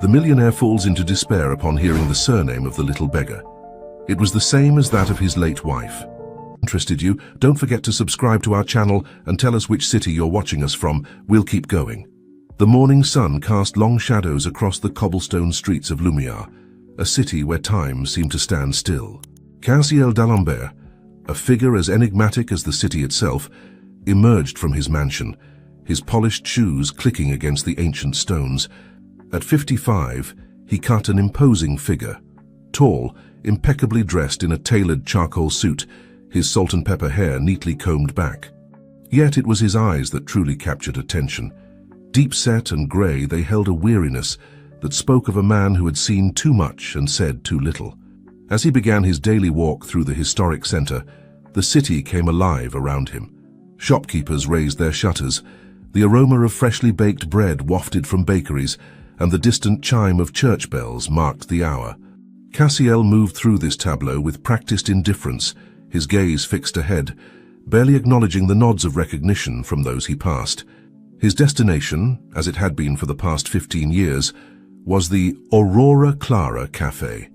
The millionaire falls into despair upon hearing the surname of the little beggar. It was the same as that of his late wife. Interested you? Don't forget to subscribe to our channel and tell us which city you're watching us from. We'll keep going. The morning sun cast long shadows across the cobblestone streets of Lumiere, a city where time seemed to stand still. Cassiel d'Alembert, a figure as enigmatic as the city itself, emerged from his mansion, his polished shoes clicking against the ancient stones. At 55, he cut an imposing figure. Tall, impeccably dressed in a tailored charcoal suit, his salt and pepper hair neatly combed back. Yet it was his eyes that truly captured attention. Deep-set and grey, they held a weariness that spoke of a man who had seen too much and said too little. As he began his daily walk through the historic centre, the city came alive around him. Shopkeepers raised their shutters. The aroma of freshly baked bread wafted from bakeries, and the distant chime of church bells marked the hour. Cassiel moved through this tableau with practiced indifference, his gaze fixed ahead, barely acknowledging the nods of recognition from those he passed. His destination, as it had been for the past 15 years, was the Aurora Clara Café.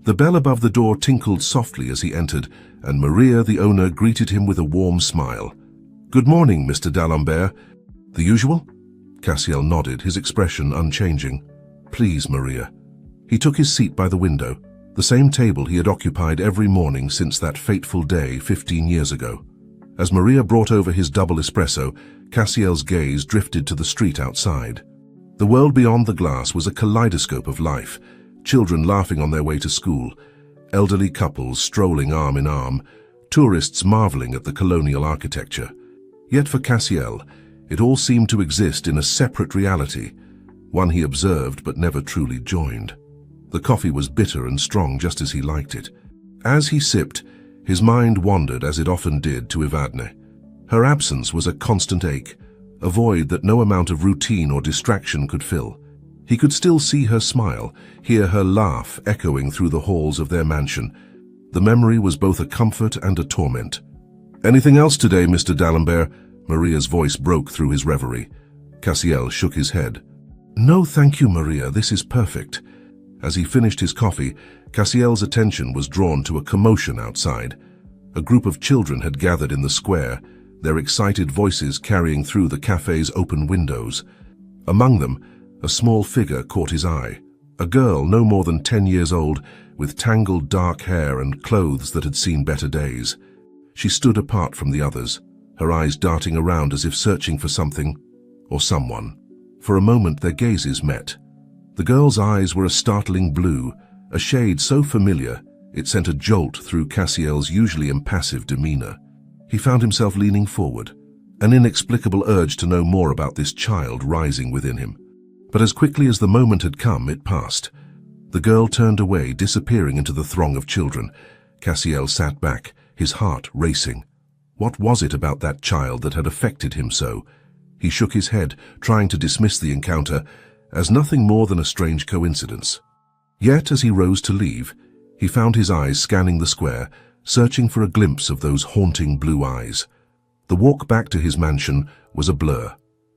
The bell above the door tinkled softly as he entered, and Maria, the owner, greeted him with a warm smile. "Good morning, Mr. d'Alembert. The usual?" Cassiel nodded, his expression unchanging. "Please, Maria." He took his seat by the window, the same table he had occupied every morning since that fateful day 15 years ago. As Maria brought over his double espresso, Cassiel's gaze drifted to the street outside. The world beyond the glass was a kaleidoscope of life, children laughing on their way to school, elderly couples strolling arm in arm, tourists marveling at the colonial architecture. Yet for Cassiel, it all seemed to exist in a separate reality, one he observed but never truly joined. The coffee was bitter and strong, just as he liked it. As he sipped, his mind wandered, as it often did, to Evadne. Her absence was a constant ache, a void that no amount of routine or distraction could fill. He could still see her smile, hear her laugh echoing through the halls of their mansion. The memory was both a comfort and a torment. "Anything else today, Mr. d'Alembert?" Maria's voice broke through his reverie. Cassiel shook his head. "No, thank you, Maria. This is perfect." As he finished his coffee, Cassiel's attention was drawn to a commotion outside. A group of children had gathered in the square, their excited voices carrying through the cafe's open windows. Among them, a small figure caught his eye. A girl no more than 10 years old, with tangled dark hair and clothes that had seen better days. She stood apart from the others, her eyes darting around as if searching for something or someone. For a moment their gazes met. The girl's eyes were a startling blue, a shade so familiar it sent a jolt through Cassiel's usually impassive demeanor. He found himself leaning forward, an inexplicable urge to know more about this child rising within him. But as quickly as the moment had come, it passed. The girl turned away, disappearing into the throng of children. Cassiel sat back, his heart racing. What was it about that child that had affected him so? He shook his head, trying to dismiss the encounter as nothing more than a strange coincidence. Yet as he rose to leave, he found his eyes scanning the square, searching for a glimpse of those haunting blue eyes. The walk back to his mansion was a blur.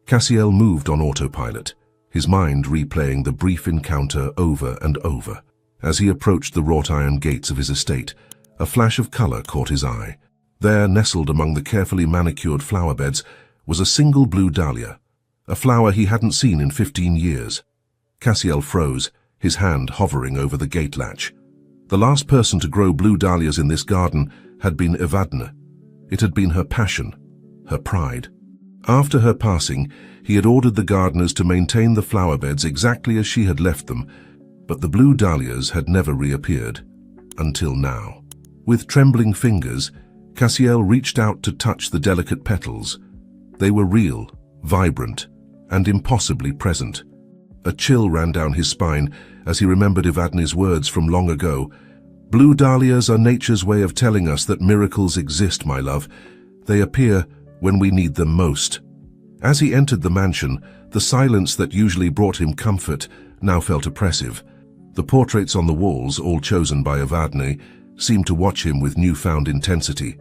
Cassiel moved on autopilot, his mind replaying the brief encounter over and over. As he approached the wrought-iron gates of his estate, a flash of color caught his eye. There, nestled among the carefully manicured flower beds, was a single blue dahlia, a flower he hadn't seen in 15 years. Cassiel froze, his hand hovering over the gate latch. The last person to grow blue dahlias in this garden had been Evadne. It had been her passion, her pride. After her passing, he had ordered the gardeners to maintain the flower beds exactly as she had left them, but the blue dahlias had never reappeared, until now. With trembling fingers, Cassiel reached out to touch the delicate petals. They were real, vibrant, and impossibly present. A chill ran down his spine as he remembered Evadne's words from long ago. "Blue dahlias are nature's way of telling us that miracles exist, my love. They appear when we need them most." As he entered the mansion, the silence that usually brought him comfort now felt oppressive. The portraits on the walls, all chosen by Evadne, seemed to watch him with newfound intensity.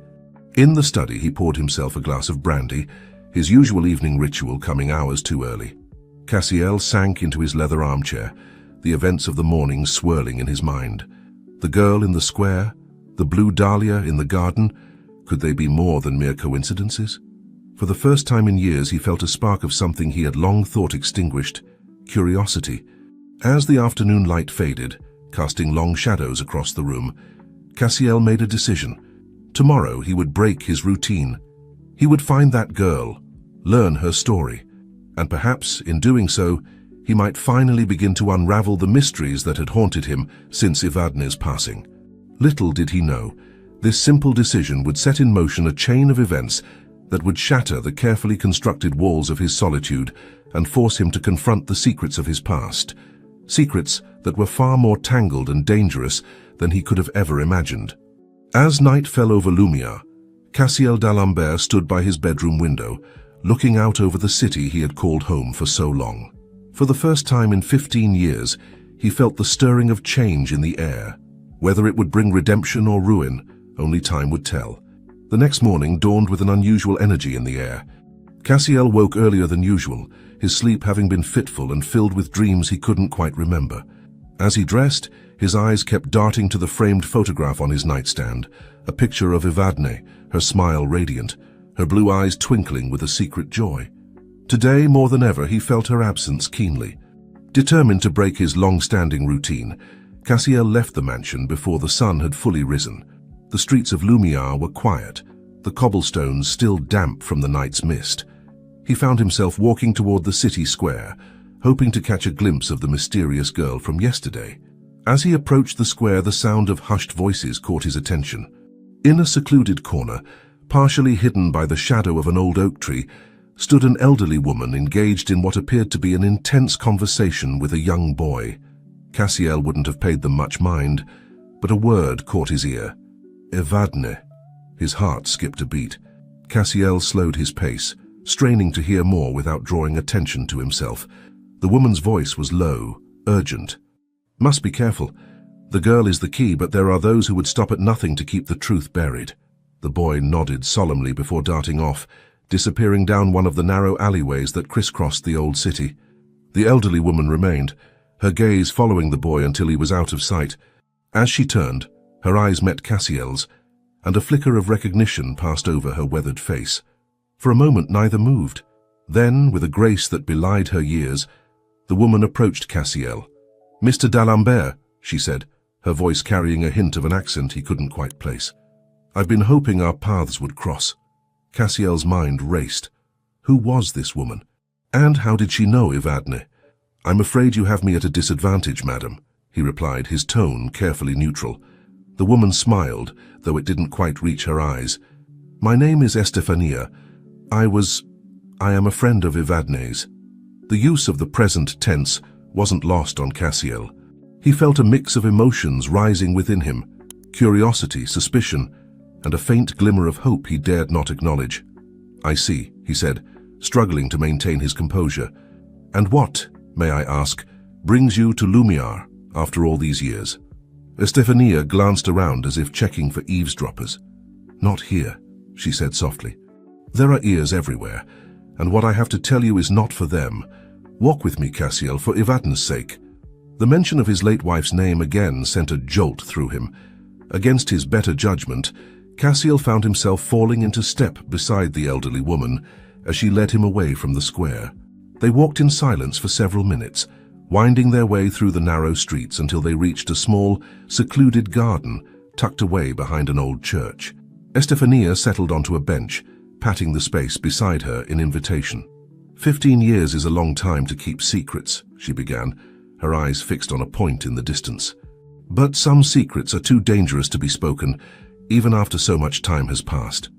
In the study, he poured himself a glass of brandy, his usual evening ritual coming hours too early. Cassiel sank into his leather armchair, the events of the morning swirling in his mind. The girl in the square, the blue dahlia in the garden, could they be more than mere coincidences? For the first time in years he felt a spark of something he had long thought extinguished: curiosity. As the afternoon light faded, casting long shadows across the room, Cassiel made a decision. Tomorrow he would break his routine. He would find that girl, learn her story, and perhaps, in doing so, he might finally begin to unravel the mysteries that had haunted him since Evadne's passing. Little did he know, this simple decision would set in motion a chain of events that would shatter the carefully constructed walls of his solitude and force him to confront the secrets of his past. Secrets that were far more tangled and dangerous than he could have ever imagined. As night fell over Lumière, Cassiel d'Alembert stood by his bedroom window, looking out over the city he had called home for so long. For the first time in 15 years, he felt the stirring of change in the air. Whether it would bring redemption or ruin, only time would tell. The next morning dawned with an unusual energy in the air. Cassiel woke earlier than usual, his sleep having been fitful and filled with dreams he couldn't quite remember. As he dressed, his eyes kept darting to the framed photograph on his nightstand, a picture of Evadne, her smile radiant, her blue eyes twinkling with a secret joy. Today, more than ever, he felt her absence keenly. Determined to break his long-standing routine, Cassiel left the mansion before the sun had fully risen. The streets of Lumière were quiet, the cobblestones still damp from the night's mist. He found himself walking toward the city square, hoping to catch a glimpse of the mysterious girl from yesterday. As he approached the square, the sound of hushed voices caught his attention. In a secluded corner, partially hidden by the shadow of an old oak tree, stood an elderly woman engaged in what appeared to be an intense conversation with a young boy. Cassiel wouldn't have paid them much mind, but a word caught his ear. Evadne. His heart skipped a beat. Cassiel slowed his pace, straining to hear more without drawing attention to himself. The woman's voice was low, urgent. Must be careful. The girl is the key, but there are those who would stop at nothing to keep the truth buried. The boy nodded solemnly before darting off, disappearing down one of the narrow alleyways that crisscrossed the old city. The elderly woman remained, her gaze following the boy until he was out of sight. As she turned, her eyes met Cassiel's, and a flicker of recognition passed over her weathered face. For a moment neither moved. Then, with a grace that belied her years, the woman approached Cassiel. "Mr. d'Alembert," she said, her voice carrying a hint of an accent he couldn't quite place. "I've been hoping our paths would cross." Cassiel's mind raced. Who was this woman? And how did she know Evadne? "I'm afraid you have me at a disadvantage, madam," he replied, his tone carefully neutral. The woman smiled, though it didn't quite reach her eyes. "My name is Estefania. I am a friend of Evadne's." The use of the present tense wasn't lost on Cassiel. He felt a mix of emotions rising within him: curiosity, suspicion, and a faint glimmer of hope he dared not acknowledge. "I see," he said, struggling to maintain his composure. "And what, may I ask, brings you to Lumière after all these years?" Estefania glanced around as if checking for eavesdroppers. "Not here," she said softly. "There are ears everywhere, and what I have to tell you is not for them. Walk with me, Cassiel, for Evadne's sake." The mention of his late wife's name again sent a jolt through him. Against his better judgment, Cassiel found himself falling into step beside the elderly woman as she led him away from the square. They walked in silence for several minutes, winding their way through the narrow streets until they reached a small, secluded garden tucked away behind an old church. Estefania settled onto a bench, patting the space beside her in invitation. 15 years is a long time to keep secrets," she began, her eyes fixed on a point in the distance. "But some secrets are too dangerous to be spoken, even after so much time has passed."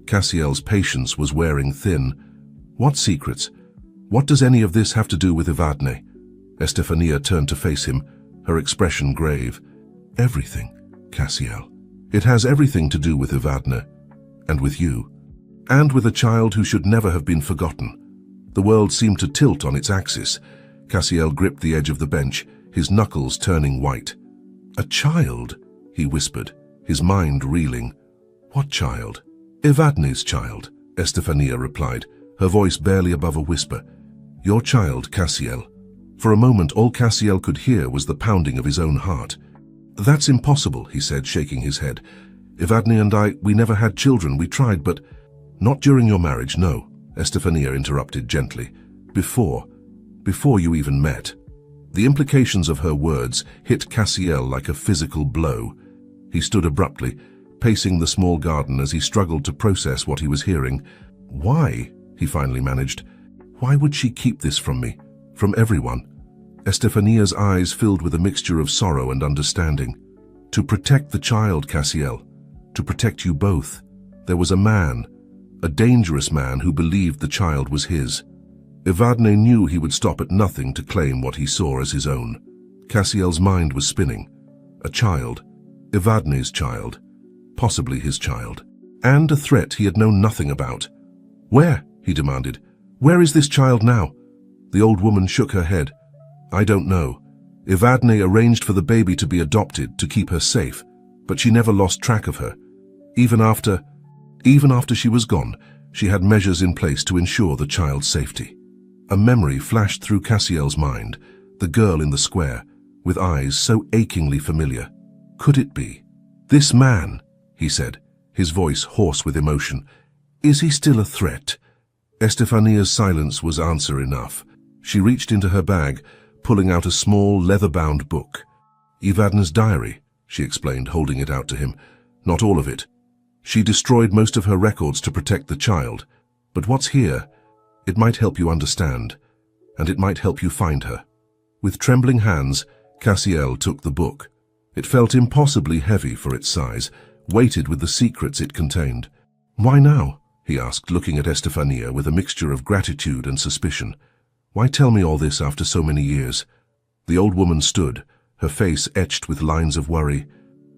Cassiel's patience was wearing thin. "What secrets? What does any of this have to do with Evadne?" Estefania turned to face him, her expression grave. "Everything, Cassiel. It has everything to do with Evadne, and with you, and with a child who should never have been forgotten." The world seemed to tilt on its axis. Cassiel gripped the edge of the bench, his knuckles turning white. "A child?" he whispered, his mind reeling. "What child?" "Evadne's child," Estefania replied, her voice barely above a whisper. "Your child, Cassiel." For a moment, all Cassiel could hear was the pounding of his own heart. "That's impossible," he said, shaking his head. "Evadne and we never had children. We tried, but—" "Not during your marriage, no," Estefania interrupted gently. Before you even met." The implications of her words hit Cassiel like a physical blow. He stood abruptly, pacing the small garden as he struggled to process what he was hearing. "Why?" he finally managed. "Why would she keep this from me? From everyone?" Estefania's eyes filled with a mixture of sorrow and understanding. "To protect the child, Cassiel. To protect you both. There was a man, a dangerous man who believed the child was his. Evadne knew he would stop at nothing to claim what he saw as his own." Cassiel's mind was spinning. A child. Evadne's child. Possibly his child. And a threat he had known nothing about. "Where?" he demanded. "Where is this child now?" The old woman shook her head. "I don't know. Evadne arranged for the baby to be adopted to keep her safe, but she never lost track of her. Even after she was gone, she had measures in place to ensure the child's safety." A memory flashed through Cassiel's mind, the girl in the square, with eyes so achingly familiar. Could it be? "This man," he said, his voice hoarse with emotion. "Is he still a threat?" Estefania's silence was answer enough. She reached into her bag, pulling out a small, leather-bound book. "Evadne's diary," she explained, holding it out to him. "Not all of it. She destroyed most of her records to protect the child. But what's here? It might help you understand, and it might help you find her." With trembling hands, Cassiel took the book. It felt impossibly heavy for its size, weighted with the secrets it contained. "Why now?" he asked, looking at Estefania with a mixture of gratitude and suspicion. "Why tell me all this after so many years?" The old woman stood, her face etched with lines of worry.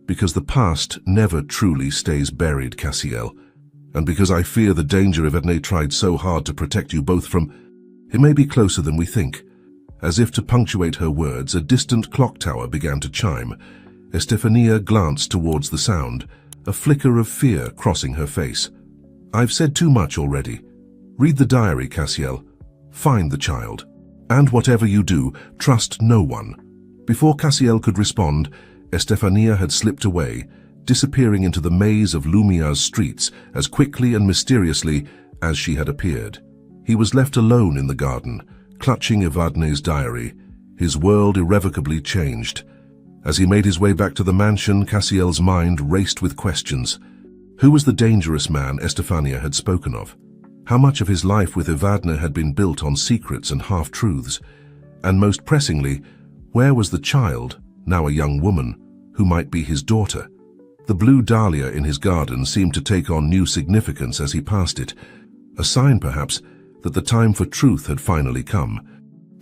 "Because the past never truly stays buried, Cassiel. And because I fear the danger Evadne tried so hard to protect you both from. It may be closer than we think." As if to punctuate her words, a distant clock tower began to chime. Estefania glanced towards the sound, a flicker of fear crossing her face. "I've said too much already. Read the diary, Cassiel. Find the child. And whatever you do, trust no one." Before Cassiel could respond, Estefania had slipped away, disappearing into the maze of Lumia's streets as quickly and mysteriously as she had appeared. He was left alone in the garden, clutching Evadne's diary, his world irrevocably changed. As he made his way back to the mansion, Cassiel's mind raced with questions. Who was the dangerous man Estefania had spoken of? How much of his life with Evadne had been built on secrets and half-truths? And most pressingly, where was the child, now a young woman, who might be his daughter? The blue dahlia in his garden seemed to take on new significance as he passed it, a sign perhaps that the time for truth had finally come.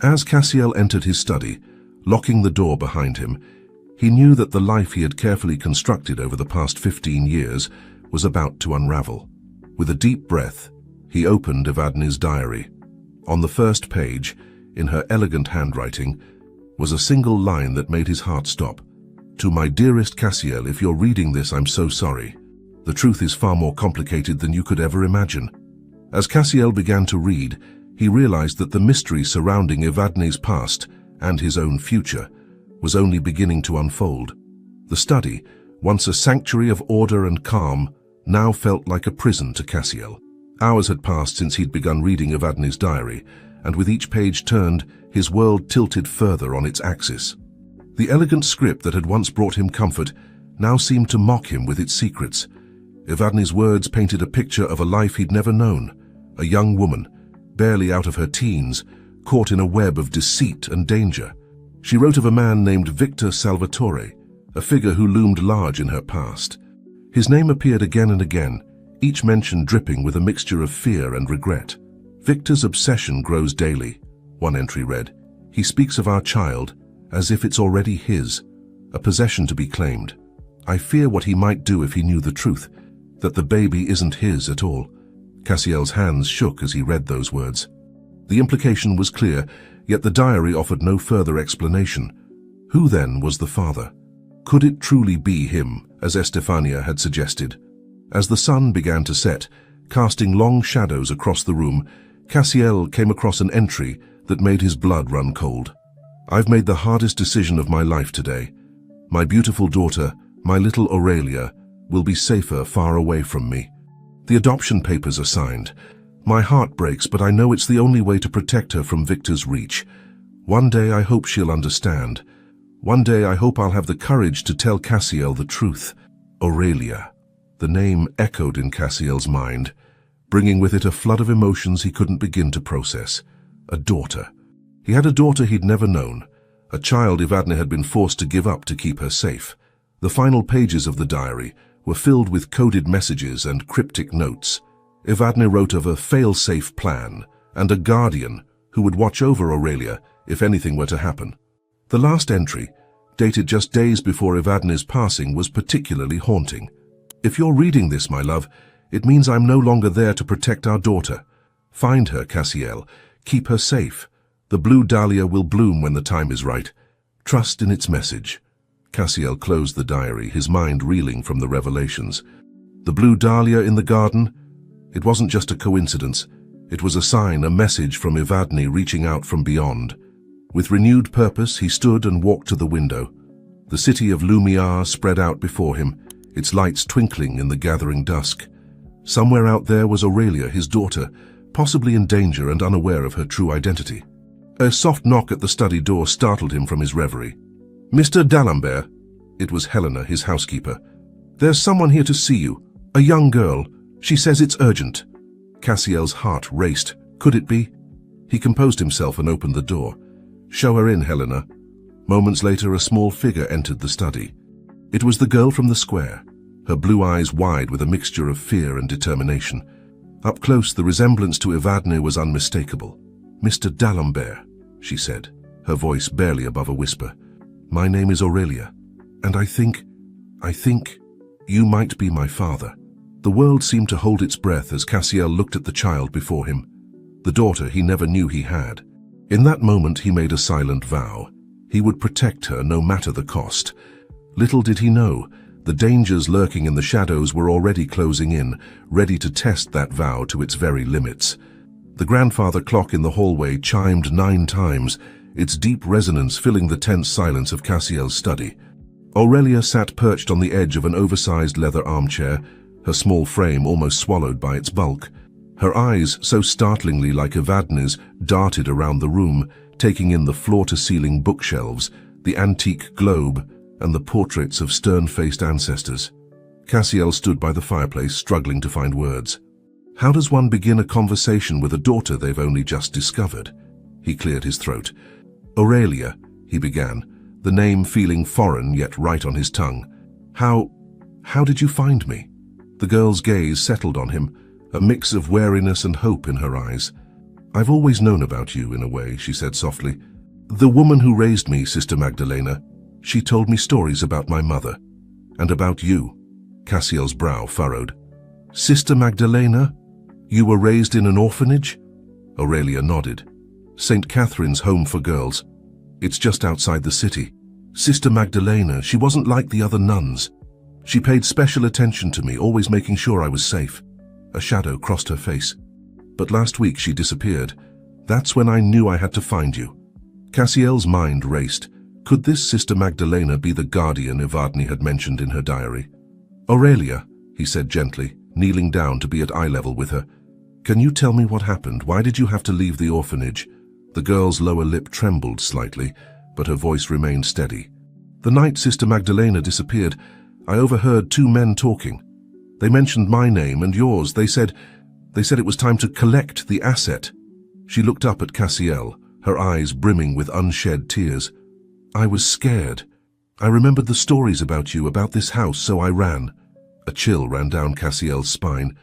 As Cassiel entered his study, locking the door behind him, he knew that the life he had carefully constructed over the past 15 years was about to unravel. With a deep breath, he opened Evadne's diary. On the first page, in her elegant handwriting, was a single line that made his heart stop. "To my dearest Cassiel, if you're reading this, I'm so sorry. The truth is far more complicated than you could ever imagine." As Cassiel began to read, he realized that the mystery surrounding Evadne's past and his own future was only beginning to unfold. The study, once a sanctuary of order and calm, now felt like a prison to Cassiel. Hours had passed since he'd begun reading Evadne's diary, and with each page turned, his world tilted further on its axis. The elegant script that had once brought him comfort now seemed to mock him with its secrets. Evadne's words painted a picture of a life he'd never known, a young woman, barely out of her teens, caught in a web of deceit and danger. She wrote of a man named Victor Salvatore, a figure who loomed large in her past. His name appeared again and again, each mention dripping with a mixture of fear and regret. "Victor's obsession grows daily," one entry read. "He speaks of our child as if it's already his, a possession to be claimed. I fear what he might do if he knew the truth, that the baby isn't his at all." Cassiel's hands shook as he read those words. The implication was clear, yet the diary offered no further explanation. Who then was the father? Could it truly be him, as Estefania had suggested? As the sun began to set, casting long shadows across the room, Cassiel came across an entry that made his blood run cold. I've made the hardest decision of my life today. My beautiful daughter, my little Aurelia, will be safer far away from me. The adoption papers are signed. My heart breaks, but I know it's the only way to protect her from Victor's reach. One day I hope she'll understand. One day I hope I'll have the courage to tell Cassiel the truth. Aurelia. The name echoed in Cassiel's mind, bringing with it a flood of emotions he couldn't begin to process. A daughter. He had a daughter he'd never known, a child Evadne had been forced to give up to keep her safe. The final pages of the diary were filled with coded messages and cryptic notes. Evadne wrote of a fail-safe plan and a guardian who would watch over Aurelia if anything were to happen. The last entry, dated just days before Evadne's passing, was particularly haunting. If you're reading this, my love, it means I'm no longer there to protect our daughter. Find her, Cassiel. Keep her safe. The blue dahlia will bloom when the time is right. Trust in its message. Cassiel closed the diary, his mind reeling from the revelations. The blue dahlia in the garden? It wasn't just a coincidence. It was a sign, a message from Evadne reaching out from beyond. With renewed purpose, he stood and walked to the window. The city of Lumiar spread out before him, its lights twinkling in the gathering dusk. Somewhere out there was Aurelia, his daughter, possibly in danger and unaware of her true identity. A soft knock at the study door startled him from his reverie. "Mr. D'Alembert," it was Helena, his housekeeper. "There's someone here to see you. A young girl. She says it's urgent." Cassiel's heart raced. Could it be? He composed himself and opened the door. "Show her in, Helena." Moments later, a small figure entered the study. It was the girl from the square, her blue eyes wide with a mixture of fear and determination. Up close, the resemblance to Evadne was unmistakable. "Mr. D'Alembert," she said, her voice barely above a whisper. "My name is Aurelia, and I think you might be my father." The world seemed to hold its breath as Cassiel looked at the child before him, the daughter he never knew he had. In that moment he made a silent vow. He would protect her no matter the cost. Little did he know, the dangers lurking in the shadows were already closing in, ready to test that vow to its very limits. The grandfather clock in the hallway chimed 9 times, its deep resonance filling the tense silence of Cassiel's study. Aurelia sat perched on the edge of an oversized leather armchair, her small frame almost swallowed by its bulk. Her eyes, so startlingly like Evadne's, darted around the room, taking in the floor-to-ceiling bookshelves, the antique globe, and the portraits of stern-faced ancestors. Cassiel stood by the fireplace, struggling to find words. How does one begin a conversation with a daughter they've only just discovered? He cleared his throat. "Aurelia," he began, the name feeling foreign yet right on his tongue. How did you find me?" The girl's gaze settled on him, a mix of wariness and hope in her eyes. "I've always known about you, in a way," she said softly. "The woman who raised me, Sister Magdalena, she told me stories about my mother. And about you." Cassiel's brow furrowed. "Sister Magdalena? You were raised in an orphanage?" Aurelia nodded. "St. Catherine's Home for Girls. It's just outside the city. Sister Magdalena, she wasn't like the other nuns. She paid special attention to me, always making sure I was safe." A shadow crossed her face. "But last week she disappeared. That's when I knew I had to find you." Cassiel's mind raced. Could this Sister Magdalena be the guardian Evadne had mentioned in her diary? "Aurelia," he said gently, kneeling down to be at eye level with her. "Can you tell me what happened? Why did you have to leave the orphanage?" The girl's lower lip trembled slightly, but her voice remained steady. "The night Sister Magdalena disappeared, I overheard 2 men talking. They mentioned my name and yours. They said it was time to collect the asset." She looked up at Cassiel, her eyes brimming with unshed tears. "I was scared. I remembered the stories about you, about this house, so I ran." A chill ran down Cassiel's spine.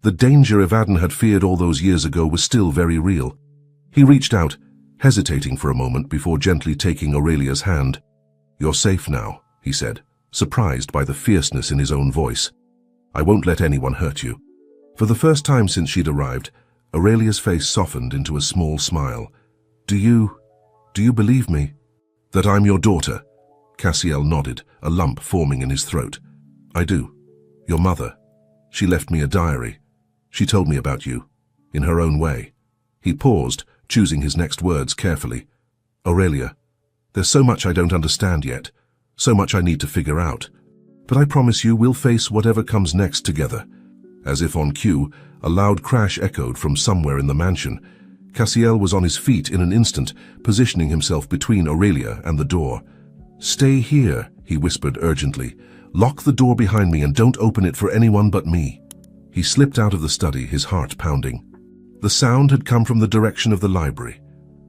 The danger Evadne had feared all those years ago was still very real. He reached out, hesitating for a moment before gently taking Aurelia's hand. "You're safe now," he said, surprised by the fierceness in his own voice. "I won't let anyone hurt you." For the first time since she'd arrived, Aurelia's face softened into a small smile. Do you believe me?" "That I'm your daughter?" Cassiel nodded, a lump forming in his throat. "I do. Your mother. She left me a diary. She told me about you, in her own way." He paused, choosing his next words carefully. "Aurelia, There's so much I don't understand yet, so much I need to figure out. But I promise you we'll face whatever comes next together. As if on cue, a loud crash echoed from somewhere in the mansion. Cassiel was on his feet in an instant, positioning himself between Aurelia and the door. "Stay here," he whispered urgently. "Lock the door behind me and don't open it for anyone but me." He slipped out of the study, his heart pounding. The sound had come from the direction of the library.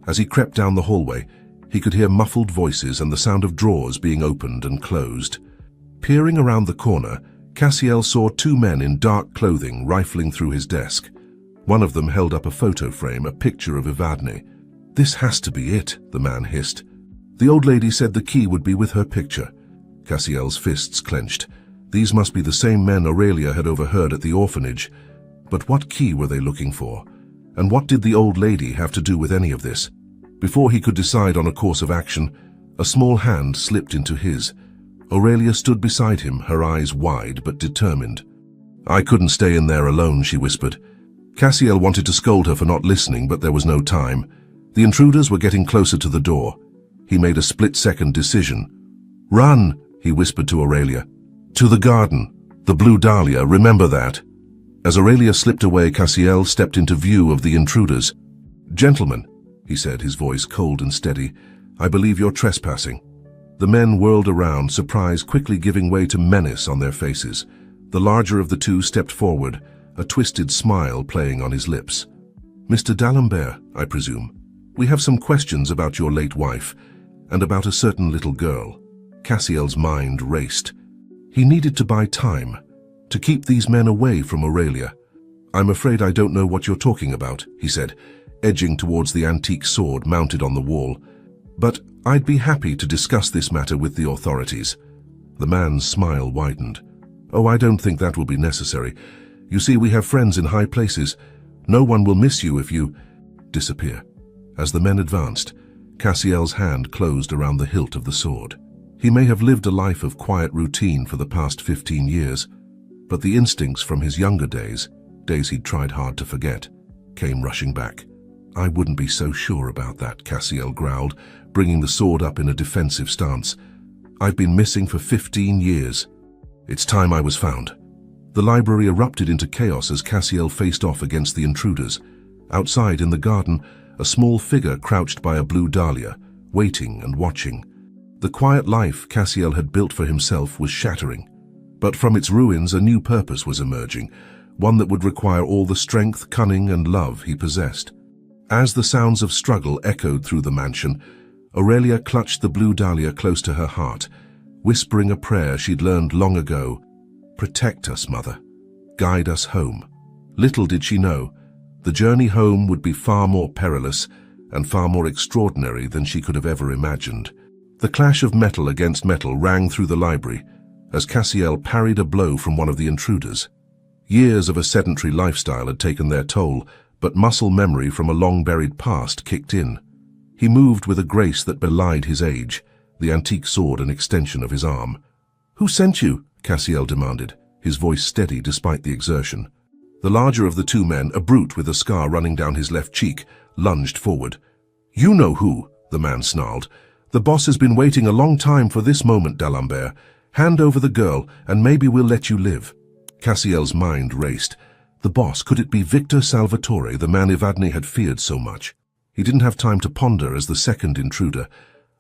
As he crept down the hallway, he could hear muffled voices and the sound of drawers being opened and closed. Peering around the corner, Cassiel saw two men in dark clothing rifling through his desk. One of them held up a photo frame, a picture of Evadne. "This has to be it," the man hissed. "The old lady said the key would be with her picture." Cassiel's fists clenched. These must be the same men Aurelia had overheard at the orphanage. But what key were they looking for? And what did the old lady have to do with any of this? Before he could decide on a course of action, a small hand slipped into his. Aurelia stood beside him, her eyes wide but determined. "I couldn't stay in there alone," she whispered. Cassiel wanted to scold her for not listening, but there was no time. The intruders were getting closer to the door. He made a split-second decision. "Run," he whispered to Aurelia. "To the garden. The Blue Dahlia, remember that." As Aurelia slipped away, Cassiel stepped into view of the intruders. "Gentlemen," he said, his voice cold and steady, "I believe you're trespassing." The men whirled around, surprise quickly giving way to menace on their faces. The larger of the two stepped forward, a twisted smile playing on his lips. "Mr. d'Alembert, I presume. We have some questions about your late wife, and about a certain little girl." Cassiel's mind raced. He needed to buy time, to keep these men away from Aurelia. "I'm afraid I don't know what you're talking about," he said, edging towards the antique sword mounted on the wall. "But I'd be happy to discuss this matter with the authorities." The man's smile widened. "Oh, I don't think that will be necessary. You see, we have friends in high places. No one will miss you if you disappear." As the men advanced, Cassiel's hand closed around the hilt of the sword. He may have lived a life of quiet routine for the past 15 years, but the instincts from his younger days, days he'd tried hard to forget, came rushing back. "I wouldn't be so sure about that," Cassiel growled, bringing the sword up in a defensive stance. "I've been missing for 15 years. It's time I was found." The library erupted into chaos as Cassiel faced off against the intruders. Outside, in the garden, a small figure crouched by a blue dahlia, waiting and watching. The quiet life Cassiel had built for himself was shattering. But from its ruins a new purpose was emerging, one that would require all the strength, cunning, and love he possessed. As the sounds of struggle echoed through the mansion, Aurelia clutched the blue dahlia close to her heart, whispering a prayer she'd learned long ago. "Protect us, Mother. Guide us home." Little did she know, the journey home would be far more perilous and far more extraordinary than she could have ever imagined. The clash of metal against metal rang through the library as Cassiel parried a blow from one of the intruders. Years of a sedentary lifestyle had taken their toll, but muscle memory from a long-buried past kicked in. He moved with a grace that belied his age, the antique sword an extension of his arm. "Who sent you?" Cassiel demanded, his voice steady despite the exertion. The larger of the two men, a brute with a scar running down his left cheek, lunged forward. "You know who," the man snarled. "The boss has been waiting a long time for this moment, d'Alembert. Hand over the girl, and maybe we'll let you live." Cassiel's mind raced. The boss, could it be Victor Salvatore, the man Evadne had feared so much? He didn't have time to ponder as the second intruder,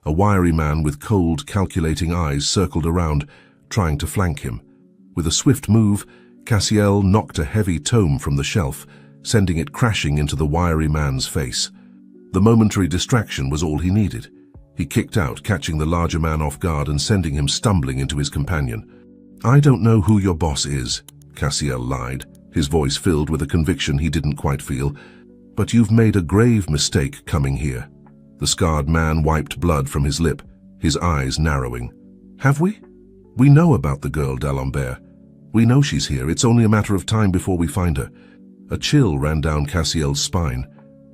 a wiry man with cold, calculating eyes, circled around, trying to flank him. With a swift move, Cassiel knocked a heavy tome from the shelf, sending it crashing into the wiry man's face. The momentary distraction was all he needed. He kicked out, catching the larger man off guard and sending him stumbling into his companion. "I don't know who your boss is," Cassiel lied, his voice filled with a conviction he didn't quite feel. "But you've made a grave mistake coming here." The scarred man wiped blood from his lip, his eyes narrowing. "Have we? We know about the girl, d'Alembert. We know she's here. It's only a matter of time before we find her." A chill ran down Cassiel's spine.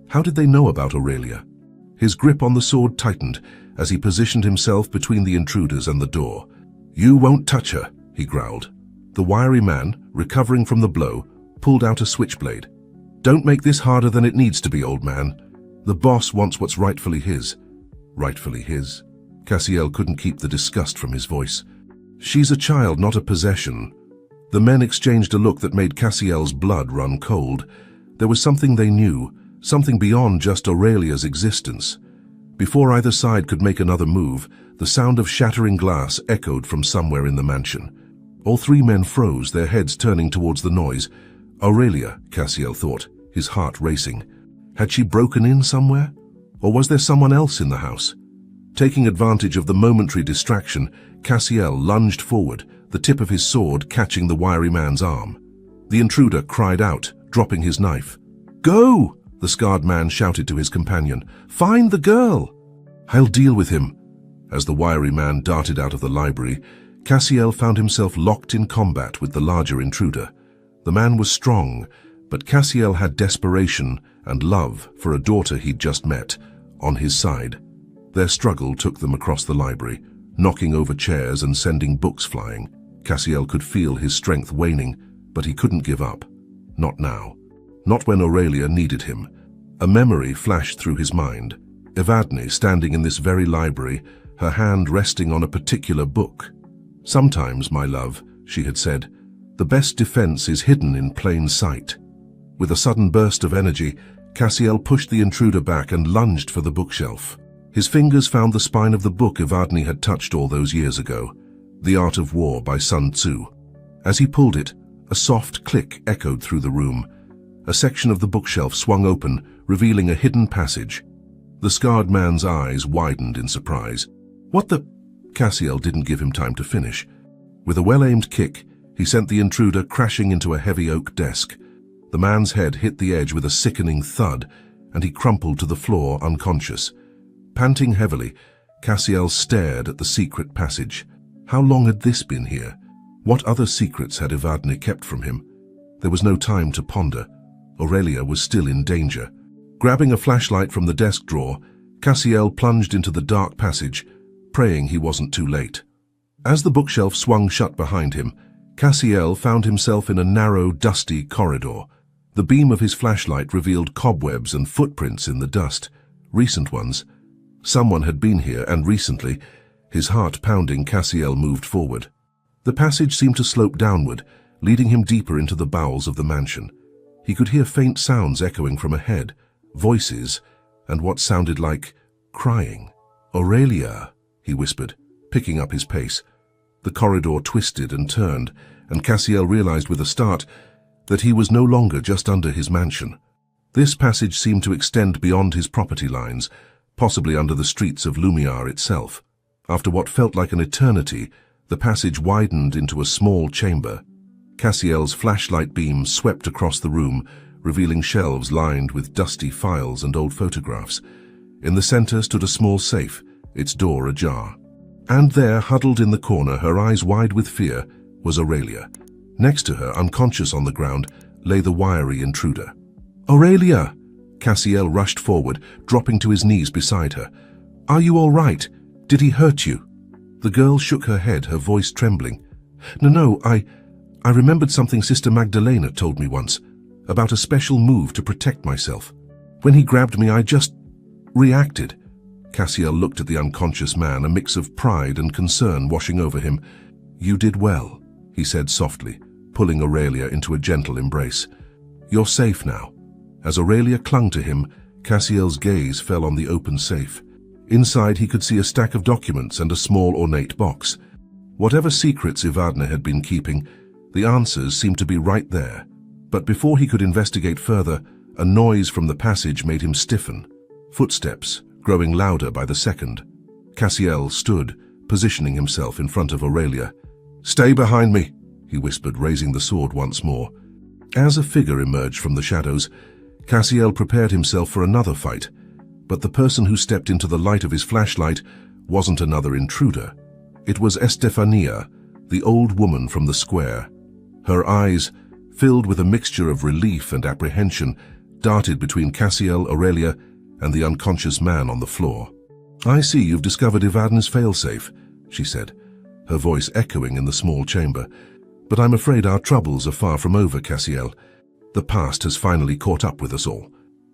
How did they know about Aurelia? His grip on the sword tightened as he positioned himself between the intruders and the door. "You won't touch her," he growled. The wiry man, recovering from the blow, pulled out a switchblade. "Don't make this harder than it needs to be, old man. The boss wants what's rightfully his." Rightfully his? Cassiel couldn't keep the disgust from his voice. She's a child, not a possession. The men exchanged a look that made Cassiel's blood run cold. There was something they knew, something beyond just Aurelia's existence. Before either side could make another move, the sound of shattering glass echoed from somewhere in the mansion. All three men froze, their heads turning towards the noise. Aurelia, Cassiel thought, his heart racing. Had she broken in somewhere? Or was there someone else in the house? Taking advantage of the momentary distraction, Cassiel lunged forward, the tip of his sword catching the wiry man's arm. The intruder cried out, dropping his knife. "Go!" the scarred man shouted to his companion. "Find the girl!" "I'll deal with him." As the wiry man darted out of the library, Cassiel found himself locked in combat with the larger intruder. The man was strong, but Cassiel had desperation and love for a daughter he'd just met on his side. Their struggle took them across the library, knocking over chairs and sending books flying. Cassiel could feel his strength waning, but he couldn't give up. Not now. Not when Aurelia needed him. A memory flashed through his mind. Evadne standing in this very library, her hand resting on a particular book. "Sometimes, my love," she had said, "the best defense is hidden in plain sight." With a sudden burst of energy, Cassiel pushed the intruder back and lunged for the bookshelf. His fingers found the spine of the book Evadne had touched all those years ago, The Art of War by Sun Tzu. As he pulled it, a soft click echoed through the room. A section of the bookshelf swung open, revealing a hidden passage. The scarred man's eyes widened in surprise. "What the—" Cassiel didn't give him time to finish. With a well-aimed kick, he sent the intruder crashing into a heavy oak desk. The man's head hit the edge with a sickening thud, and he crumpled to the floor unconscious. Panting heavily, Cassiel stared at the secret passage. How long had this been here? What other secrets had Evadne kept from him? There was no time to ponder. Aurelia was still in danger. Grabbing a flashlight from the desk drawer, Cassiel plunged into the dark passage, praying he wasn't too late. As the bookshelf swung shut behind him, Cassiel found himself in a narrow, dusty corridor. The beam of his flashlight revealed cobwebs and footprints in the dust, recent ones. Someone had been here, and recently. His heart pounding, Cassiel moved forward. The passage seemed to slope downward, leading him deeper into the bowels of the mansion. He could hear faint sounds echoing from ahead, voices, and what sounded like crying. "Aurelia," he whispered, picking up his pace. The corridor twisted and turned, and Cassiel realized with a start that he was no longer just under his mansion. This passage seemed to extend beyond his property lines, possibly under the streets of Lumiar itself. After what felt like an eternity, the passage widened into a small chamber. Cassiel's flashlight beam swept across the room, revealing shelves lined with dusty files and old photographs. In the center stood a small safe, its door ajar. And there, huddled in the corner, her eyes wide with fear, was Aurelia. Next to her, unconscious on the ground, lay the wiry intruder. "Aurelia!" Cassiel rushed forward, dropping to his knees beside her. "Are you all right? Did he hurt you?" The girl shook her head, her voice trembling. No, I remembered something Sister Magdalena told me once, about a special move to protect myself. When he grabbed me, I just reacted." Cassiel looked at the unconscious man, a mix of pride and concern washing over him. "You did well," he said softly, pulling Aurelia into a gentle embrace. "You're safe now." As Aurelia clung to him, Cassiel's gaze fell on the open safe. Inside he could see a stack of documents and a small ornate box. Whatever secrets Evadne had been keeping, the answers seemed to be right there. But before he could investigate further, a noise from the passage made him stiffen. Footsteps, growing louder by the second. Cassiel stood, positioning himself in front of Aurelia. "Stay behind me," he whispered, raising the sword once more. As a figure emerged from the shadows, Cassiel prepared himself for another fight, but the person who stepped into the light of his flashlight wasn't another intruder. It was Estefania, the old woman from the square. Her eyes, filled with a mixture of relief and apprehension, darted between Cassiel, Aurelia, and the unconscious man on the floor. "I see you've discovered Evadne's failsafe," she said, her voice echoing in the small chamber. "But I'm afraid our troubles are far from over, Cassiel. The past has finally caught up with us all."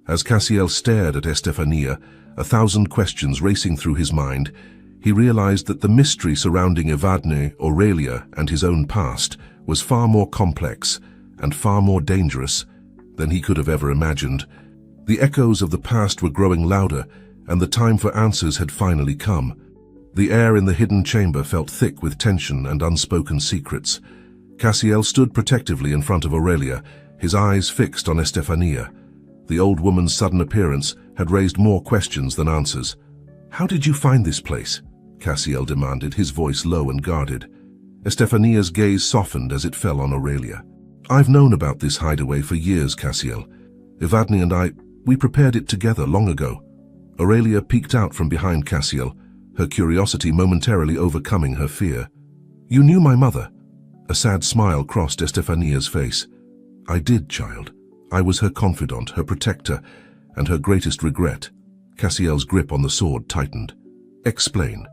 As Cassiel stared at Estefania, 1,000 questions racing through his mind, He realized that the mystery surrounding Evadne, Aurelia, and his own past was far more complex and far more dangerous than he could have ever imagined. The echoes of the past were growing louder, and the time for answers had finally come. The air in the hidden chamber felt thick with tension and unspoken secrets. Cassiel stood protectively in front of Aurelia, his eyes fixed on Estefania. The old woman's sudden appearance had raised more questions than answers. "How did you find this place?" Cassiel demanded, his voice low and guarded. Estefania's gaze softened as it fell on Aurelia. "I've known about this hideaway for years, Cassiel. Evadne and we prepared it together long ago." Aurelia peeked out from behind Cassiel, her curiosity momentarily overcoming her fear. "You knew my mother?" A sad smile crossed Estefania's face. "I did, child. I was her confidant, her protector, and her greatest regret." Cassiel's grip on the sword tightened. "Explain."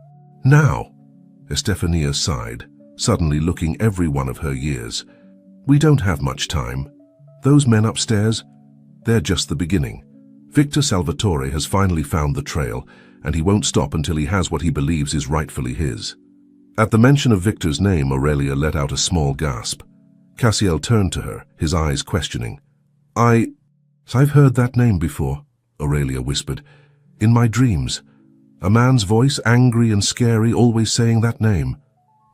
"Now." Estefania sighed, suddenly looking every one of her years. "We don't have much time. Those men upstairs, they're just the beginning. Victor Salvatore has finally found the trail, and he won't stop until he has what he believes is rightfully his." At the mention of Victor's name, Aurelia let out a small gasp. Cassiel turned to her, his eyes questioning. I've heard that name before," Aurelia whispered. "In my dreams. A man's voice, angry and scary, always saying that name."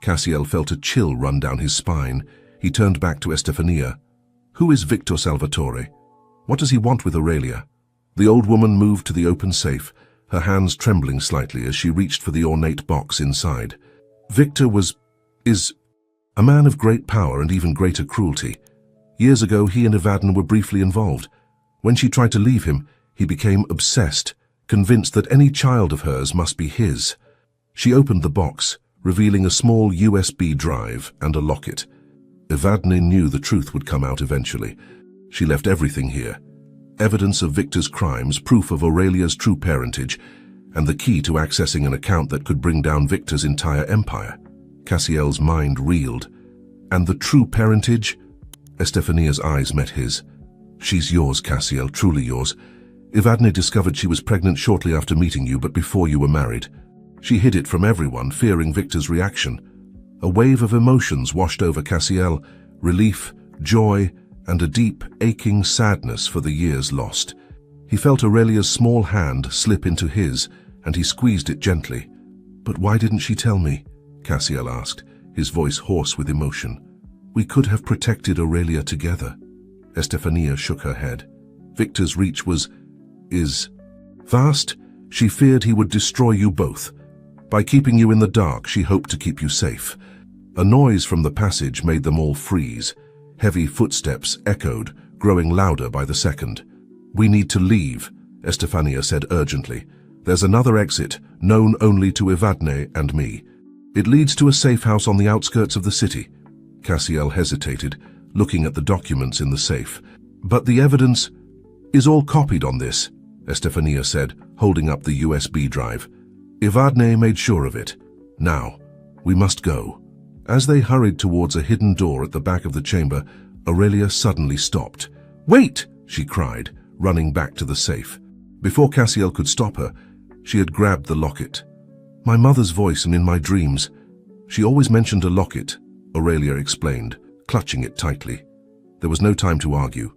Cassiel felt a chill run down his spine. He turned back to Estefania. "Who is Victor Salvatore? What does he want with Aurelia?" The old woman moved to the open safe, her hands trembling slightly as she reached for the ornate box inside. "Victor is a man of great power and even greater cruelty. Years ago, he and Evadne were briefly involved. When she tried to leave him, he became obsessed, convinced that any child of hers must be his." She opened the box, revealing a small USB drive and a locket. Evadne knew the truth would come out eventually. She left everything here. Evidence of Victor's crimes, proof of Aurelia's true parentage, and the key to accessing an account that could bring down Victor's entire empire. Cassiel's mind reeled. "And the true parentage?" Estefania's eyes met his. "She's yours, Cassiel, truly yours. Evadne discovered she was pregnant shortly after meeting you, but before you were married. She hid it from everyone, fearing Victor's reaction." A wave of emotions washed over Cassiel, relief, joy, and a deep, aching sadness for the years lost. He felt Aurelia's small hand slip into his, and he squeezed it gently. "But why didn't she tell me?" Cassiel asked, his voice hoarse with emotion. "We could have protected Aurelia together." Estefania shook her head. "Victor's reach is vast. She feared he would destroy you both. By keeping you in the dark, she hoped to keep you safe." A noise from the passage made them all freeze. Heavy footsteps echoed, growing louder by the second. "We need to leave," Estefania said urgently. "There's another exit, known only to Evadne and me. It leads to a safe house on the outskirts of the city." Cassiel hesitated, looking at the documents in the safe. "But the evidence is all copied on this," Estefania said, holding up the USB drive. "Evadne made sure of it. Now, we must go." As they hurried towards a hidden door at the back of the chamber, Aurelia suddenly stopped. "Wait!" she cried, running back to the safe. Before Cassiel could stop her, she had grabbed the locket. "My mother's voice and in my dreams. She always mentioned a locket," Aurelia explained, clutching it tightly. There was no time to argue.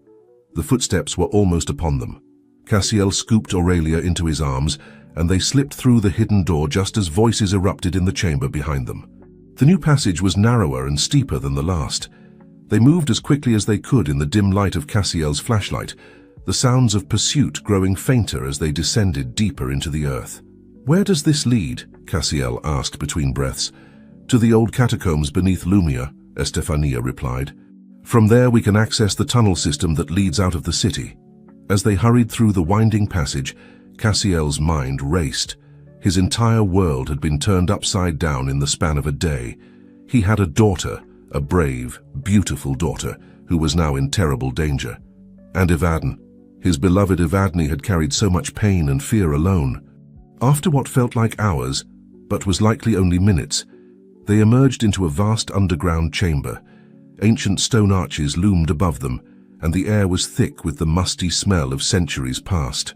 The footsteps were almost upon them. Cassiel scooped Aurelia into his arms, and they slipped through the hidden door just as voices erupted in the chamber behind them. The new passage was narrower and steeper than the last. They moved as quickly as they could in the dim light of Cassiel's flashlight, the sounds of pursuit growing fainter as they descended deeper into the earth. "Where does this lead?" Cassiel asked between breaths. "To the old catacombs beneath Lumia," Estefania replied. "From there we can access the tunnel system that leads out of the city." As they hurried through the winding passage, Cassiel's mind raced. His entire world had been turned upside down in the span of a day. He had a daughter, a brave, beautiful daughter, who was now in terrible danger. And Evadne. His beloved Evadne had carried so much pain and fear alone. After what felt like hours, but was likely only minutes, they emerged into a vast underground chamber. Ancient stone arches loomed above them, and the air was thick with the musty smell of centuries past.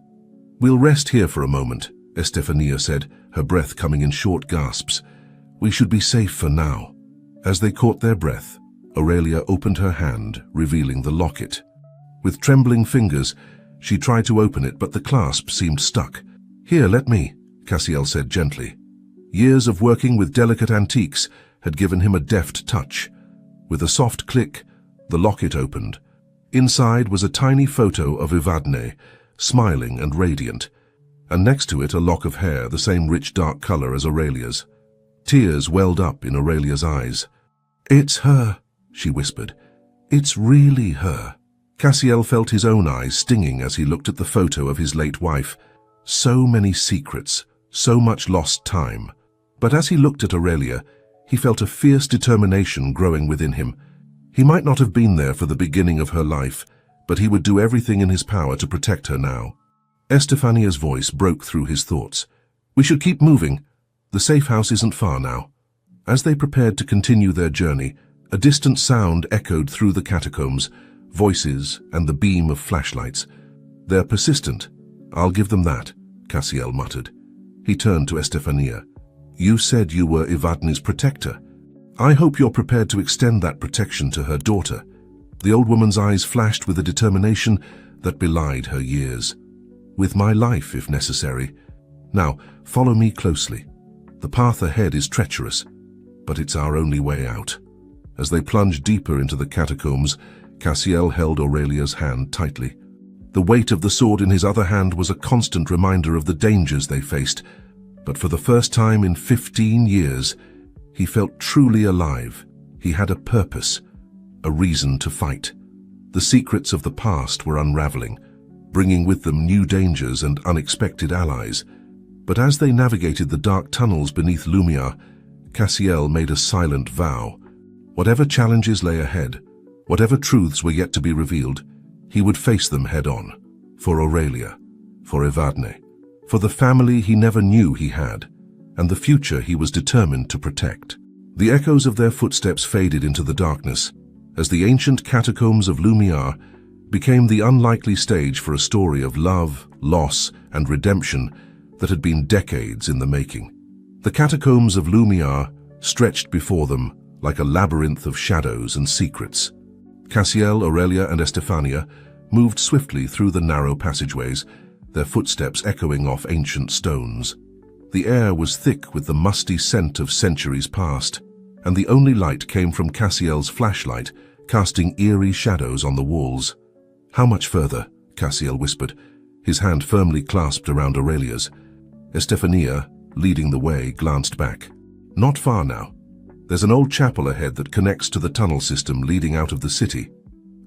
"We'll rest here for a moment," Estefania said, her breath coming in short gasps. "We should be safe for now." As they caught their breath, Aurelia opened her hand, revealing the locket. With trembling fingers, she tried to open it, but the clasp seemed stuck. "Here, let me," Cassiel said gently. Years of working with delicate antiques had given him a deft touch. With a soft click, the locket opened. Inside was a tiny photo of Evadne, smiling and radiant, and next to it a lock of hair, the same rich dark color as Aurelia's. Tears welled up in Aurelia's eyes. "It's her," she whispered. "It's really her." Cassiel felt his own eyes stinging as he looked at the photo of his late wife. So many secrets, so much lost time. But as he looked at Aurelia, he felt a fierce determination growing within him. He might not have been there for the beginning of her life, but he would do everything in his power to protect her now. Estefania's voice broke through his thoughts. "We should keep moving. The safe house isn't far now." As they prepared to continue their journey, a distant sound echoed through the catacombs, voices and the beam of flashlights. "They're persistent. I'll give them that," Cassiel muttered. He turned to Estefania. "You said you were Evadne's protector. I hope you're prepared to extend that protection to her daughter." The old woman's eyes flashed with a determination that belied her years. "With my life, if necessary. Now, follow me closely. The path ahead is treacherous, but it's our only way out." As they plunged deeper into the catacombs, Cassiel held Aurelia's hand tightly. The weight of the sword in his other hand was a constant reminder of the dangers they faced, but for the first time in 15 years, he felt truly alive. He had a purpose, a reason to fight. The secrets of the past were unraveling, bringing with them new dangers and unexpected allies. But as they navigated the dark tunnels beneath Lumia, Cassiel made a silent vow. Whatever challenges lay ahead, whatever truths were yet to be revealed, he would face them head-on. For Aurelia, for Evadne, for the family he never knew he had, and the future he was determined to protect. The echoes of their footsteps faded into the darkness, as the ancient catacombs of Lumiere became the unlikely stage for a story of love, loss, and redemption that had been decades in the making. The catacombs of Lumiere stretched before them like a labyrinth of shadows and secrets. Cassiel, Aurelia, and Estefania moved swiftly through the narrow passageways, their footsteps echoing off ancient stones. The air was thick with the musty scent of centuries past, and the only light came from Cassiel's flashlight, casting eerie shadows on the walls. "How much further?" Cassiel whispered, his hand firmly clasped around Aurelia's. Estefania, leading the way, glanced back. "Not far now. There's an old chapel ahead that connects to the tunnel system leading out of the city."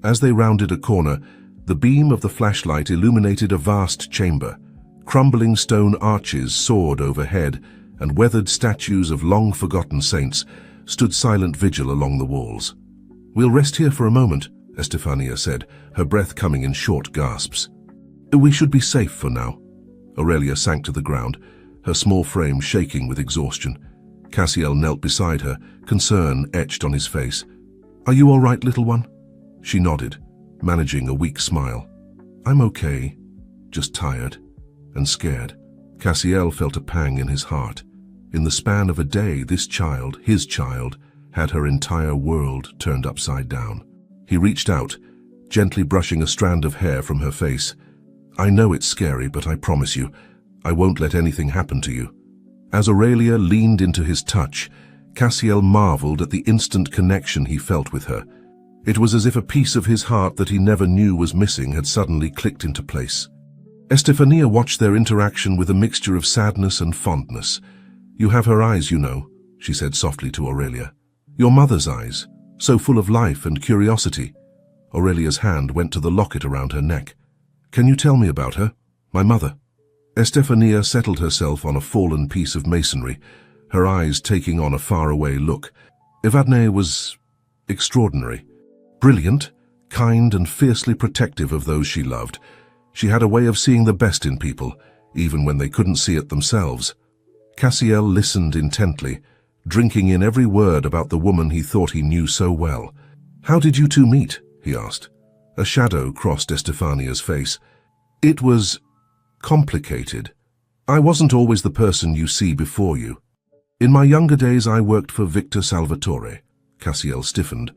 As they rounded a corner, the beam of the flashlight illuminated a vast chamber. Crumbling stone arches soared overhead, and weathered statues of long-forgotten saints stood silent vigil along the walls. "We'll rest here for a moment," Estefania said, her breath coming in short gasps. "We should be safe for now." Aurelia sank to the ground, her small frame shaking with exhaustion. Cassiel knelt beside her, concern etched on his face. "Are you all right, little one?" She nodded, managing a weak smile. "I'm okay, just tired and scared." Cassiel felt a pang in his heart. In the span of a day, this child, his child, had her entire world turned upside down. He reached out, gently brushing a strand of hair from her face. "I know it's scary, but I promise you, I won't let anything happen to you." As Aurelia leaned into his touch, Cassiel marveled at the instant connection he felt with her. It was as if a piece of his heart that he never knew was missing had suddenly clicked into place. Estefania watched their interaction with a mixture of sadness and fondness. "You have her eyes, you know," she said softly to Aurelia. "Your mother's eyes, so full of life and curiosity." Aurelia's hand went to the locket around her neck. "Can you tell me about her, my mother?" Estefania settled herself on a fallen piece of masonry, her eyes taking on a faraway look. Evadne was extraordinary. Brilliant, kind, and fiercely protective of those she loved. She had a way of seeing the best in people, even when they couldn't see it themselves. Cassiel listened intently, drinking in every word about the woman he thought he knew so well. "How did you two meet?" he asked. A shadow crossed Estefania's face. "It was complicated. I wasn't always the person you see before you. In my younger days I worked for Victor Salvatore. Cassiel stiffened,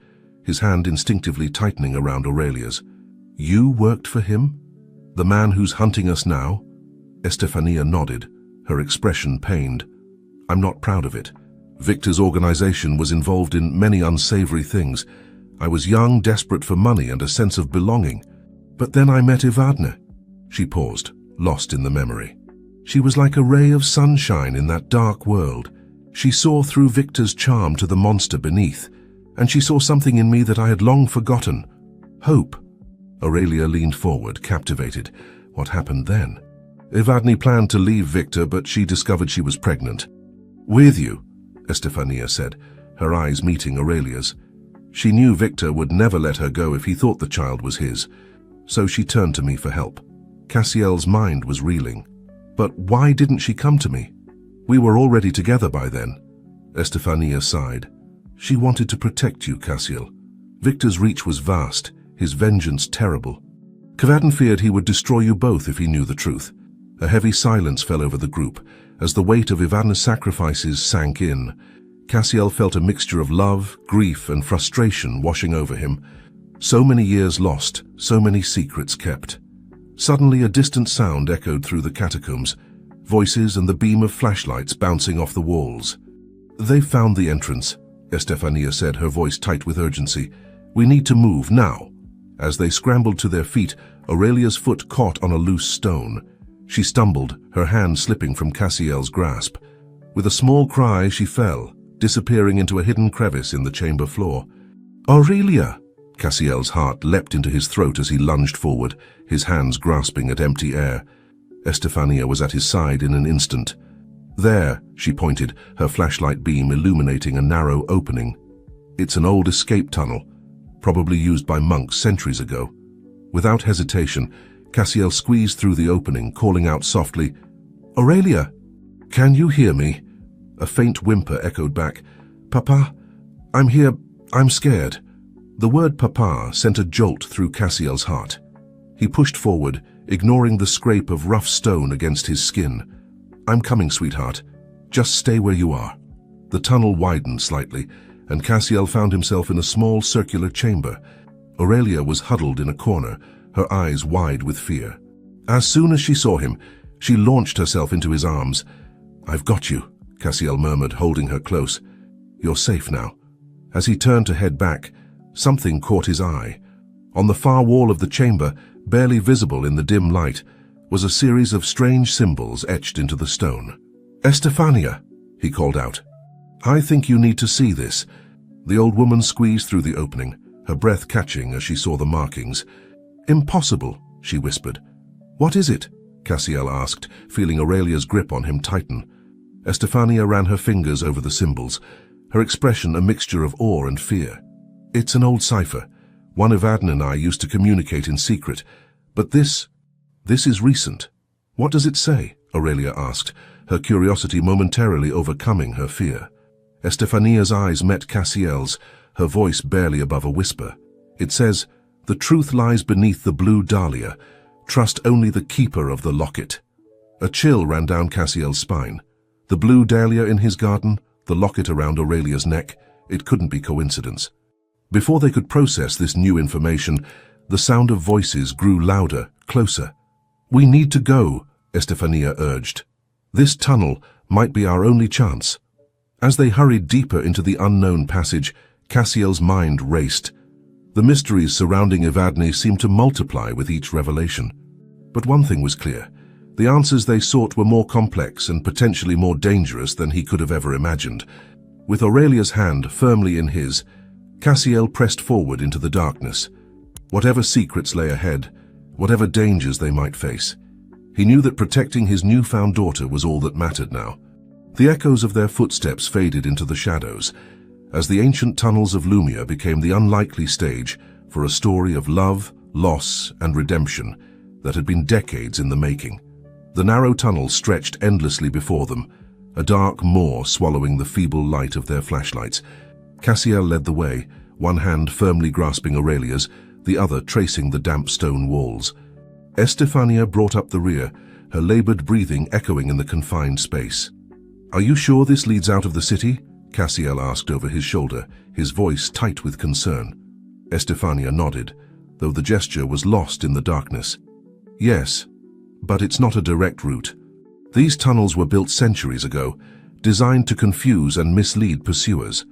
his hand instinctively tightening around Aurelia's. You worked for him? The man who's hunting us now? Estefania nodded, her expression pained. I'm not proud of it. Victor's organization was involved in many unsavory things. I was young, desperate for money and a sense of belonging. But then I met Evadne. She paused, lost in the memory. She was like a ray of sunshine in that dark world. She saw through Victor's charm to the monster beneath, and she saw something in me that I had long forgotten. Hope. Aurelia leaned forward, captivated. What happened then? Evadne planned to leave Victor, but she discovered she was pregnant. With you, Estefania said, her eyes meeting Aurelia's. She knew Victor would never let her go if he thought the child was his, so she turned to me for help. Cassiel's mind was reeling. But why didn't she come to me? We were already together by then. Estefania sighed. She wanted to protect you, Cassiel. Victor's reach was vast, his vengeance terrible. Kvadan feared he would destroy you both if he knew the truth. A heavy silence fell over the group as the weight of Evadne's sacrifices sank in. Cassiel felt a mixture of love, grief, and frustration washing over him. So many years lost, so many secrets kept. Suddenly a distant sound echoed through the catacombs, voices and the beam of flashlights bouncing off the walls. They've found the entrance, Estefania said, her voice tight with urgency. We need to move now. As they scrambled to their feet, Aurelia's foot caught on a loose stone. She stumbled, her hand slipping from Cassiel's grasp. With a small cry, she fell, disappearing into a hidden crevice in the chamber floor. Aurelia! Cassiel's heart leapt into his throat as he lunged forward, his hands grasping at empty air. Estefania was at his side in an instant. There, she pointed, her flashlight beam illuminating a narrow opening. It's an old escape tunnel, probably used by monks centuries ago. Without hesitation, Cassiel squeezed through the opening, calling out softly, Aurelia! Can you hear me? A faint whimper echoed back. Papa, I'm here, I'm scared. The word Papa sent a jolt through Cassiel's heart. He pushed forward, ignoring the scrape of rough stone against his skin. I'm coming, sweetheart. Just stay where you are. The tunnel widened slightly, and Cassiel found himself in a small circular chamber. Aurelia was huddled in a corner, her eyes wide with fear. As soon as she saw him, she launched herself into his arms. I've got you, Cassiel murmured, holding her close. You're safe now. As he turned to head back, something caught his eye. On the far wall of the chamber, barely visible in the dim light, was a series of strange symbols etched into the stone. Estefania, he called out. I think you need to see this. The old woman squeezed through the opening, her breath catching as she saw the markings. Impossible, she whispered. What is it? Cassiel asked, feeling Aurelia's grip on him tighten. Estefania ran her fingers over the symbols, her expression a mixture of awe and fear. It's an old cipher. One Evadne and I used to communicate in secret. But this is recent. What does it say? Aurelia asked, her curiosity momentarily overcoming her fear. Estefania's eyes met Cassiel's, her voice barely above a whisper. It says, the truth lies beneath the blue dahlia. Trust only the keeper of the locket. A chill ran down Cassiel's spine. The blue dahlia in his garden, the locket around Aurelia's neck. It couldn't be coincidence. Before they could process this new information, the sound of voices grew louder, closer. We need to go, Estefania urged. This tunnel might be our only chance. As they hurried deeper into the unknown passage, Cassiel's mind raced. The mysteries surrounding Evadne seemed to multiply with each revelation. But one thing was clear. The answers they sought were more complex and potentially more dangerous than he could have ever imagined. With Aurelia's hand firmly in his, Cassiel pressed forward into the darkness. Whatever secrets lay ahead, whatever dangers they might face, he knew that protecting his newfound daughter was all that mattered now. The echoes of their footsteps faded into the shadows, as the ancient tunnels of Lumia became the unlikely stage for a story of love, loss, and redemption that had been decades in the making. The narrow tunnel stretched endlessly before them, a dark maw swallowing the feeble light of their flashlights. Cassiel led the way, one hand firmly grasping Aurelia's, the other tracing the damp stone walls. Estefania brought up the rear, her labored breathing echoing in the confined space. "Are you sure this leads out of the city?" Cassiel asked over his shoulder, his voice tight with concern. Estefania nodded, though the gesture was lost in the darkness. "Yes, but it's not a direct route. These tunnels were built centuries ago, designed to confuse and mislead pursuers."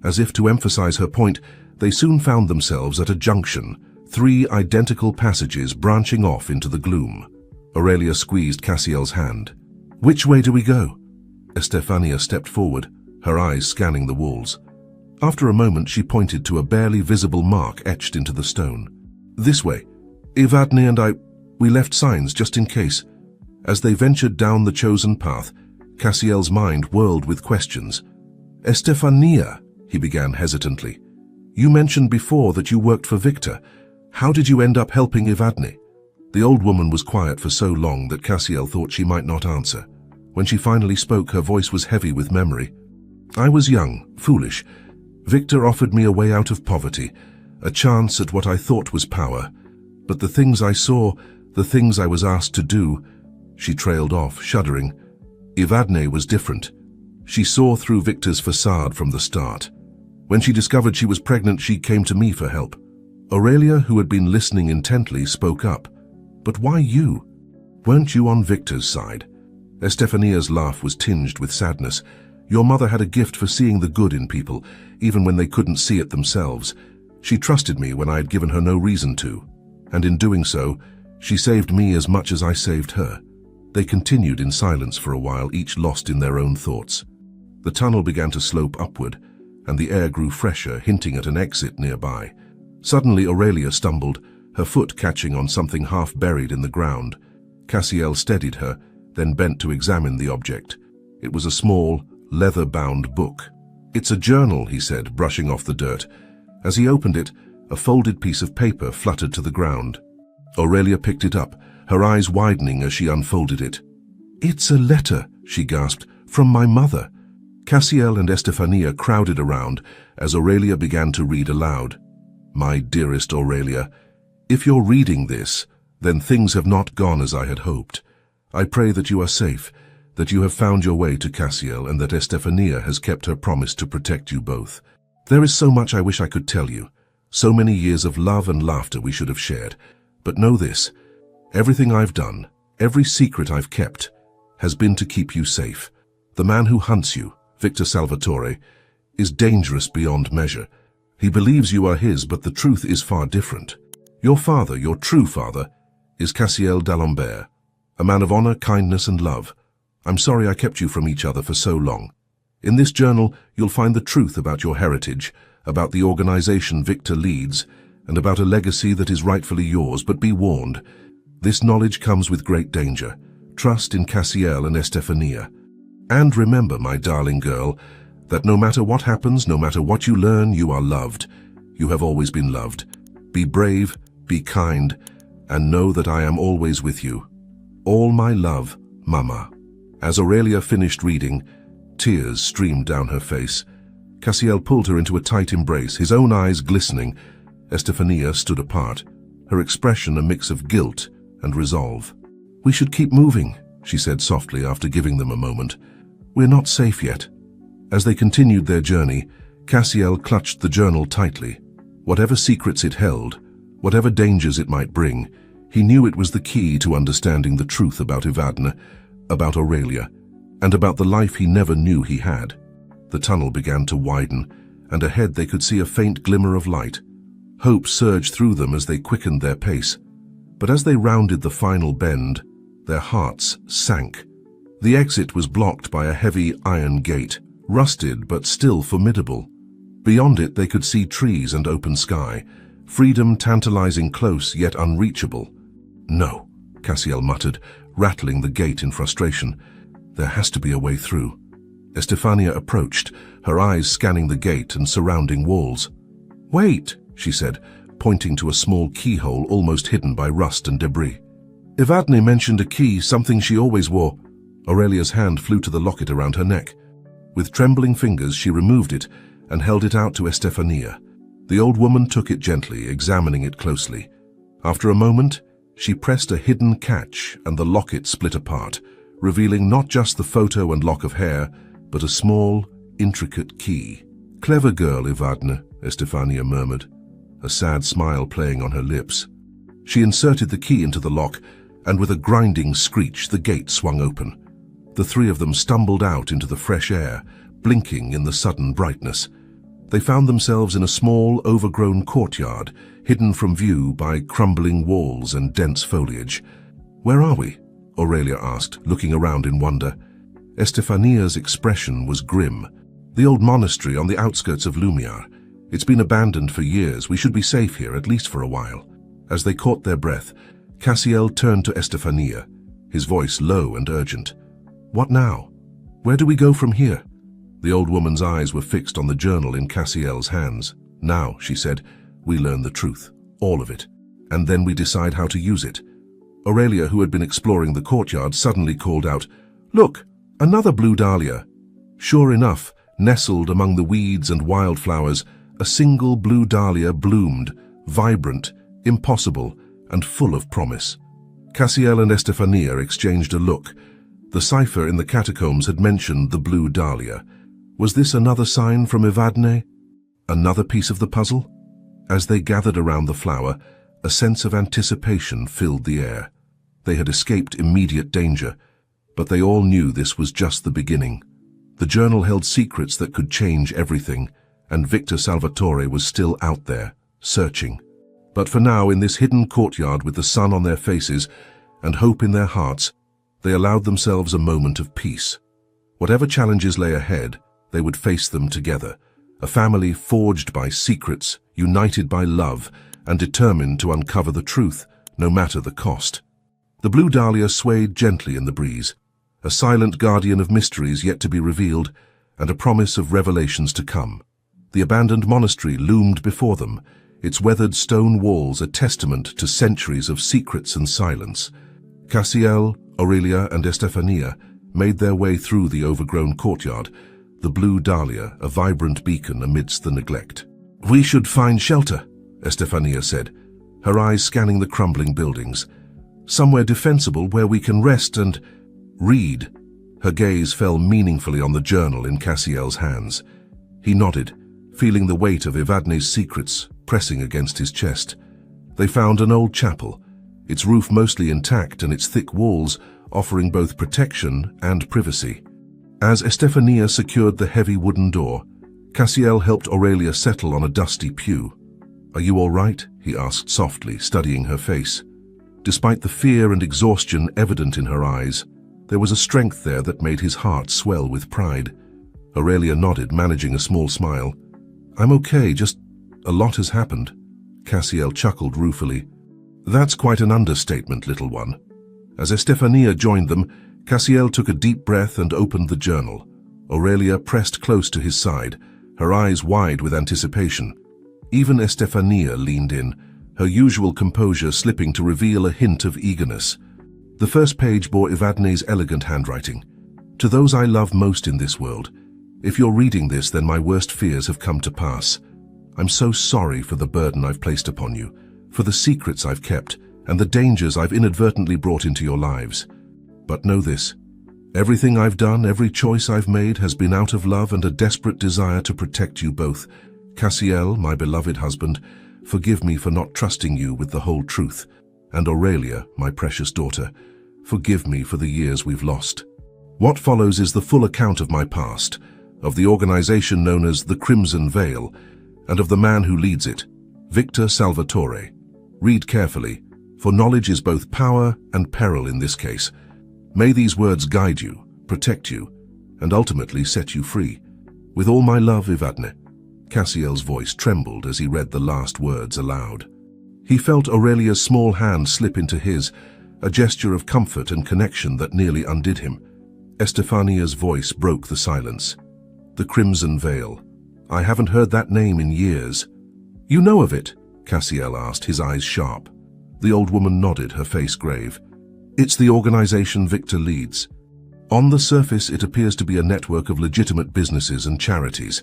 As if to emphasize her point, they soon found themselves at a junction, 3 identical passages branching off into the gloom. Aurelia squeezed Cassiel's hand. "Which way do we go?" Estefania stepped forward, her eyes scanning the walls. After a moment, she pointed to a barely visible mark etched into the stone. "This way. Evadne and we left signs just in case." As they ventured down the chosen path, Cassiel's mind whirled with questions. "Estefania," he began hesitantly, "you mentioned before that you worked for Victor. How did you end up helping Evadne?" The old woman was quiet for so long that Cassiel thought she might not answer. When she finally spoke, her voice was heavy with memory. "I was young, foolish. Victor offered me a way out of poverty, a chance at what I thought was power. But the things I saw, the things I was asked to do..." She trailed off, shuddering. Evadne was different. She saw through Victor's facade from the start. When she discovered she was pregnant, she came to me for help. Aurelia, who had been listening intently, spoke up. "But why you? Weren't you on Victor's side?" Estefania's laugh was tinged with sadness. "Your mother had a gift for seeing the good in people, even when they couldn't see it themselves. She trusted me when I had given her no reason to. And in doing so, she saved me as much as I saved her." They continued in silence for a while, each lost in their own thoughts. The tunnel began to slope upward, and the air grew fresher, hinting at an exit nearby. Suddenly Aurelia stumbled, her foot catching on something half buried in the ground. Cassiel steadied her, then bent to examine the object. It was a small, leather-bound book. "It's a journal," he said, brushing off the dirt. As he opened it, a folded piece of paper fluttered to the ground. Aurelia picked it up, her eyes widening as she unfolded it. "It's a letter," she gasped, "from my mother." Cassiel and Estefania crowded around as Aurelia began to read aloud. "My dearest Aurelia, if you're reading this, then things have not gone as I had hoped. I pray that you are safe, that you have found your way to Cassiel, and that Estefania has kept her promise to protect you both. There is so much I wish I could tell you, so many years of love and laughter we should have shared. But know this, everything I've done, every secret I've kept, has been to keep you safe. The man who hunts you, Victor Salvatore, is dangerous beyond measure. He believes you are his, but the truth is far different. Your father, your true father, is Cassiel d'Alembert, a man of honor, kindness, and love. I'm sorry I kept you from each other for so long. In this journal, you'll find the truth about your heritage, about the organization Victor leads, and about a legacy that is rightfully yours, but be warned. This knowledge comes with great danger. Trust in Cassiel and Estefania. And remember, my darling girl, that no matter what happens, no matter what you learn, you are loved. You have always been loved. Be brave, be kind, and know that I am always with you. All my love, Mama." As Aurelia finished reading, tears streamed down her face. Cassiel pulled her into a tight embrace, his own eyes glistening. Estefania stood apart, her expression a mix of guilt and resolve. "We should keep moving," she said softly after giving them a moment. "We're not safe yet." As they continued their journey, Cassiel clutched the journal tightly. Whatever secrets it held, whatever dangers it might bring, he knew it was the key to understanding the truth about Evadne, about Aurelia, and about the life he never knew he had. The tunnel began to widen, and ahead they could see a faint glimmer of light. Hope surged through them as they quickened their pace. But as they rounded the final bend, their hearts sank. The exit was blocked by a heavy iron gate, rusted but still formidable. Beyond it they could see trees and open sky, freedom tantalizing close yet unreachable. "No," Cassiel muttered, rattling the gate in frustration. "There has to be a way through." Estefania approached, her eyes scanning the gate and surrounding walls. "Wait," she said, pointing to a small keyhole almost hidden by rust and debris. "Evadne mentioned a key, something she always wore." Aurelia's hand flew to the locket around her neck. With trembling fingers she removed it and held it out to Estefania. The old woman took it gently, examining it closely. After a moment, She pressed a hidden catch and the locket split apart, revealing not just the photo and lock of hair, but a small, intricate key. "Clever girl, Evadne," Estefania murmured, a sad smile playing on her lips. She inserted the key into the lock, and with a grinding screech, the gate swung open. The three of them stumbled out into the fresh air, blinking in the sudden brightness. They found themselves in a small, overgrown courtyard, hidden from view by crumbling walls and dense foliage. "Where are we?" Aurelia asked, looking around in wonder. Estefania's expression was grim. "The old monastery on the outskirts of Lumiar. It's been abandoned for years. We should be safe here, at least for a while." As they caught their breath, Cassiel turned to Estefania, his voice low and urgent. "What now? Where do we go from here?" The old woman's eyes were fixed on the journal in Cassiel's hands. "Now," she said, "we learn the truth, all of it, and then we decide how to use it." Aurelia, who had been exploring the courtyard, suddenly called out, "Look, another blue dahlia." Sure enough, nestled among the weeds and wildflowers, a single blue dahlia bloomed, vibrant, impossible, and full of promise. Cassiel and Estefania exchanged a look. The cipher in the catacombs had mentioned the blue dahlia. Was this another sign from Evadne? Another piece of the puzzle? As they gathered around the flower, a sense of anticipation filled the air. They had escaped immediate danger, but they all knew this was just the beginning. The journal held secrets that could change everything, and Victor Salvatore was still out there, searching. But for now, in this hidden courtyard with the sun on their faces and hope in their hearts, they allowed themselves a moment of peace. Whatever challenges lay ahead, they would face them together, a family forged by secrets, united by love, and determined to uncover the truth, no matter the cost. The blue dahlia swayed gently in the breeze, a silent guardian of mysteries yet to be revealed, and a promise of revelations to come. The abandoned monastery loomed before them, its weathered stone walls a testament to centuries of secrets and silence. Cassiel, Aurelia, and Estefania made their way through the overgrown courtyard, the blue dahlia a vibrant beacon amidst the neglect. "We should find shelter," Estefania said, her eyes scanning the crumbling buildings. "Somewhere defensible where we can rest and read." Her gaze fell meaningfully on the journal in Cassiel's hands. He nodded, feeling the weight of Evadne's secrets pressing against his chest. They found an old chapel, its roof mostly intact and its thick walls offering both protection and privacy. As Estefania secured the heavy wooden door, Cassiel helped Aurelia settle on a dusty pew. "Are you all right?" he asked softly, studying her face. Despite the fear and exhaustion evident in her eyes, there was a strength there that made his heart swell with pride. Aurelia nodded, managing a small smile. "I'm okay, just a lot has happened." Cassiel chuckled ruefully. "That's quite an understatement, little one." As Estefania joined them, Cassiel took a deep breath and opened the journal. Aurelia pressed close to his side, her eyes wide with anticipation. Even Estefania leaned in, her usual composure slipping to reveal a hint of eagerness. The first page bore Evadne's elegant handwriting. "To those I love most in this world, if you're reading this, then my worst fears have come to pass. I'm so sorry for the burden I've placed upon you, for the secrets I've kept, and the dangers I've inadvertently brought into your lives. But know this, everything I've done, every choice I've made has been out of love and a desperate desire to protect you both. Cassiel, my beloved husband, forgive me for not trusting you with the whole truth. And Aurelia, my precious daughter, forgive me for the years we've lost." What follows is the full account of my past, of the organization known as the Crimson Veil, and of the man who leads it, Victor Salvatore. Read carefully, for knowledge is both power and peril in this case. May these words guide you, protect you, and ultimately set you free. With all my love, Evadne. Cassiel's voice trembled as he read the last words aloud. He felt Aurelia's small hand slip into his, a gesture of comfort and connection that nearly undid him. Estefania's voice broke the silence. "The Crimson Veil. I haven't heard that name in years." "You know of it?" Cassiel asked, his eyes sharp. The old woman nodded, her face grave. "It's the organization Victor leads. On the surface, it appears to be a network of legitimate businesses and charities,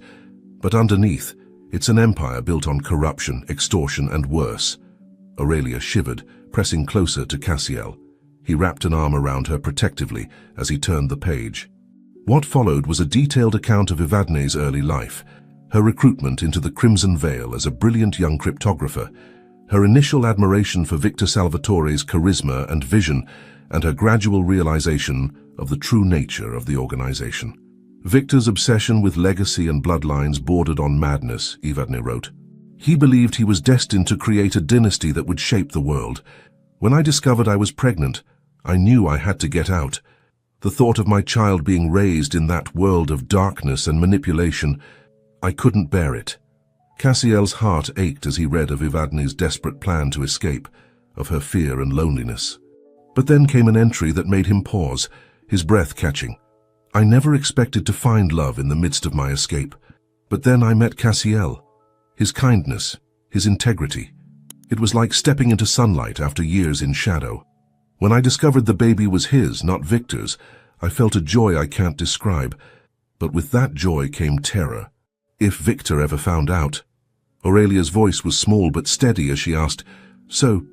but underneath, it's an empire built on corruption, extortion, and worse." Aurelia shivered, pressing closer to Cassiel. He wrapped an arm around her protectively as he turned the page. What followed was a detailed account of Evadne's early life, her recruitment into the Crimson Veil as a brilliant young cryptographer, her initial admiration for Victor Salvatore's charisma and vision, and her gradual realization of the true nature of the organization. Victor's obsession with legacy and bloodlines bordered on madness, Evadne wrote. He believed he was destined to create a dynasty that would shape the world. When I discovered I was pregnant, I knew I had to get out. The thought of my child being raised in that world of darkness and manipulation, I couldn't bear it. Cassiel's heart ached as he read of Evadne's desperate plan to escape, of her fear and loneliness. But then came an entry that made him pause, his breath catching. I never expected to find love in the midst of my escape. But then I met Cassiel. His kindness, his integrity. It was like stepping into sunlight after years in shadow. When I discovered the baby was his, not Victor's, I felt a joy I can't describe. But with that joy came terror. If Victor ever found out. Aurelia's voice was small but steady as she asked, "So,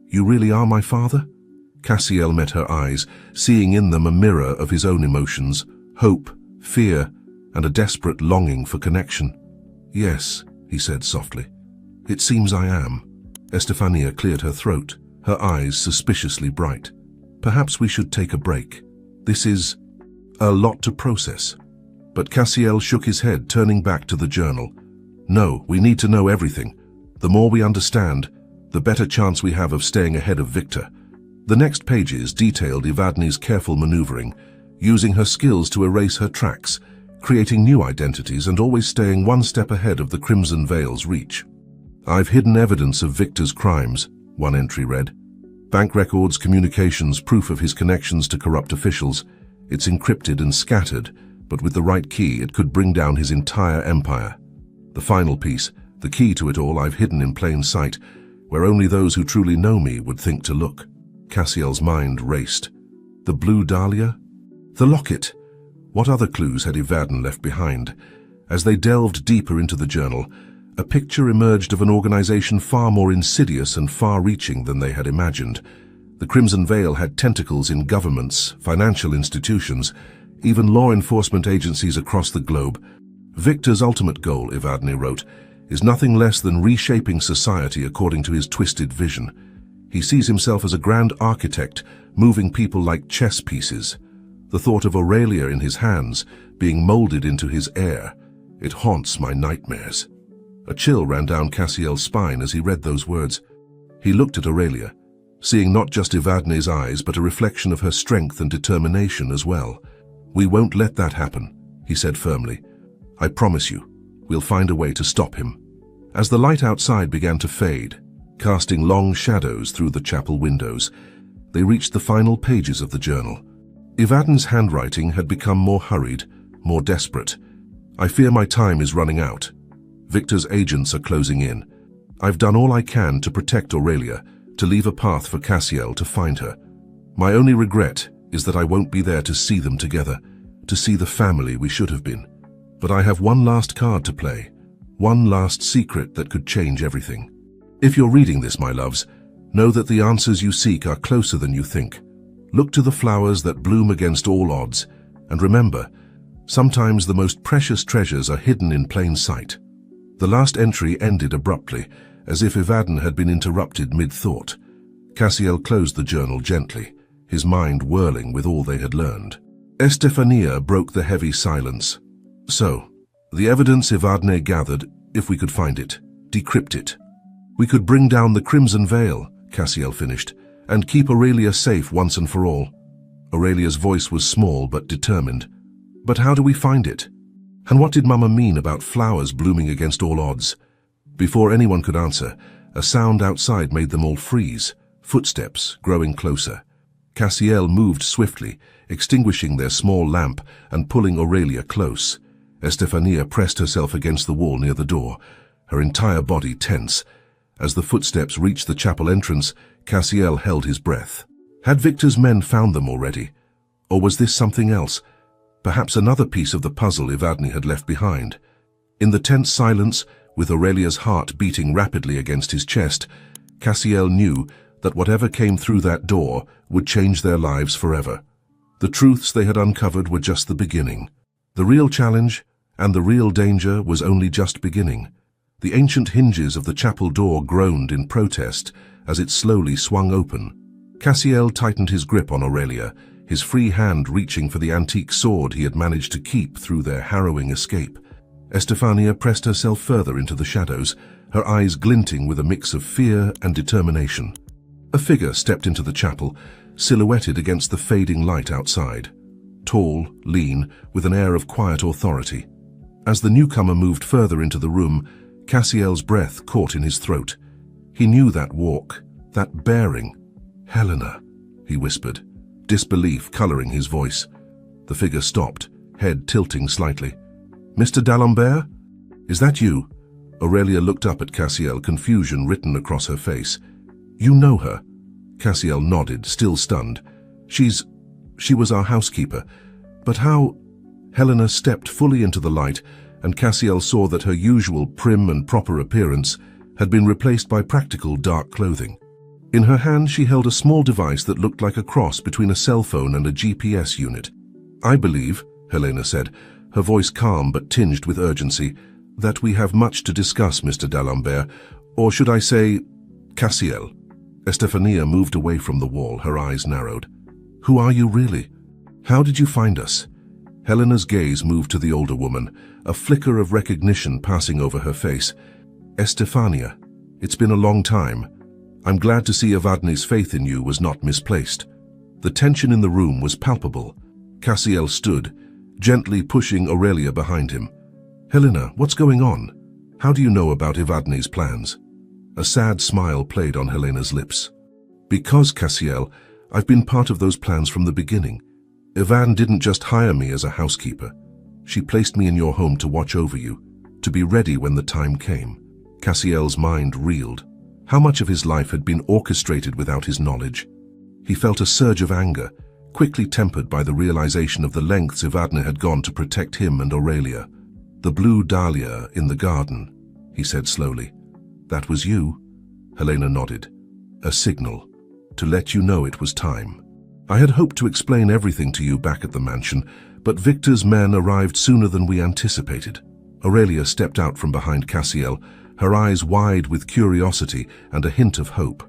you really are my father?" Cassiel met her eyes, seeing in them a mirror of his own emotions, hope, fear, and a desperate longing for connection. "Yes," he said softly. "It seems I am." Estefania cleared her throat, her eyes suspiciously bright. "Perhaps we should take a break. This is a lot to process." But Cassiel shook his head, turning back to the journal. "No, we need to know everything. The more we understand, the better chance we have of staying ahead of Victor." The next pages detailed Evadne's careful maneuvering, using her skills to erase her tracks, creating new identities and always staying one step ahead of the Crimson Veil's reach. "I've hidden evidence of Victor's crimes," one entry read. "Bank records, communications, proof of his connections to corrupt officials. It's encrypted and scattered, but with the right key it could bring down his entire empire. The final piece, the key to it all, I've hidden in plain sight, where only those who truly know me would think to look." Cassiel's mind raced. The blue dahlia? The locket? What other clues had Evadne left behind? As they delved deeper into the journal, a picture emerged of an organization far more insidious and far-reaching than they had imagined. The Crimson Veil had tentacles in governments, financial institutions, even law enforcement agencies across the globe. Victor's ultimate goal, Evadne wrote, is nothing less than reshaping society according to his twisted vision. He sees himself as a grand architect, moving people like chess pieces. The thought of Aurelia in his hands, being molded into his heir, it haunts my nightmares. A chill ran down Cassiel's spine as he read those words. He looked at Aurelia, seeing not just Evadne's eyes, but a reflection of her strength and determination as well. "We won't let that happen," he said firmly. "I promise you, we'll find a way to stop him." As the light outside began to fade, casting long shadows through the chapel windows, they reached the final pages of the journal. Evadne's handwriting had become more hurried, more desperate. "I fear my time is running out. Victor's agents are closing in. I've done all I can to protect Aurelia, to leave a path for Cassiel to find her. My only regret is that I won't be there to see them together, to see the family we should have been. But I have one last card to play, one last secret that could change everything. If you're reading this, my loves, know that the answers you seek are closer than you think. Look to the flowers that bloom against all odds, and remember, sometimes the most precious treasures are hidden in plain sight." The last entry ended abruptly, as if Evadne had been interrupted mid-thought. Cassiel closed the journal gently, his mind whirling with all they had learned. Estefania broke the heavy silence. "So, the evidence Evadne gathered, if we could find it, decrypt it. We could bring down the Crimson Veil," Cassiel finished, "and keep Aurelia safe once and for all." Aurelia's voice was small but determined. "But how do we find it? And what did Mama mean about flowers blooming against all odds?" Before anyone could answer, a sound outside made them all freeze, footsteps growing closer. Cassiel moved swiftly, extinguishing their small lamp and pulling Aurelia close. Estefania pressed herself against the wall near the door, her entire body tense. As the footsteps reached the chapel entrance, Cassiel held his breath. Had Victor's men found them already? Or was this something else? Perhaps another piece of the puzzle Evadne had left behind. In the tense silence, with Aurelia's heart beating rapidly against his chest, Cassiel knew that whatever came through that door would change their lives forever. The truths they had uncovered were just the beginning. The real challenge and the real danger was only just beginning. The ancient hinges of the chapel door groaned in protest as it slowly swung open. Cassiel tightened his grip on Aurelia, his free hand reaching for the antique sword he had managed to keep through their harrowing escape. Estefania pressed herself further into the shadows, her eyes glinting with a mix of fear and determination. A figure stepped into the chapel, silhouetted against the fading light outside. Tall, lean, with an air of quiet authority. As the newcomer moved further into the room, Cassiel's breath caught in his throat. He knew that walk, that bearing. "Helena," he whispered, disbelief coloring his voice. The figure stopped, head tilting slightly. "Mr. d'Alembert? Is that you?" Aurelia looked up at Cassiel, confusion written across her face. "You know her?" Cassiel nodded, still stunned. She was our housekeeper. But how?" Helena stepped fully into the light, and Cassiel saw that her usual prim and proper appearance had been replaced by practical dark clothing. In her hand she held a small device that looked like a cross between a cell phone and a GPS unit. "I believe," Helena said, her voice calm but tinged with urgency, "that we have much to discuss, Mr. d'Alembert, or should I say, Cassiel." Estefania moved away from the wall, her eyes narrowed. "Who are you really? How did you find us?" Helena's gaze moved to the older woman, a flicker of recognition passing over her face. "Estefania, it's been a long time. I'm glad to see Evadne's faith in you was not misplaced." The tension in the room was palpable. Cassiel stood, gently pushing Aurelia behind him. "Helena, what's going on? How do you know about Evadne's plans?" A sad smile played on Helena's lips. "Because, Cassiel, I've been part of those plans from the beginning. Evadne didn't just hire me as a housekeeper. She placed me in your home to watch over you, to be ready when the time came." Cassiel's mind reeled. How much of his life had been orchestrated without his knowledge? He felt a surge of anger, quickly tempered by the realization of the lengths Evadne had gone to protect him and Aurelia. "The blue dahlia in the garden," he said slowly. "That was you?" Helena nodded. "A signal, to let you know it was time. I had hoped to explain everything to you back at the mansion, but Victor's men arrived sooner than we anticipated." Aurelia stepped out from behind Cassiel, her eyes wide with curiosity and a hint of hope.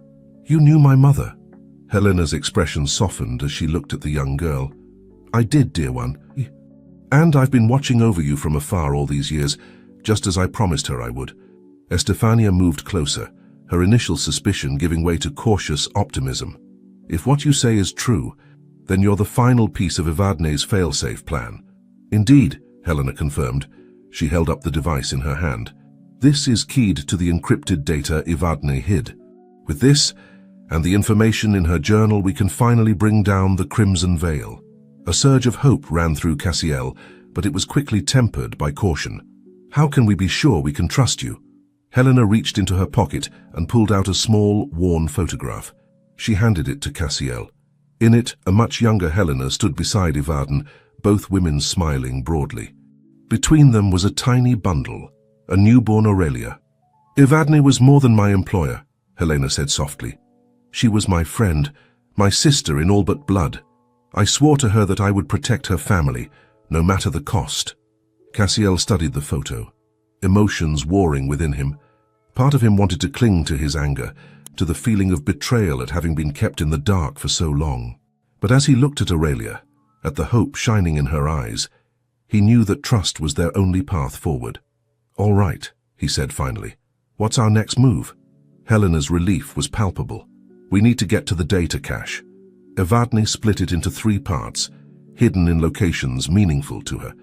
"You knew my mother?" Helena's expression softened as she looked at the young girl. "I did, dear one. And I've been watching over you from afar all these years, just as I promised her I would." Estefania moved closer, her initial suspicion giving way to cautious optimism. "If what you say is true, then you're the final piece of Evadne's fail-safe plan." "Indeed," Helena confirmed. She held up the device in her hand. "This is keyed to the encrypted data Evadne hid. With this, and the information in her journal, we can finally bring down the Crimson Veil." A surge of hope ran through Cassiel, but it was quickly tempered by caution. "How can we be sure we can trust you?" Helena reached into her pocket and pulled out a small, worn photograph. She handed it to Cassiel. In it, a much younger Helena stood beside Evadne, both women smiling broadly. Between them was a tiny bundle, a newborn Aurelia. "Evadne was more than my employer," Helena said softly. "She was my friend, my sister in all but blood. I swore to her that I would protect her family, no matter the cost." Cassiel studied the photo, emotions warring within him. Part of him wanted to cling to his anger, to the feeling of betrayal at having been kept in the dark for so long. But as he looked at Aurelia, at the hope shining in her eyes, he knew that trust was their only path forward. "All right," he said finally. "What's our next move?" Helena's relief was palpable. "We need to get to the data cache." Evadne split it into 3 parts, hidden in locations meaningful to her.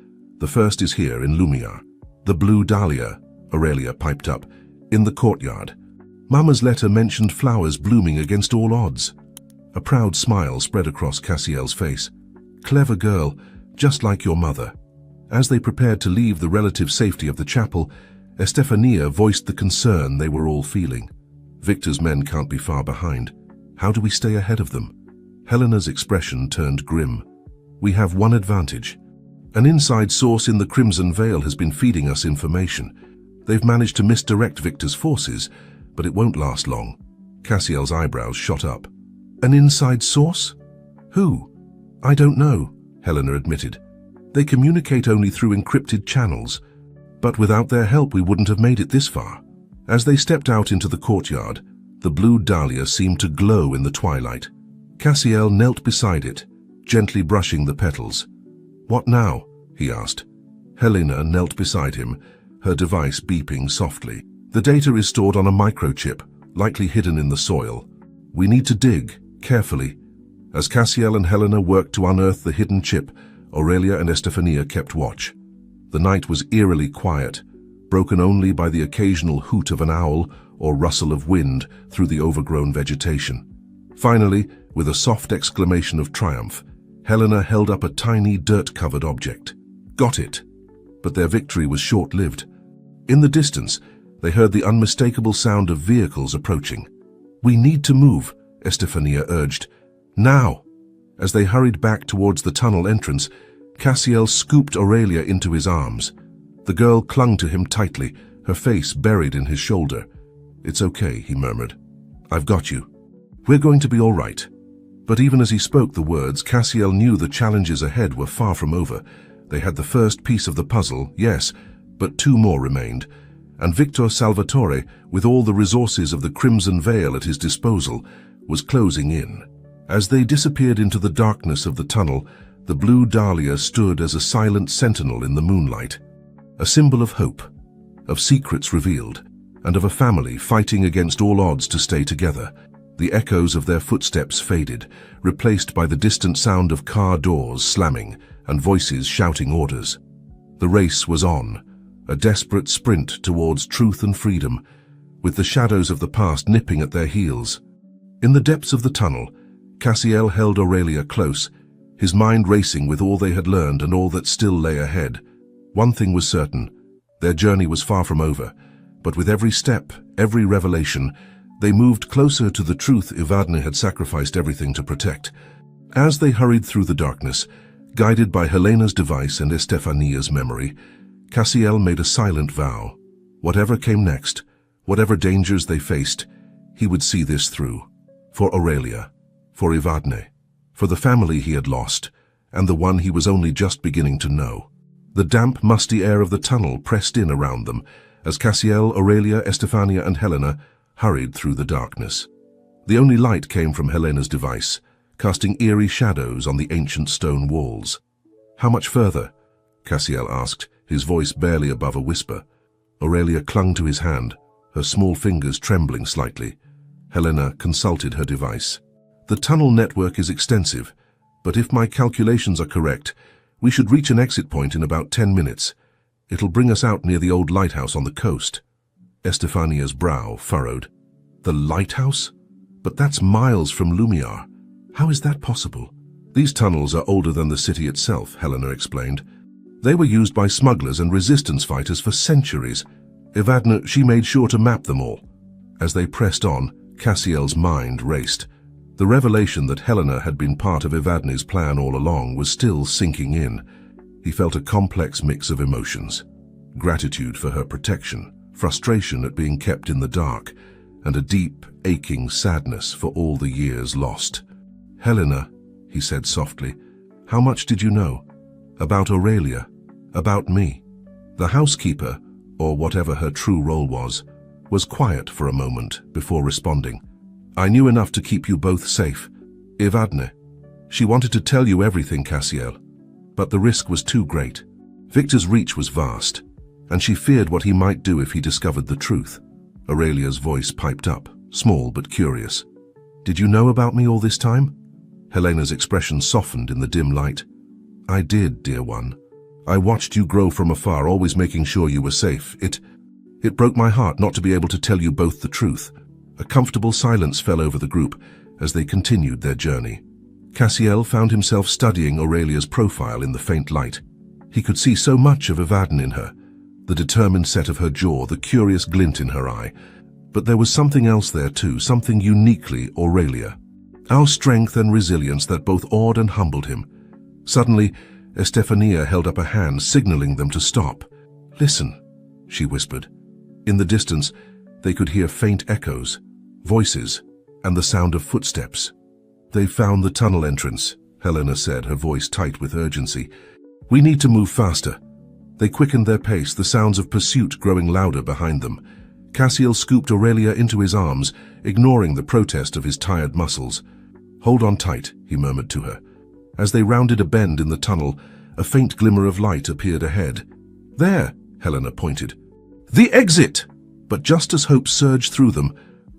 "The first is here in Lumiar. The blue dahlia," Aurelia piped up, "in the courtyard. Mama's letter mentioned flowers blooming against all odds." A proud smile spread across Cassiel's face. "Clever girl, just like your mother." As they prepared to leave the relative safety of the chapel, Estefania voiced the concern they were all feeling. "Victor's men can't be far behind. How do we stay ahead of them?" Helena's expression turned grim. "We have one advantage. An inside source in the Crimson Veil has been feeding us information. They've managed to misdirect Victor's forces, but it won't last long. Cassiel's eyebrows shot up. An inside source? Who? I don't know, Helena admitted. They communicate only through encrypted channels, but without their help we wouldn't have made it this far. As they stepped out into the courtyard, the blue dahlia seemed to glow in the twilight. Cassiel knelt beside it, gently brushing the petals. What now? He asked. Helena knelt beside him, her device beeping softly. The data is stored on a microchip, likely hidden in the soil. We need to dig, carefully. As Cassiel and Helena worked to unearth the hidden chip, Aurelia and Estefania kept watch. The night was eerily quiet, broken only by the occasional hoot of an owl or rustle of wind through the overgrown vegetation. Finally, with a soft exclamation of triumph, Helena held up a tiny dirt-covered object. Got it! But their victory was short-lived. In the distance, they heard the unmistakable sound of vehicles approaching. We need to move, Estefania urged. Now! As they hurried back towards the tunnel entrance, Cassiel scooped Aurelia into his arms. The girl clung to him tightly, her face buried in his shoulder. It's okay, he murmured. I've got you. We're going to be all right. But even as he spoke the words, Cassiel knew the challenges ahead were far from over. They had the first piece of the puzzle, yes, but two more remained. And Victor Salvatore, with all the resources of the Crimson Veil at his disposal, was closing in. As they disappeared into the darkness of the tunnel, the blue dahlia stood as a silent sentinel in the moonlight, a symbol of hope, of secrets revealed, and of a family fighting against all odds to stay together. The echoes of their footsteps faded, replaced by the distant sound of car doors slamming and voices shouting orders. The race was on, a desperate sprint towards truth and freedom, with the shadows of the past nipping at their heels. In the depths of the tunnel, Cassiel held Aurelia close, his mind racing with all they had learned and all that still lay ahead. One thing was certain, their journey was far from over, but with every step, every revelation, they moved closer to the truth Evadne had sacrificed everything to protect. As they hurried through the darkness, guided by Helena's device and Estefania's memory, Cassiel made a silent vow. Whatever came next, whatever dangers they faced, he would see this through. For Aurelia, for Evadne, for the family he had lost, and the one he was only just beginning to know. The damp, musty air of the tunnel pressed in around them, as Cassiel, Aurelia, Estefania, and Helena hurried through the darkness. The only light came from Helena's device, casting eerie shadows on the ancient stone walls. How much further? Cassiel asked, his voice barely above a whisper. Aurelia clung to his hand, her small fingers trembling slightly. Helena consulted her device. The tunnel network is extensive, but if my calculations are correct, we should reach an exit point in about 10 minutes. It'll bring us out near the old lighthouse on the coast. Estefania's brow furrowed. The lighthouse? But that's miles from Lumiar. How is that possible? These tunnels are older than the city itself, Helena explained. They were used by smugglers and resistance fighters for centuries. Evadne, she made sure to map them all. As they pressed on, Cassiel's mind raced. The revelation that Helena had been part of Evadne's plan all along was still sinking in. He felt a complex mix of emotions. Gratitude for her protection, frustration at being kept in the dark, and a deep, aching sadness for all the years lost. Helena, he said softly, how much did you know? About Aurelia? About me? The housekeeper, or whatever her true role was quiet for a moment before responding. I knew enough to keep you both safe. Evadne. She wanted to tell you everything, Cassiel, but the risk was too great. Victor's reach was vast, and she feared what he might do if he discovered the truth. Aurelia's voice piped up, small but curious. Did you know about me all this time? Helena's expression softened in the dim light. I did, dear one. I watched you grow from afar, always making sure you were safe. It broke my heart not to be able to tell you both the truth. A comfortable silence fell over the group as they continued their journey. Cassiel found himself studying Aurelia's profile in the faint light. He could see so much of Evadne in her, the determined set of her jaw, the curious glint in her eye. But there was something else there too, something uniquely Aurelia. Our strength and resilience that both awed and humbled him. Suddenly, Estefania held up a hand, signaling them to stop. Listen, she whispered. In the distance, they could hear faint echoes, voices, and the sound of footsteps. "They've found the tunnel entrance," Helena said, her voice tight with urgency. "We need to move faster." They quickened their pace, the sounds of pursuit growing louder behind them. Cassiel scooped Aurelia into his arms, ignoring the protest of his tired muscles. "Hold on tight," he murmured to her. As they rounded a bend in the tunnel, a faint glimmer of light appeared ahead. "There," Helena pointed. "The exit!" But just as hope surged through them,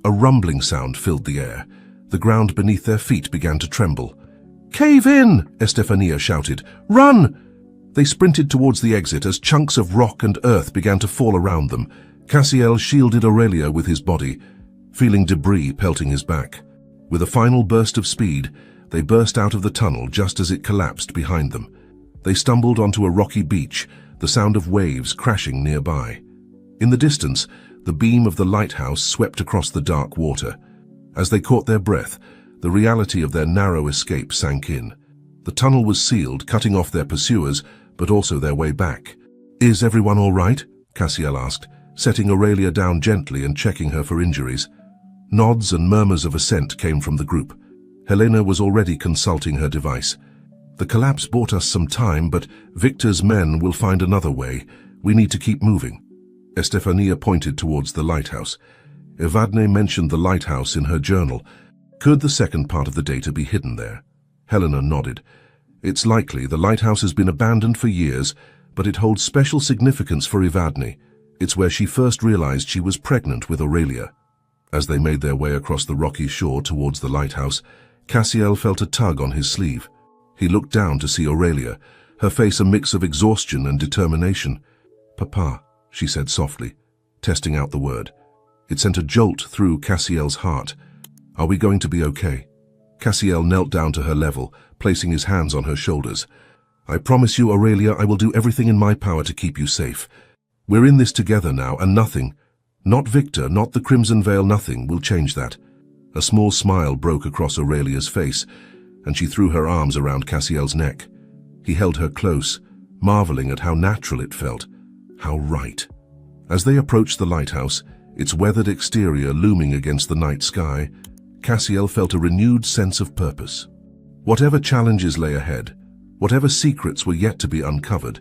a rumbling sound filled the air. The ground beneath their feet began to tremble. "Cave in!" Estefania shouted. "Run!" They sprinted towards the exit as chunks of rock and earth began to fall around them. Cassiel shielded Aurelia with his body, feeling debris pelting his back. With a final burst of speed, they burst out of the tunnel just as it collapsed behind them. They stumbled onto a rocky beach, the sound of waves crashing nearby. In the distance, the beam of the lighthouse swept across the dark water. As they caught their breath, the reality of their narrow escape sank in. The tunnel was sealed, cutting off their pursuers, but also their way back. "Is everyone all right?" Cassiel asked, setting Aurelia down gently and checking her for injuries. Nods and murmurs of assent came from the group. Helena was already consulting her device. "The collapse bought us some time, but Victor's men will find another way. We need to keep moving." Estefania pointed towards the lighthouse. Evadne mentioned the lighthouse in her journal. Could the second part of the data be hidden there? Helena nodded. "It's likely. The lighthouse has been abandoned for years, but it holds special significance for Evadne. It's where she first realized she was pregnant with Aurelia." As they made their way across the rocky shore towards the lighthouse, Cassiel felt a tug on his sleeve. He looked down to see Aurelia, her face a mix of exhaustion and determination. "Papa," she said softly, testing out the word. It sent a jolt through Cassiel's heart. "Are we going to be okay?" Cassiel knelt down to her level, placing his hands on her shoulders. "I promise you, Aurelia, I will do everything in my power to keep you safe. We're in this together now, and nothing, not Victor, not the Crimson Veil, nothing will change that." A small smile broke across Aurelia's face, and she threw her arms around Cassiel's neck. He held her close, marveling at how natural it felt, how right. As they approached the lighthouse, its weathered exterior looming against the night sky, Cassiel felt a renewed sense of purpose. Whatever challenges lay ahead, whatever secrets were yet to be uncovered,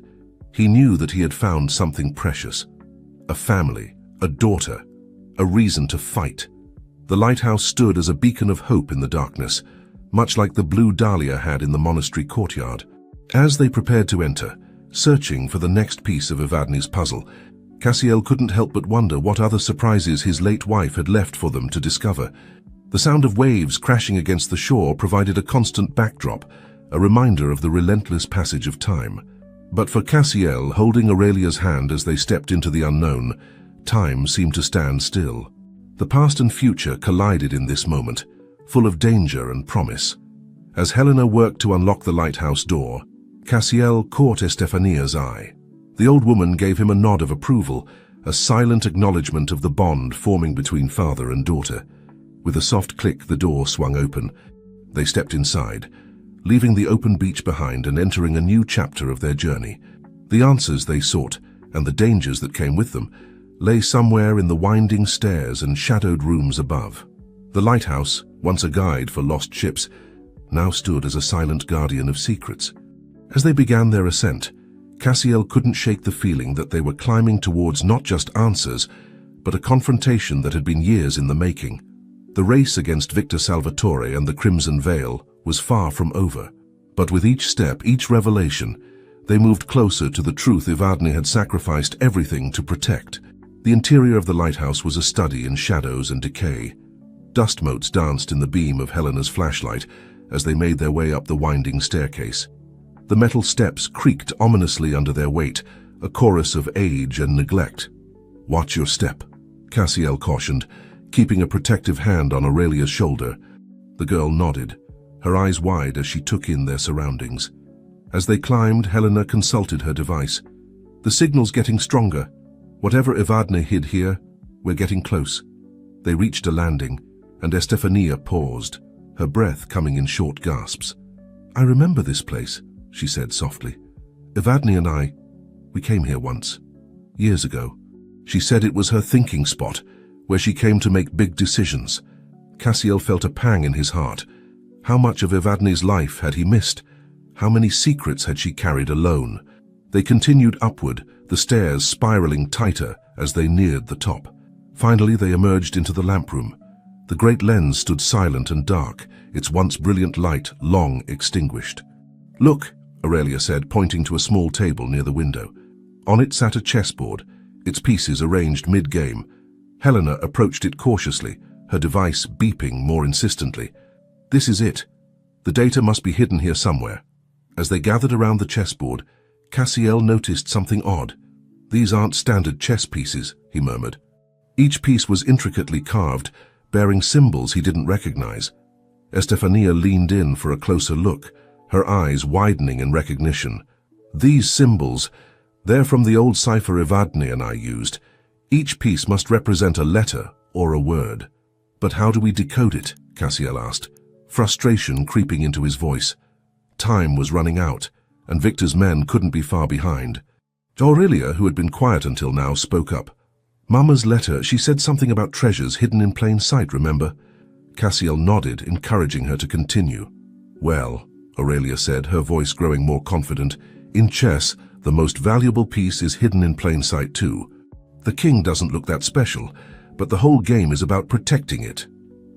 he knew that he had found something precious. A family, a daughter, a reason to fight. The lighthouse stood as a beacon of hope in the darkness, much like the blue dahlia had in the monastery courtyard. As they prepared to enter, searching for the next piece of Evadne's puzzle, Cassiel couldn't help but wonder what other surprises his late wife had left for them to discover. The sound of waves crashing against the shore provided a constant backdrop, a reminder of the relentless passage of time. But for Cassiel, holding Aurelia's hand as they stepped into the unknown, time seemed to stand still. The past and future collided in this moment, full of danger and promise. As Helena worked to unlock the lighthouse door, Cassiel caught Estefania's eye. The old woman gave him a nod of approval, a silent acknowledgement of the bond forming between father and daughter. With a soft click, the door swung open. They stepped inside, leaving the open beach behind and entering a new chapter of their journey. The answers they sought, and the dangers that came with them, lay somewhere in the winding stairs and shadowed rooms above. The lighthouse, once a guide for lost ships, now stood as a silent guardian of secrets. As they began their ascent, Cassiel couldn't shake the feeling that they were climbing towards not just answers, but a confrontation that had been years in the making. The race against Victor Salvatore and the Crimson Veil was far from over. But with each step, each revelation, they moved closer to the truth Evadne had sacrificed everything to protect. The interior of the lighthouse was a study in shadows and decay. Dust motes danced in the beam of Helena's flashlight as they made their way up the winding staircase. The metal steps creaked ominously under their weight, a chorus of age and neglect. "Watch your step," Cassiel cautioned, keeping a protective hand on Aurelia's shoulder. The girl nodded, her eyes wide as she took in their surroundings. As they climbed, Helena consulted her device. "The signal's getting stronger. Whatever Evadne hid here, we're getting close." They reached a landing, and Estefania paused, her breath coming in short gasps. "I remember this place," she said softly. "Evadne and we came here once, years ago." She said it was her thinking spot, where she came to make big decisions. Cassiel felt a pang in his heart. How much of Evadne's life had he missed? How many secrets had she carried alone? They continued upward, the stairs spiraling tighter as they neared the top. Finally, they emerged into the lamp room. The great lens stood silent and dark, its once brilliant light long extinguished. "Look," Aurelia said, pointing to a small table near the window. On it sat a chessboard, its pieces arranged mid-game. Helena approached it cautiously, her device beeping more insistently. "This is it. The data must be hidden here somewhere." As they gathered around the chessboard, Cassiel noticed something odd. "These aren't standard chess pieces," he murmured. Each piece was intricately carved, bearing symbols he didn't recognize. Estefania leaned in for a closer look, her eyes widening in recognition. "These symbols, they're from the old cipher Evadne and I used. Each piece must represent a letter or a word." "But how do we decode it?" Cassiel asked, frustration creeping into his voice. Time was running out, and Victor's men couldn't be far behind. Aurelia, who had been quiet until now, spoke up. "Mama's letter, she said something about treasures hidden in plain sight, remember?" Cassiel nodded, encouraging her to continue. "Well," Aurelia said, her voice growing more confident, "in chess, the most valuable piece is hidden in plain sight too. The king doesn't look that special, but the whole game is about protecting it."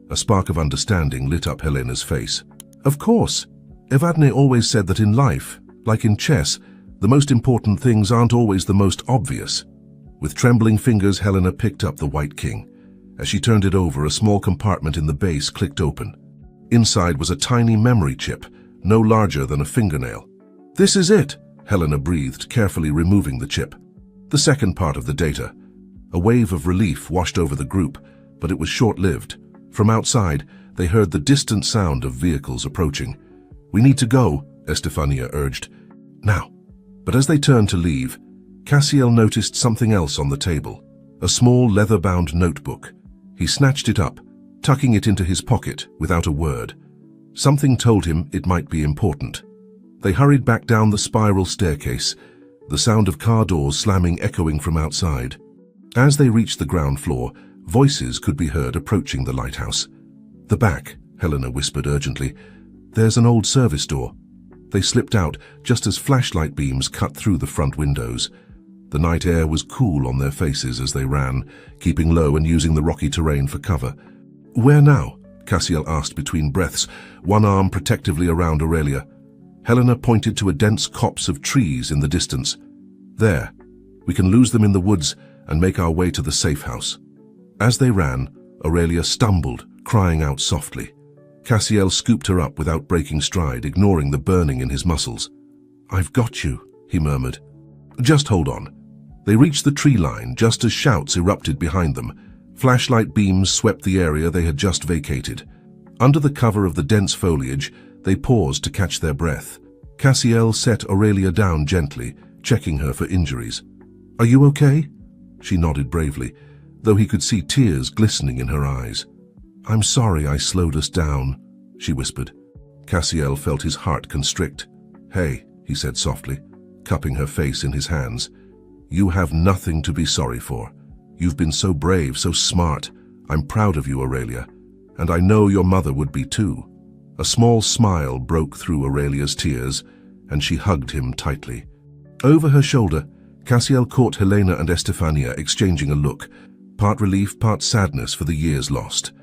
A spark of understanding lit up Helena's face. "Of course. Evadne always said that in life, like in chess, the most important things aren't always the most obvious." With trembling fingers, Helena picked up the white king. As she turned it over, a small compartment in the base clicked open. Inside was a tiny memory chip, no larger than a fingernail. "This is it," Helena breathed, carefully removing the chip. The second part of the data. A wave of relief washed over the group, but it was short-lived. From outside, they heard the distant sound of vehicles approaching. "We need to go," Estefania urged. "Now." But as they turned to leave, Cassiel noticed something else on the table, a small leather-bound notebook. He snatched it up, tucking it into his pocket without a word. Something told him it might be important. They hurried back down the spiral staircase, the sound of car doors slamming echoing from outside. As they reached the ground floor, voices could be heard approaching the lighthouse. "The back," Helena whispered urgently. "There's an old service door." They slipped out just as flashlight beams cut through the front windows. The night air was cool on their faces as they ran, keeping low and using the rocky terrain for cover. "Where now?" Cassiel asked between breaths, one arm protectively around Aurelia. Helena pointed to a dense copse of trees in the distance. "There. We can lose them in the woods and make our way to the safe house." As they ran, Aurelia stumbled, crying out softly. Cassiel scooped her up without breaking stride, ignoring the burning in his muscles. "I've got you," he murmured. "Just hold on." They reached the tree line just as shouts erupted behind them. Flashlight beams swept the area they had just vacated. Under the cover of the dense foliage, they paused to catch their breath. Cassiel set Aurelia down gently, checking her for injuries. "Are you okay?" She nodded bravely, though he could see tears glistening in her eyes. "I'm sorry I slowed us down," she whispered. Cassiel felt his heart constrict. "Hey," he said softly, cupping her face in his hands. "You have nothing to be sorry for. You've been so brave, so smart. I'm proud of you, Aurelia. And I know your mother would be too." A small smile broke through Aurelia's tears, and she hugged him tightly. Over her shoulder, Cassiel caught Helena and Estefania exchanging a look, part relief, part sadness for the years lost.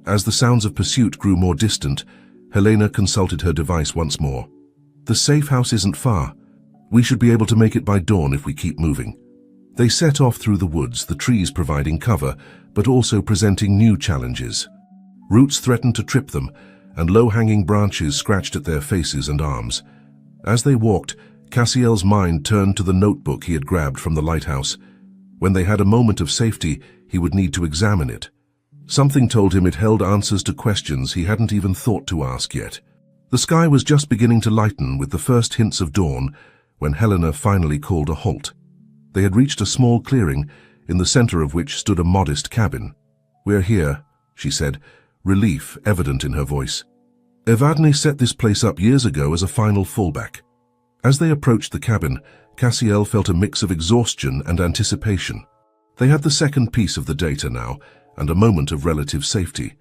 As the sounds of pursuit grew more distant, Helena consulted her device once more. "The safe house isn't far. We should be able to make it by dawn if we keep moving." They set off through the woods, the trees providing cover, but also presenting new challenges. Roots threatened to trip them, and low-hanging branches scratched at their faces and arms. As they walked, Cassiel's mind turned to the notebook he had grabbed from the lighthouse. When they had a moment of safety, he would need to examine it. Something told him it held answers to questions he hadn't even thought to ask yet. The sky was just beginning to lighten with the first hints of dawn when Helena finally called a halt. They had reached a small clearing, in the center of which stood a modest cabin. "We're here," she said, relief evident in her voice. Evadne set this place up years ago as a final fallback. As they approached the cabin, Cassiel felt a mix of exhaustion and anticipation. They had the second piece of the data now, and a moment of relative safety.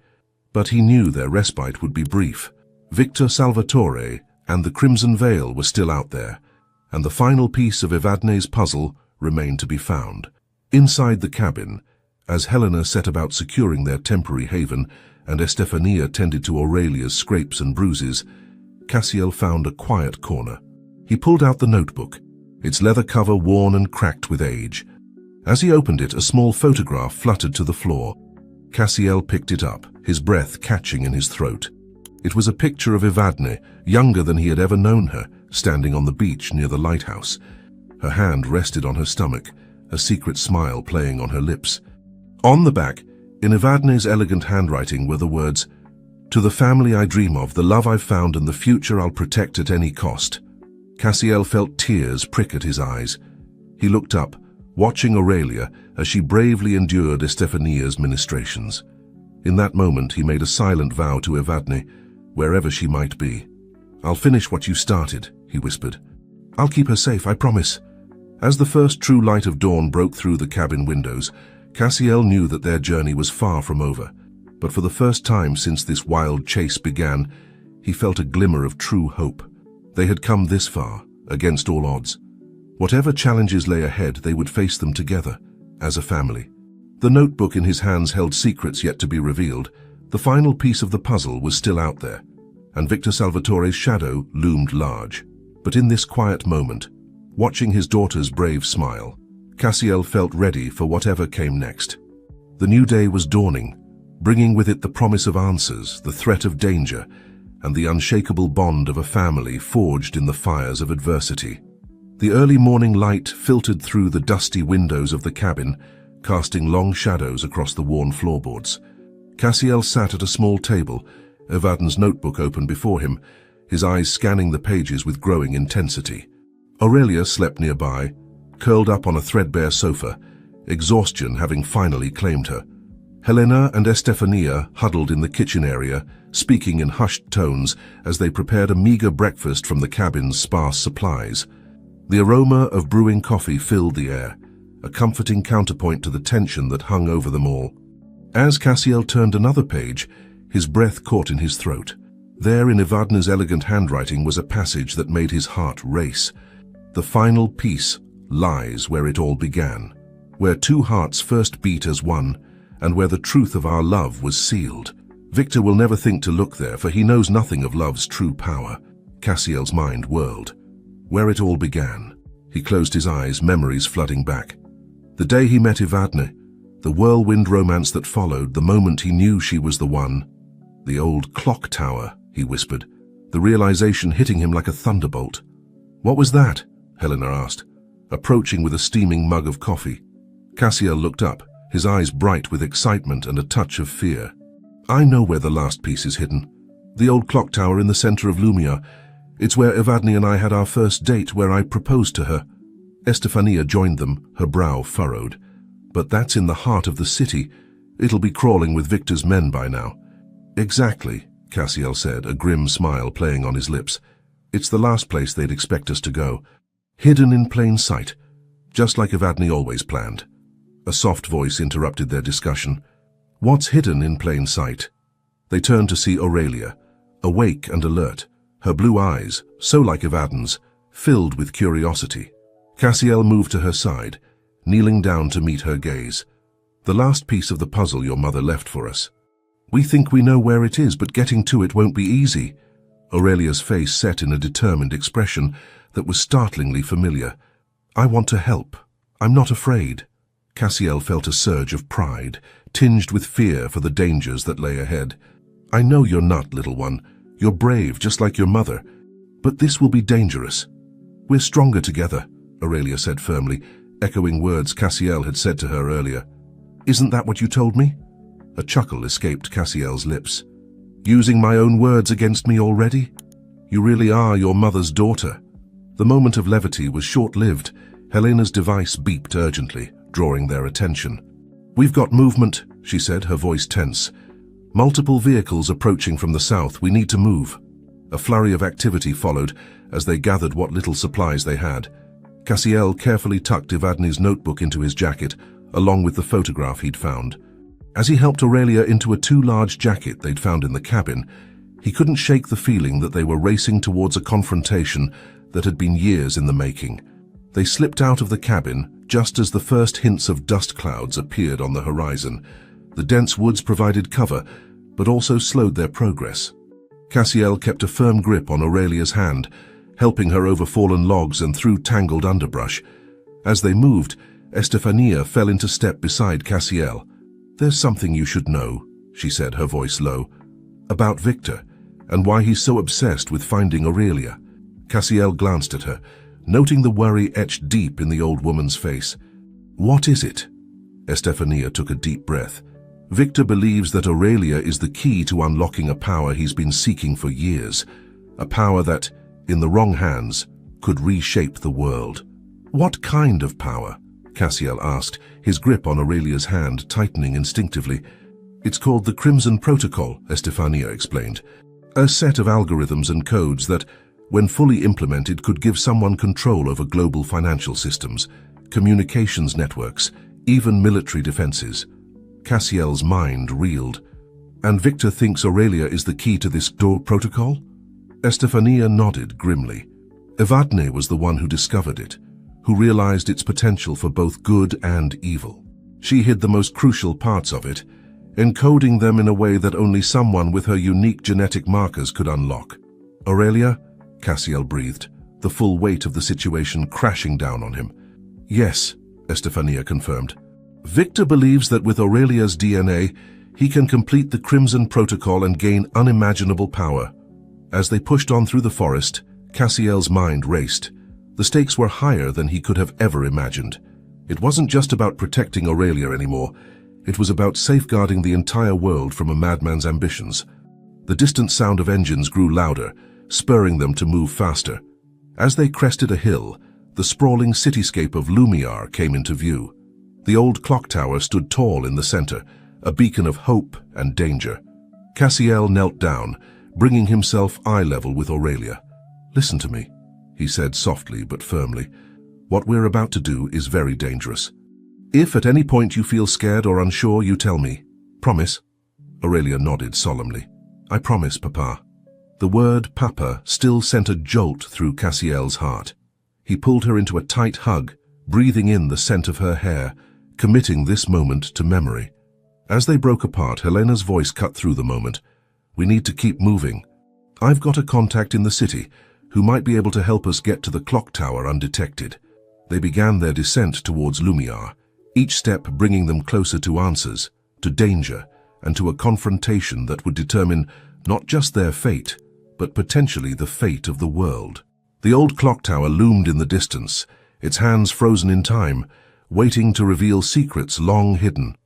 But he knew their respite would be brief. Victor Salvatore and the Crimson Veil were still out there, and the final piece of Evadne's puzzle remained to be found. Inside the cabin, as Helena set about securing their temporary haven and Estefania tended to Aurelia's scrapes and bruises, Cassiel found a quiet corner. He pulled out the notebook, its leather cover worn and cracked with age. As he opened it, a small photograph fluttered to the floor. Cassiel picked it up, his breath catching in his throat. It was a picture of Evadne, younger than he had ever known her, standing on the beach near the lighthouse. Her hand rested on her stomach, a secret smile playing on her lips. On the back, in Evadne's elegant handwriting, were the words, "To the family I dream of, the love I've found and the future I'll protect at any cost." Cassiel felt tears prick at his eyes. He looked up, watching Aurelia as she bravely endured Estefania's ministrations. In that moment, he made a silent vow to Evadne, wherever she might be. "I'll finish what you started," he whispered. "I'll keep her safe, I promise." As the first true light of dawn broke through the cabin windows, Cassiel knew that their journey was far from over. But for the first time since this wild chase began, he felt a glimmer of true hope. They had come this far, against all odds. Whatever challenges lay ahead, they would face them together, as a family. The notebook in his hands held secrets yet to be revealed. The final piece of the puzzle was still out there, and Victor Salvatore's shadow loomed large. But in this quiet moment, watching his daughter's brave smile, Cassiel felt ready for whatever came next. The new day was dawning, bringing with it the promise of answers, the threat of danger, and the unshakable bond of a family forged in the fires of adversity. The early morning light filtered through the dusty windows of the cabin, casting long shadows across the worn floorboards. Cassiel sat at a small table, Evadne's notebook open before him, his eyes scanning the pages with growing intensity. Aurelia slept nearby, curled up on a threadbare sofa, exhaustion having finally claimed her. Helena and Estefania huddled in the kitchen area, speaking in hushed tones as they prepared a meager breakfast from the cabin's sparse supplies. The aroma of brewing coffee filled the air, a comforting counterpoint to the tension that hung over them all. As Cassiel turned another page, his breath caught in his throat. There in Evadne's elegant handwriting was a passage that made his heart race. "The final piece lies where it all began, where two hearts first beat as one, and where the truth of our love was sealed. Victor will never think to look there, for he knows nothing of love's true power." Cassiel's mind whirled. Where it all began. He closed his eyes, memories flooding back. The day he met Evadne, the whirlwind romance that followed, the moment he knew she was the one. "The old clock tower," he whispered, the realization hitting him like a thunderbolt. "What was that?" Helena asked, approaching with a steaming mug of coffee. Cassiel looked up, his eyes bright with excitement and a touch of fear. "I know where the last piece is hidden. The old clock tower in the center of Lumia. It's where Evadne and I had our first date, where I proposed to her." Estefania joined them, her brow furrowed. "But that's in the heart of the city. It'll be crawling with Victor's men by now." "Exactly," Cassiel said, a grim smile playing on his lips. "It's the last place they'd expect us to go. Hidden in plain sight, just like Evadne always planned." A soft voice interrupted their discussion. "What's hidden in plain sight?" They turned to see Aurelia, awake and alert, her blue eyes, so like Evadne's, filled with curiosity. Cassiel moved to her side, kneeling down to meet her gaze. "The last piece of the puzzle your mother left for us. We think we know where it is, but getting to it won't be easy." Aurelia's face set in a determined expression that was startlingly familiar. "I want to help. I'm not afraid." Cassiel felt a surge of pride, tinged with fear for the dangers that lay ahead. "I know you're not, little one. You're brave, just like your mother. But this will be dangerous. We're stronger together," Aurelia said firmly, echoing words Cassiel had said to her earlier. "Isn't that what you told me?" A chuckle escaped Cassiel's lips. "Using my own words against me already? You really are your mother's daughter." The moment of levity was short-lived. Helena's device beeped urgently, drawing their attention. "We've got movement," she said, her voice tense. "Multiple vehicles approaching from the south. We need to move." A flurry of activity followed as they gathered what little supplies they had. Cassiel carefully tucked Evadne's notebook into his jacket, along with the photograph he'd found. As he helped Aurelia into a too large jacket they'd found in the cabin, he couldn't shake the feeling that they were racing towards a confrontation that had been years in the making. They slipped out of the cabin just as the first hints of dust clouds appeared on the horizon. The dense woods provided cover, but also slowed their progress. Cassiel kept a firm grip on Aurelia's hand, helping her over fallen logs and through tangled underbrush. As they moved, Estefania fell into step beside Cassiel. "There's something you should know," she said, her voice low, "about Victor, and why he's so obsessed with finding Aurelia." Cassiel glanced at her, noting the worry etched deep in the old woman's face. "What is it?" Estefania took a deep breath. "Victor believes that Aurelia is the key to unlocking a power he's been seeking for years, a power that, in the wrong hands, could reshape the world." "What kind of power?" Cassiel asked, his grip on Aurelia's hand tightening instinctively. "It's called the Crimson Protocol," Estefania explained. "A set of algorithms and codes that, when fully implemented, could give someone control over global financial systems, communications networks, even military defenses." Cassiel's mind reeled. "And Victor thinks Aurelia is the key to this protocol?" Estefania nodded grimly. Evadne was the one who discovered it, who realized its potential for both good and evil. She hid the most crucial parts of it, encoding them in a way that only someone with her unique genetic markers could unlock. "Aurelia?" Cassiel breathed, the full weight of the situation crashing down on him. "Yes," Estefania confirmed. "Victor believes that with Aurelia's DNA, he can complete the Crimson Protocol and gain unimaginable power." As they pushed on through the forest, Cassiel's mind raced. The stakes were higher than he could have ever imagined. It wasn't just about protecting Aurelia anymore. It was about safeguarding the entire world from a madman's ambitions. The distant sound of engines grew louder, spurring them to move faster. As they crested a hill, the sprawling cityscape of Millionaire came into view. The old clock tower stood tall in the center, a beacon of hope and danger. Cassiel knelt down, bringing himself eye level with Aurelia. "Listen to me," he said softly but firmly. "What we're about to do is very dangerous. If at any point you feel scared or unsure, you tell me. Promise?" Aurelia nodded solemnly. "I promise, Papa." The word Papa still sent a jolt through Cassiel's heart. He pulled her into a tight hug, breathing in the scent of her hair, committing this moment to memory. As they broke apart, Helena's voice cut through the moment. "We need to keep moving. I've got a contact in the city who might be able to help us get to the clock tower undetected." They began their descent towards Millionaire, each step bringing them closer to answers, to danger, and to a confrontation that would determine not just their fate, but potentially the fate of the world. The old clock tower loomed in the distance, its hands frozen in time, waiting to reveal secrets long hidden.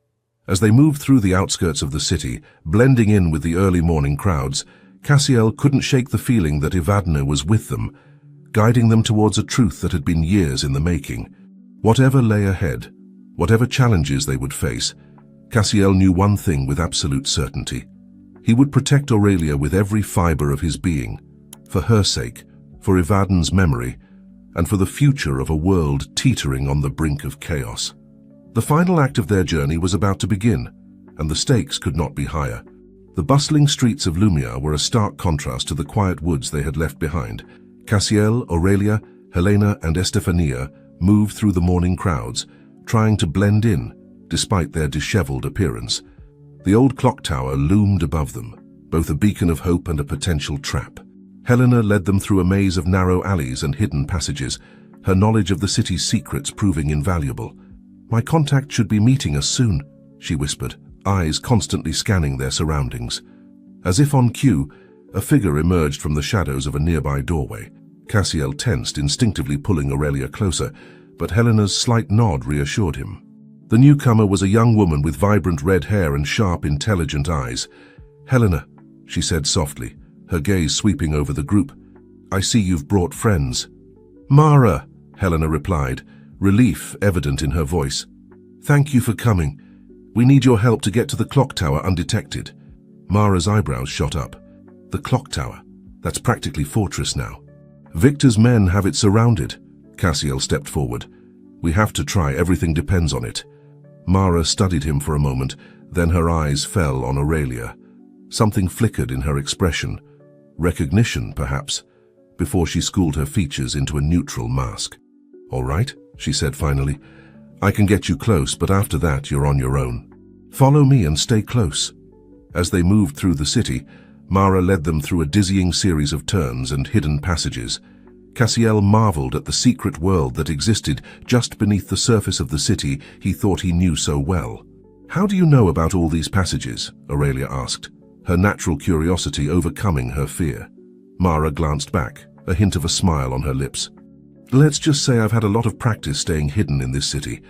As they moved through the outskirts of the city, blending in with the early morning crowds, Cassiel couldn't shake the feeling that Evadne was with them, guiding them towards a truth that had been years in the making. Whatever lay ahead, whatever challenges they would face, Cassiel knew one thing with absolute certainty. He would protect Aurelia with every fiber of his being, for her sake, for Evadne's memory, and for the future of a world teetering on the brink of chaos. The final act of their journey was about to begin, and the stakes could not be higher. The bustling streets of Millionaire were a stark contrast to the quiet woods they had left behind. Cassiel, Aurelia, Helena, and Estefania moved through the morning crowds, trying to blend in, despite their disheveled appearance. The old clock tower loomed above them, both a beacon of hope and a potential trap. Helena led them through a maze of narrow alleys and hidden passages, her knowledge of the city's secrets proving invaluable. "My contact should be meeting us soon," she whispered, eyes constantly scanning their surroundings. As if on cue, a figure emerged from the shadows of a nearby doorway. Cassiel tensed, instinctively pulling Aurelia closer, but Helena's slight nod reassured him. The newcomer was a young woman with vibrant red hair and sharp, intelligent eyes. "Helena," she said softly, her gaze sweeping over the group, "I see you've brought friends." "Mara," Helena replied, relief evident in her voice. "Thank you for coming. We need your help to get to the clock tower undetected." Mara's eyebrows shot up. "The clock tower? That's practically fortress now." "Victor's men have it surrounded." Cassiel stepped forward. "We have to try. Everything depends on it." Mara studied him for a moment, Then her eyes fell on Aurelia. Something flickered in her expression. Recognition, perhaps, before she schooled her features into a neutral mask. "All right," she said finally. "I can get you close, but after that you're on your own. Follow me and stay close." As they moved through the city, Mara led them through a dizzying series of turns and hidden passages. Cassiel marveled at the secret world that existed just beneath the surface of the city he thought he knew so well. "How do you know about all these passages?" Aurelia asked, her natural curiosity overcoming her fear. Mara glanced back, a hint of a smile on her lips. "Let's just say I've had a lot of practice staying hidden in this city.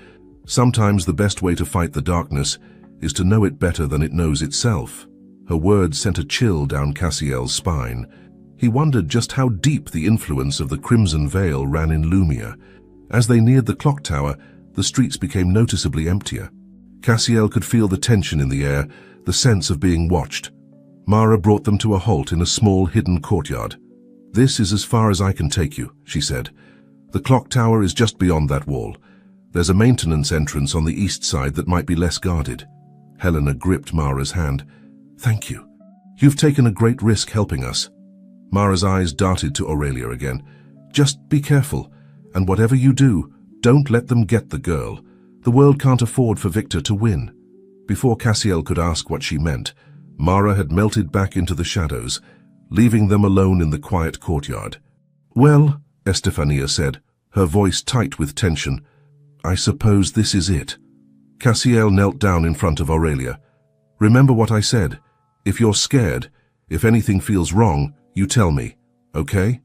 Sometimes the best way to fight the darkness is to know it better than it knows itself." Her words sent a chill down Cassiel's spine. He wondered just how deep the influence of the Crimson Veil ran in Lumia. As they neared the clock tower, the streets became noticeably emptier. Cassiel could feel the tension in the air, the sense of being watched. Mara brought them to a halt in a small hidden courtyard. "This is as far as I can take you," she said. "The clock tower is just beyond that wall. There's a maintenance entrance on the east side that might be less guarded." Helena gripped Mara's hand. "Thank you. You've taken a great risk helping us." Mara's eyes darted to Aurelia again. "Just be careful, and whatever you do, don't let them get the girl. The world can't afford for Victor to win." Before Cassiel could ask what she meant, Mara had melted back into the shadows, leaving them alone in the quiet courtyard. "Well," Estefania said, her voice tight with tension, "I suppose this is it." Cassiel knelt down in front of Aurelia. "Remember what I said. If you're scared, if anything feels wrong, you tell me, okay?"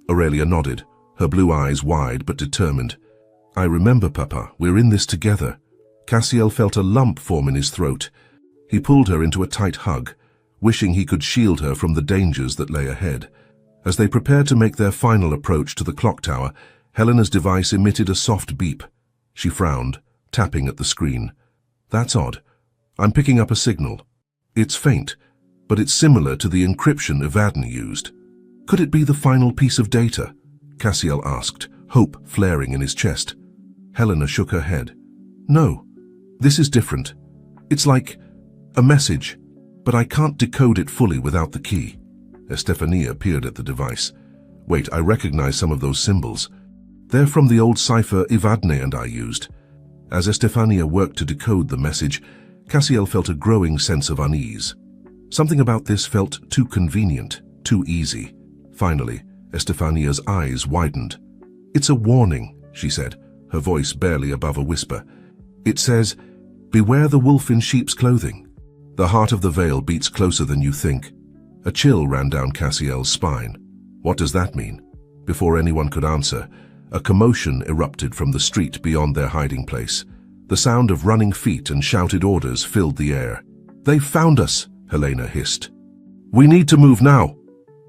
Aurelia nodded, her blue eyes wide but determined. "I remember, Papa. We're in this together." Cassiel felt a lump form in his throat. He pulled her into a tight hug, wishing he could shield her from the dangers that lay ahead. As they prepared to make their final approach to the clock tower, Helena's device emitted a soft beep. She frowned, tapping at the screen. "That's odd. I'm picking up a signal. It's faint, but it's similar to the encryption Evadne used." "Could it be the final piece of data?" Cassiel asked, hope flaring in his chest. Helena shook her head. "No, this is different. It's like a message, but I can't decode it fully without the key." Estefania peered at the device. "Wait, I recognize some of those symbols. They're from the old cipher Evadne and I used." As Estefania worked to decode the message, Cassiel felt a growing sense of unease. Something about this felt too convenient, too easy. Finally, Estefania's eyes widened. "It's a warning," she said, her voice barely above a whisper. "It says, 'Beware the wolf in sheep's clothing.'" The heart of the veil beats closer than you think. A chill ran down Cassiel's spine. What does that mean? Before anyone could answer, a commotion erupted from the street beyond their hiding place. The sound of running feet and shouted orders filled the air. "They've found us," Helena hissed. "We need to move now."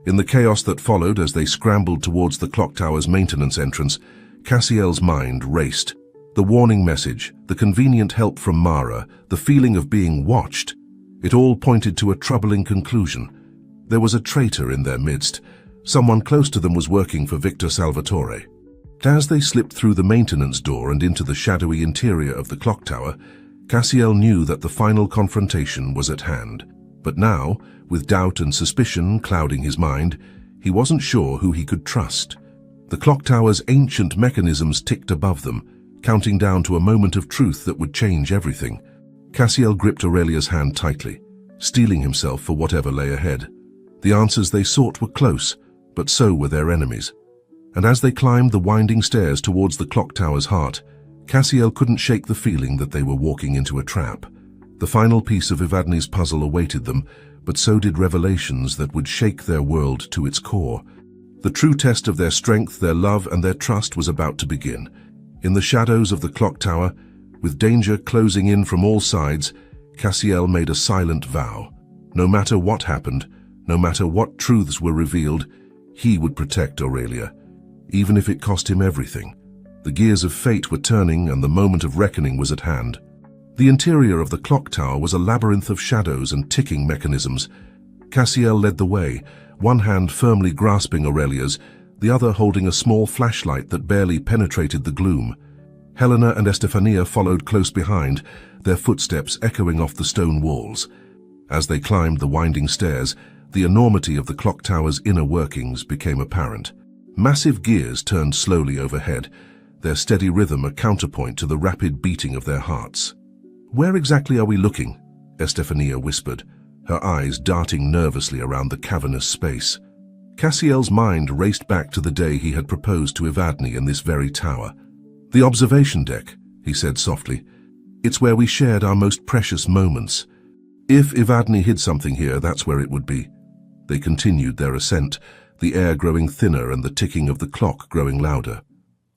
In the chaos that followed as they scrambled towards the clock tower's maintenance entrance, Cassiel's mind raced. The warning message, the convenient help from Mara, the feeling of being watched, it all pointed to a troubling conclusion. There was a traitor in their midst. Someone close to them was working for Victor Salvatore. As they slipped through the maintenance door and into the shadowy interior of the clock tower, Cassiel knew that the final confrontation was at hand. But now, with doubt and suspicion clouding his mind, he wasn't sure who he could trust. The clock tower's ancient mechanisms ticked above them, counting down to a moment of truth that would change everything. Cassiel gripped Aurelia's hand tightly, steeling himself for whatever lay ahead. The answers they sought were close, but so were their enemies. And as they climbed the winding stairs towards the clock tower's heart, Cassiel couldn't shake the feeling that they were walking into a trap. The final piece of Evadne's puzzle awaited them, but so did revelations that would shake their world to its core. The true test of their strength, their love, and their trust was about to begin. In the shadows of the clock tower, with danger closing in from all sides, Cassiel made a silent vow. No matter what happened, no matter what truths were revealed, he would protect Aurelia, even if it cost him everything. The gears of fate were turning and the moment of reckoning was at hand. The interior of the clock tower was a labyrinth of shadows and ticking mechanisms. Cassiel led the way, one hand firmly grasping Aurelia's, the other holding a small flashlight that barely penetrated the gloom. Helena and Estefania followed close behind, their footsteps echoing off the stone walls. As they climbed the winding stairs, the enormity of the clock tower's inner workings became apparent. Massive gears turned slowly overhead, their steady rhythm a counterpoint to the rapid beating of their hearts. "Where exactly are we looking?" Estefania whispered, her eyes darting nervously around the cavernous space. Cassiel's mind raced back to the day he had proposed to Evadne in this very tower. "The observation deck," he said softly. "It's where we shared our most precious moments. If Evadne hid something here, that's where it would be." They continued their ascent, the air growing thinner and the ticking of the clock growing louder.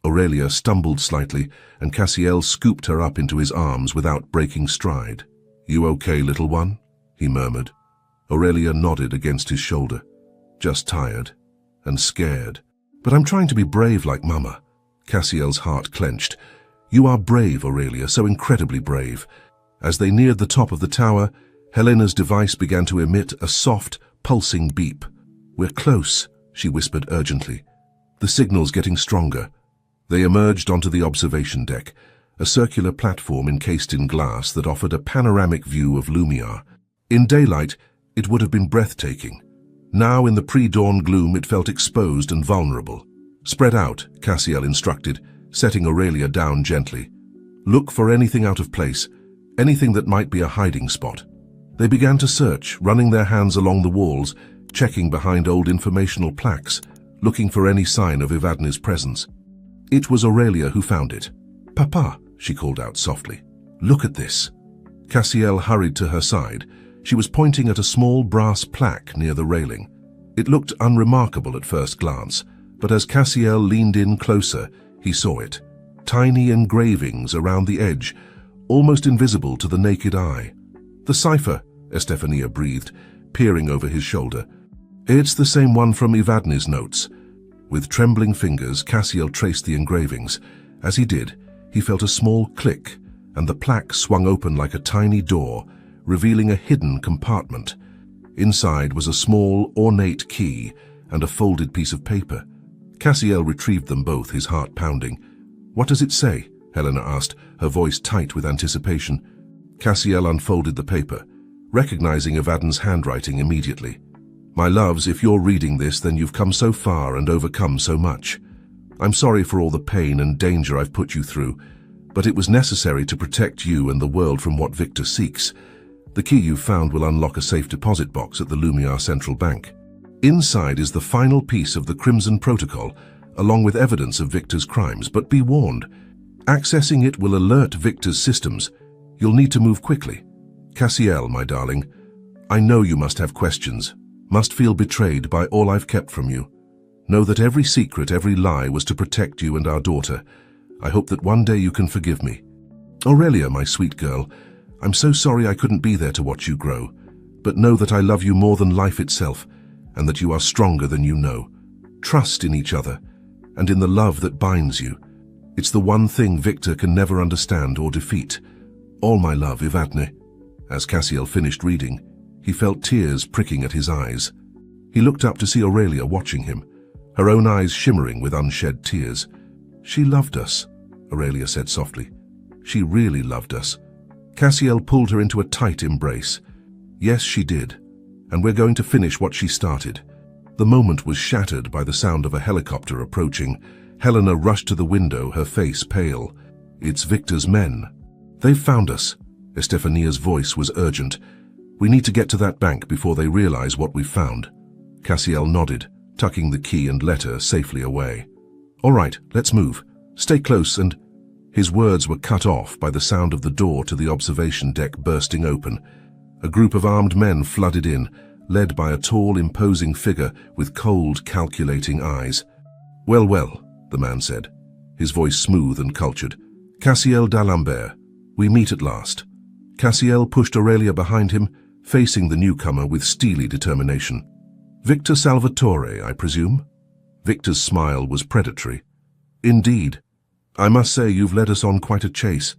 Aurelia stumbled slightly, and Cassiel scooped her up into his arms without breaking stride. "You okay, little one?" he murmured. Aurelia nodded against his shoulder. "Just tired. And scared. But I'm trying to be brave like Mama." Cassiel's heart clenched. "You are brave, Aurelia, so incredibly brave." As they neared the top of the tower, Helena's device began to emit a soft, pulsing beep. "We're close," she whispered urgently. "The signal's getting stronger." They emerged onto the observation deck, a circular platform encased in glass that offered a panoramic view of Lumiar. In daylight, it would have been breathtaking. Now, in the pre-dawn gloom, it felt exposed and vulnerable. "Spread out," Cassiel instructed, setting Aurelia down gently. "Look for anything out of place, anything that might be a hiding spot." They began to search, running their hands along the walls, checking behind old informational plaques, looking for any sign of Evadne's presence. It was Aurelia who found it. "Papa," she called out softly. "Look at this." Cassiel hurried to her side. She was pointing at a small brass plaque near the railing. It looked unremarkable at first glance, but as Cassiel leaned in closer, he saw it. Tiny engravings around the edge, almost invisible to the naked eye. "The cipher," Estefania breathed, peering over his shoulder. "It's the same one from Evadne's notes." With trembling fingers, Cassiel traced the engravings. As he did, he felt a small click, and the plaque swung open like a tiny door, revealing a hidden compartment. Inside was a small, ornate key and a folded piece of paper. Cassiel retrieved them both, his heart pounding. "What does it say?" Helena asked, her voice tight with anticipation. Cassiel unfolded the paper, recognizing Evadne's handwriting immediately. "My loves, if you're reading this, then you've come so far and overcome so much. I'm sorry for all the pain and danger I've put you through, but it was necessary to protect you and the world from what Victor seeks. The key you've found will unlock a safe deposit box at the Lumiar Central Bank. Inside is the final piece of the Crimson Protocol, along with evidence of Victor's crimes, but be warned. Accessing it will alert Victor's systems. You'll need to move quickly. Cassiel, my darling, I know you must have questions, must feel betrayed by all I've kept from you. Know that every secret, every lie was to protect you and our daughter. I hope that one day you can forgive me. Aurelia, my sweet girl, I'm so sorry I couldn't be there to watch you grow, but know that I love you more than life itself, and that you are stronger than you know. Trust in each other, and in the love that binds you. It's the one thing Victor can never understand or defeat. All my love, Evadne." As Cassiel finished reading, he felt tears pricking at his eyes. He looked up to see Aurelia watching him, her own eyes shimmering with unshed tears. "She loved us," Aurelia said softly. "She really loved us." Cassiel pulled her into a tight embrace. "Yes, she did, and we're going to finish what she started." The moment was shattered by the sound of a helicopter approaching. Helena rushed to the window, her face pale. "It's Victor's men." "They've found us." Estefania's voice was urgent. "We need to get to that bank before they realize what we've found." Cassiel nodded, tucking the key and letter safely away. "All right, let's move. Stay close and—" His words were cut off by the sound of the door to the observation deck bursting open. A group of armed men flooded in, led by a tall, imposing figure with cold, calculating eyes. "Well, well," the man said, his voice smooth and cultured. "Cassiel d'Alembert, we meet at last." Cassiel pushed Aurelia behind him, facing the newcomer with steely determination. "Victor Salvatore, I presume?" Victor's smile was predatory. "Indeed. I must say you've led us on quite a chase,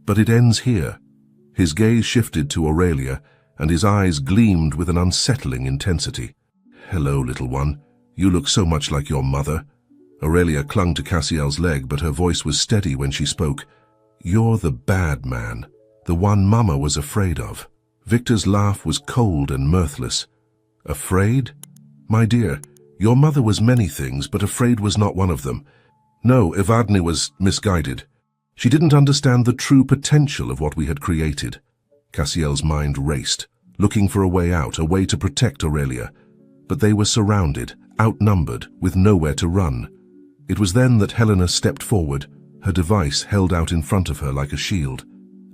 but it ends here." His gaze shifted to Aurelia, and his eyes gleamed with an unsettling intensity. "Hello, little one. You look so much like your mother." Aurelia clung to Cassiel's leg, but her voice was steady when she spoke. "You're the bad man, the one Mama was afraid of." Victor's laugh was cold and mirthless. "Afraid? My dear, your mother was many things, but afraid was not one of them. No, Evadne was misguided. She didn't understand the true potential of what we had created." Cassiel's mind raced, looking for a way out, a way to protect Aurelia. But they were surrounded, outnumbered, with nowhere to run. It was then that Helena stepped forward, her device held out in front of her like a shield.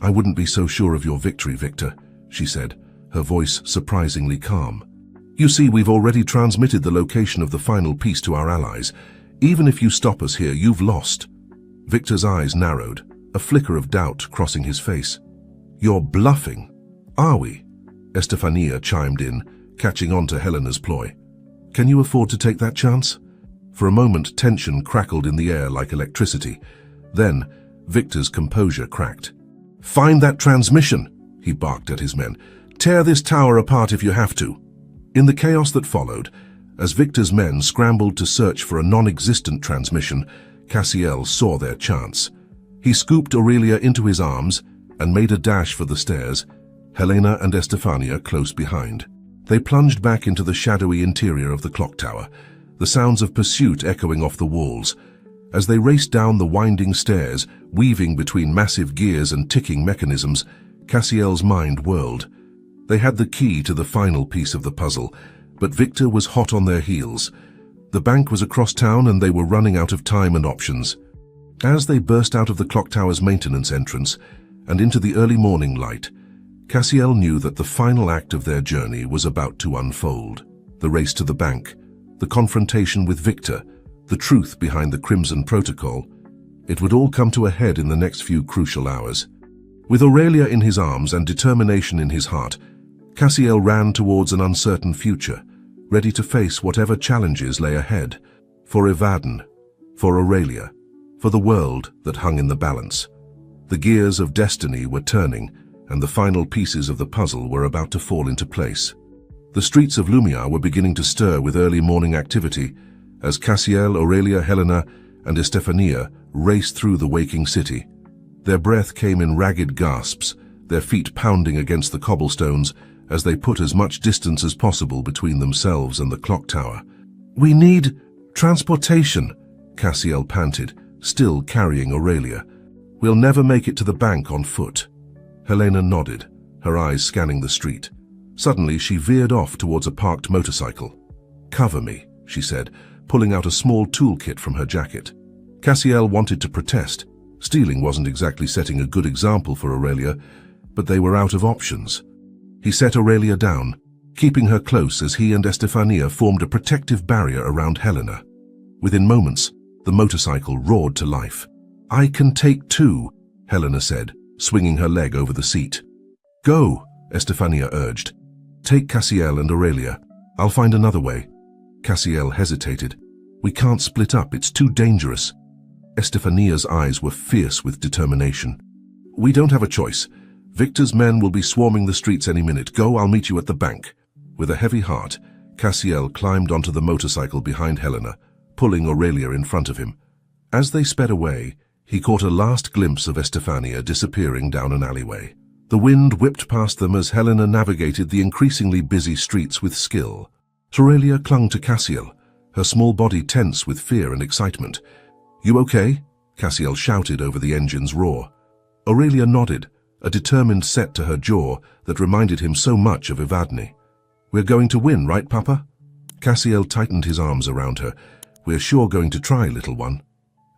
"I wouldn't be so sure of your victory, Victor," she said, her voice surprisingly calm. "You see, we've already transmitted the location of the final piece to our allies. Even if you stop us here, you've lost." Victor's eyes narrowed, a flicker of doubt crossing his face. "You're bluffing." "Are we?" Estefania chimed in, catching on to Helena's ploy. "Can you afford to take that chance?" For a moment, tension crackled in the air like electricity. Then, Victor's composure cracked. "Find that transmission," he barked at his men. "Tear this tower apart if you have to." In the chaos that followed, as Victor's men scrambled to search for a non-existent transmission, Cassiel saw their chance. He scooped Aurelia into his arms and made a dash for the stairs, Helena and Estefania close behind. They plunged back into the shadowy interior of the clock tower, the sounds of pursuit echoing off the walls. As they raced down the winding stairs, weaving between massive gears and ticking mechanisms, Cassiel's mind whirled. They had the key to the final piece of the puzzle, but Victor was hot on their heels. The bank was across town and they were running out of time and options. As they burst out of the clock tower's maintenance entrance and into the early morning light, Cassiel knew that the final act of their journey was about to unfold. The race to the bank, the confrontation with Victor, the truth behind the Crimson Protocol. It would all come to a head in the next few crucial hours. With Aurelia in his arms and determination in his heart, Cassiel ran towards an uncertain future, ready to face whatever challenges lay ahead. For Evadne, for Aurelia, for the world that hung in the balance. The gears of destiny were turning, and the final pieces of the puzzle were about to fall into place. The streets of Lumia were beginning to stir with early morning activity, as Cassiel, Aurelia, Helena, and Estefania raced through the waking city. Their breath came in ragged gasps, their feet pounding against the cobblestones as they put as much distance as possible between themselves and the clock tower. "We need transportation," Cassiel panted, still carrying Aurelia. "We'll never make it to the bank on foot." Helena nodded, her eyes scanning the street. Suddenly, she veered off towards a parked motorcycle. "Cover me," she said, pulling out a small toolkit from her jacket. Cassiel wanted to protest. Stealing wasn't exactly setting a good example for Aurelia, but they were out of options. He set Aurelia down, keeping her close as he and Estefania formed a protective barrier around Helena. Within moments, the motorcycle roared to life. "I can take two," Helena said, swinging her leg over the seat. "Go," Estefania urged. "Take Cassiel and Aurelia. I'll find another way." Cassiel hesitated. "We can't split up, it's too dangerous." Estefania's eyes were fierce with determination. "We don't have a choice. Victor's men will be swarming the streets any minute. Go, I'll meet you at the bank." With a heavy heart, Cassiel climbed onto the motorcycle behind Helena, pulling Aurelia in front of him. As they sped away, he caught a last glimpse of Estefania disappearing down an alleyway. The wind whipped past them as Helena navigated the increasingly busy streets with skill. Aurelia clung to Cassiel, her small body tense with fear and excitement. "You okay?" Cassiel shouted over the engine's roar. Aurelia nodded, a determined set to her jaw that reminded him so much of Evadne. "We're going to win, right, Papa?" Cassiel tightened his arms around her. "We're sure going to try, little one."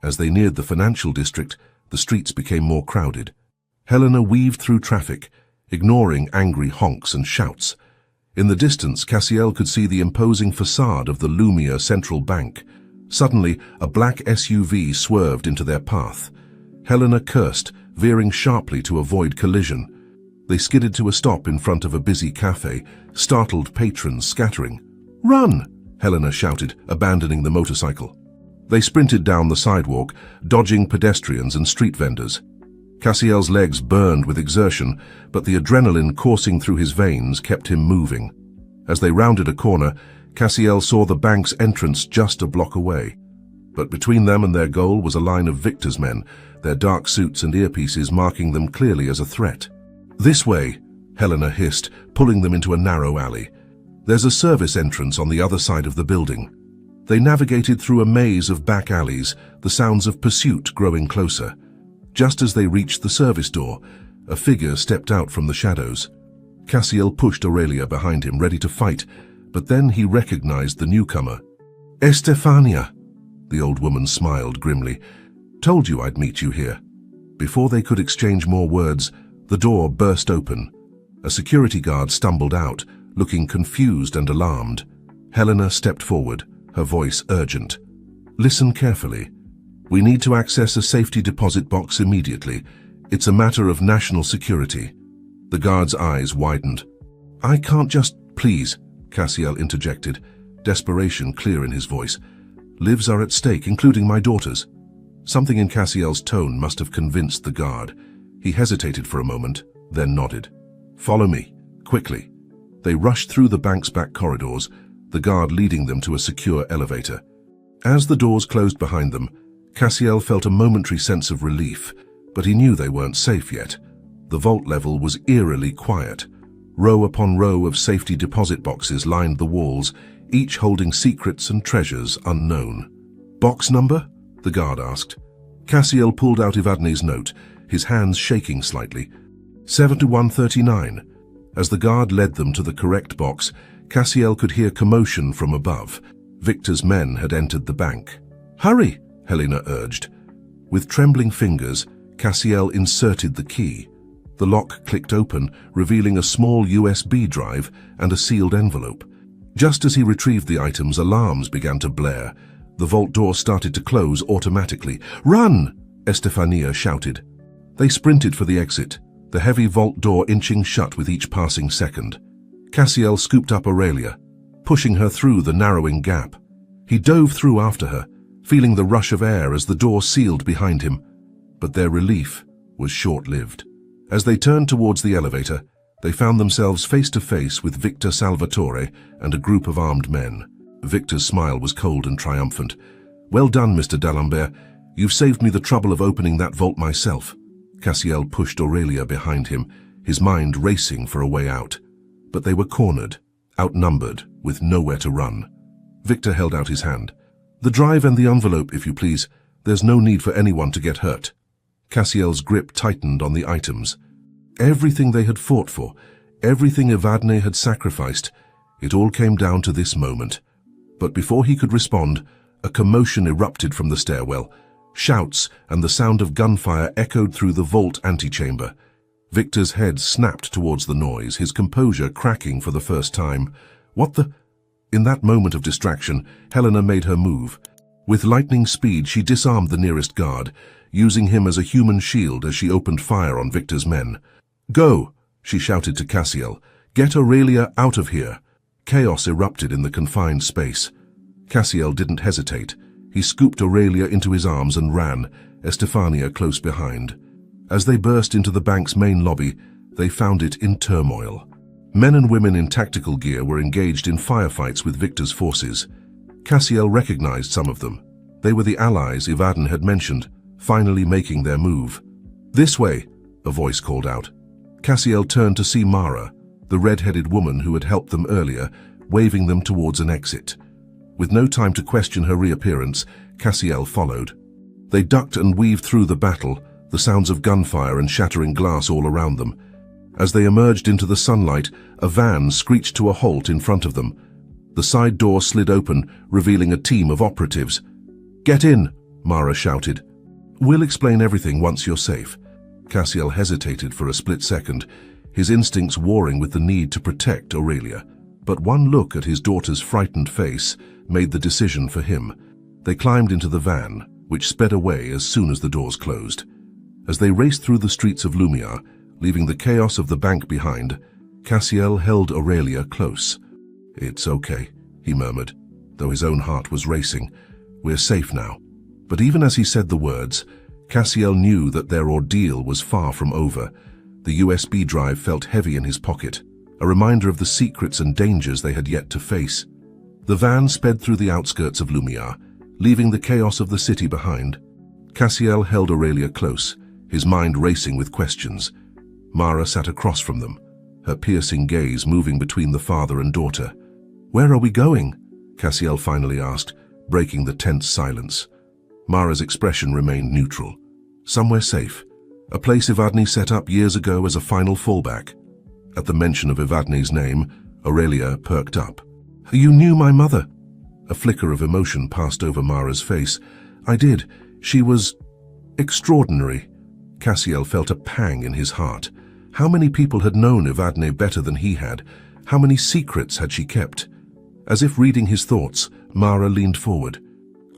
As they neared the financial district, the streets became more crowded. Helena weaved through traffic, ignoring angry honks and shouts. In the distance, Cassiel could see the imposing facade of the Lumia Central Bank. Suddenly, a black SUV swerved into their path. Helena cursed, veering sharply to avoid collision. They skidded to a stop in front of a busy cafe, startled patrons scattering. "Run!" Helena shouted, abandoning the motorcycle. They sprinted down the sidewalk, dodging pedestrians and street vendors. Cassiel's legs burned with exertion, but the adrenaline coursing through his veins kept him moving. As they rounded a corner, Cassiel saw the bank's entrance just a block away. But between them and their goal was a line of Victor's men, their dark suits and earpieces marking them clearly as a threat. "This way," Helena hissed, pulling them into a narrow alley. "There's a service entrance on the other side of the building." They navigated through a maze of back alleys, the sounds of pursuit growing closer. Just as they reached the service door, a figure stepped out from the shadows. Cassiel pushed Aurelia behind him, ready to fight, but then he recognized the newcomer. "Estefania," the old woman smiled grimly. "Told you I'd meet you here." Before they could exchange more words, the door burst open. A security guard stumbled out, looking confused and alarmed. Helena stepped forward, her voice urgent. "Listen carefully. We need to access a safety deposit box immediately. It's a matter of national security." The guard's eyes widened. "I can't just—" "Please," Cassiel interjected, desperation clear in his voice. "Lives are at stake, including my daughter's." Something in Cassiel's tone must have convinced the guard. He hesitated for a moment, then nodded. "Follow me, quickly." They rushed through the bank's back corridors, the guard leading them to a secure elevator. As the doors closed behind them, Cassiel felt a momentary sense of relief, but he knew they weren't safe yet. The vault level was eerily quiet. Row upon row of safety deposit boxes lined the walls, each holding secrets and treasures unknown. "Box number?" the guard asked. Cassiel pulled out Evadne's note, his hands shaking slightly. 7139. As the guard led them to the correct box, Cassiel could hear commotion from above. Victor's men had entered the bank. "Hurry!" Helena urged. With trembling fingers, Cassiel inserted the key. The lock clicked open, revealing a small USB drive and a sealed envelope. Just as he retrieved the items, alarms began to blare. The vault door started to close automatically. "Run!" Estefania shouted. They sprinted for the exit, the heavy vault door inching shut with each passing second. Cassiel scooped up Aurelia, pushing her through the narrowing gap. He dove through after her, feeling the rush of air as the door sealed behind him. But their relief was short-lived. As they turned towards the elevator, they found themselves face to face with Victor Salvatore and a group of armed men. Victor's smile was cold and triumphant. "Well done, Mr. D'Alembert. You've saved me the trouble of opening that vault myself." Cassiel pushed Aurelia behind him, his mind racing for a way out. But they were cornered, outnumbered, with nowhere to run. Victor held out his hand. "The drive and the envelope, if you please. There's no need for anyone to get hurt." Cassiel's grip tightened on the items. Everything they had fought for, everything Evadne had sacrificed, it all came down to this moment. But before he could respond, a commotion erupted from the stairwell. Shouts and the sound of gunfire echoed through the vault antechamber. Victor's head snapped towards the noise, his composure cracking for the first time. "What the—" In that moment of distraction, Helena made her move. With lightning speed, she disarmed the nearest guard, using him as a human shield as she opened fire on Victor's men. "Go!" she shouted to Cassiel. "Get Aurelia out of here!" Chaos erupted in the confined space. Cassiel didn't hesitate. He scooped Aurelia into his arms and ran, Estefania close behind. As they burst into the bank's main lobby, they found it in turmoil. Men and women in tactical gear were engaged in firefights with Victor's forces. Cassiel recognized some of them. They were the allies Evadne had mentioned, finally making their move. "This way," a voice called out. Cassiel turned to see Mara, the red-headed woman who had helped them earlier, waving them towards an exit. With no time to question her reappearance, Cassiel followed. They ducked and weaved through the battle, the sounds of gunfire and shattering glass all around them. As they emerged into the sunlight, a van screeched to a halt in front of them. The side door slid open, revealing a team of operatives. "Get in," Mara shouted. "We'll explain everything once you're safe." Cassiel hesitated for a split second, his instincts warring with the need to protect Aurelia. But one look at his daughter's frightened face made the decision for him. They climbed into the van, which sped away as soon as the doors closed. As they raced through the streets of Lumiar, leaving the chaos of the bank behind, Cassiel held Aurelia close. "It's okay," he murmured, though his own heart was racing. "We're safe now." But even as he said the words, Cassiel knew that their ordeal was far from over. The USB drive felt heavy in his pocket, a reminder of the secrets and dangers they had yet to face. The van sped through the outskirts of Lumiar, leaving the chaos of the city behind. Cassiel held Aurelia close, his mind racing with questions. Mara sat across from them, her piercing gaze moving between the father and daughter. "Where are we going?" Cassiel finally asked, breaking the tense silence. Mara's expression remained neutral. Somewhere safe, a place Evadne set up years ago as a final fallback. At the mention of Evadne's name, Aurelia perked up. "You knew my mother?" A flicker of emotion passed over Mara's face. "I did. She was extraordinary." Cassiel felt a pang in his heart. How many people had known Evadne better than he had? How many secrets had she kept? As if reading his thoughts, Mara leaned forward.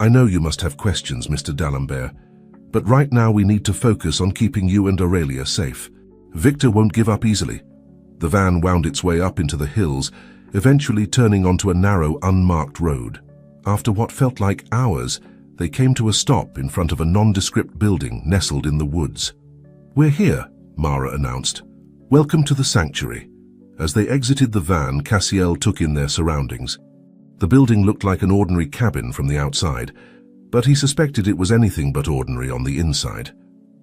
"I know you must have questions, Mr. D'Alembert, but right now we need to focus on keeping you and Aurelia safe. Victor won't give up easily." The van wound its way up into the hills, eventually turning onto a narrow, unmarked road. After what felt like hours, they came to a stop in front of a nondescript building nestled in the woods. "We're here," Mara announced. "Welcome to the sanctuary." As they exited the van, Cassiel took in their surroundings. The building looked like an ordinary cabin from the outside, but he suspected it was anything but ordinary on the inside.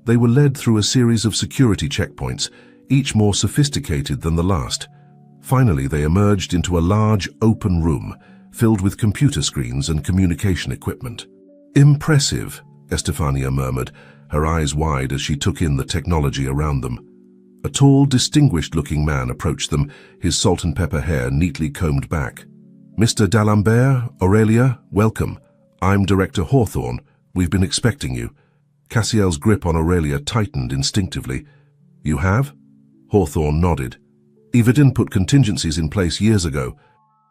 They were led through a series of security checkpoints, each more sophisticated than the last. Finally, they emerged into a large, open room, filled with computer screens and communication equipment. "Impressive," Estefania murmured, her eyes wide as she took in the technology around them. A tall, distinguished-looking man approached them, his salt-and-pepper hair neatly combed back. "Mr. D'Alembert, Aurelia, welcome. I'm Director Hawthorne. We've been expecting you." Cassiel's grip on Aurelia tightened instinctively. "You have?" Hawthorne nodded. "Evadne put contingencies in place years ago.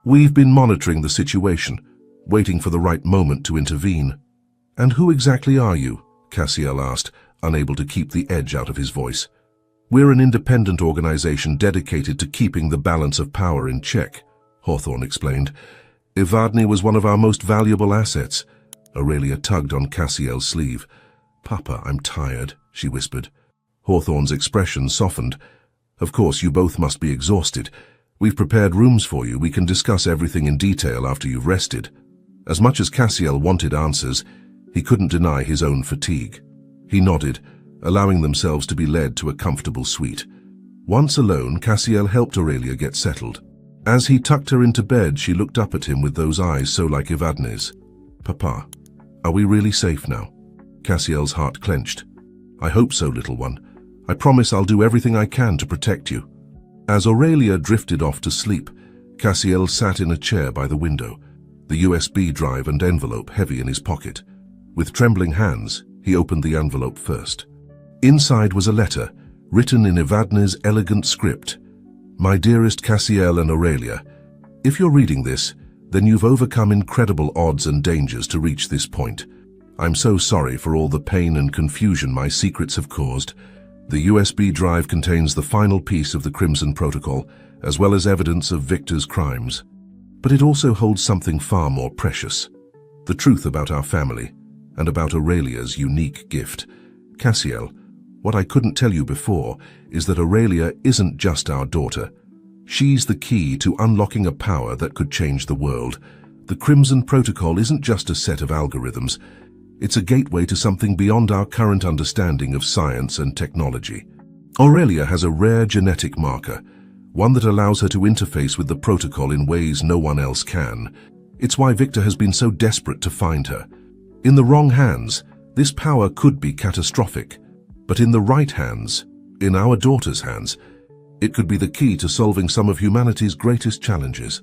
We've been monitoring the situation, waiting for the right moment to intervene." "And who exactly are you?" Cassiel asked, unable to keep the edge out of his voice. "We're an independent organization dedicated to keeping the balance of power in check," Hawthorne explained. "Evadne was one of our most valuable assets." Aurelia tugged on Cassiel's sleeve. "Papa, I'm tired," she whispered. Hawthorne's expression softened. "Of course, you both must be exhausted. We've prepared rooms for you. We can discuss everything in detail after you've rested." As much as Cassiel wanted answers, he couldn't deny his own fatigue. He nodded, allowing themselves to be led to a comfortable suite. Once alone, Cassiel helped Aurelia get settled. As he tucked her into bed, she looked up at him with those eyes so like Evadne's. "Papa, are we really safe now?" Cassiel's heart clenched. "I hope so, little one. I promise I'll do everything I can to protect you." As Aurelia drifted off to sleep, Cassiel sat in a chair by the window, the USB drive and envelope heavy in his pocket. With trembling hands, he opened the envelope first. Inside was a letter, written in Evadne's elegant script. "My dearest Cassiel and Aurelia, if you're reading this, then you've overcome incredible odds and dangers to reach this point. I'm so sorry for all the pain and confusion my secrets have caused. The USB drive contains the final piece of the Crimson Protocol, as well as evidence of Victor's crimes. But it also holds something far more precious. The truth about our family, and about Aurelia's unique gift. Cassiel, what I couldn't tell you before is that Aurelia isn't just our daughter. She's the key to unlocking a power that could change the world. The Crimson Protocol isn't just a set of algorithms. It's a gateway to something beyond our current understanding of science and technology. Aurelia has a rare genetic marker, one that allows her to interface with the protocol in ways no one else can. It's why Victor has been so desperate to find her. In the wrong hands, this power could be catastrophic. But in the right hands, in our daughter's hands, it could be the key to solving some of humanity's greatest challenges.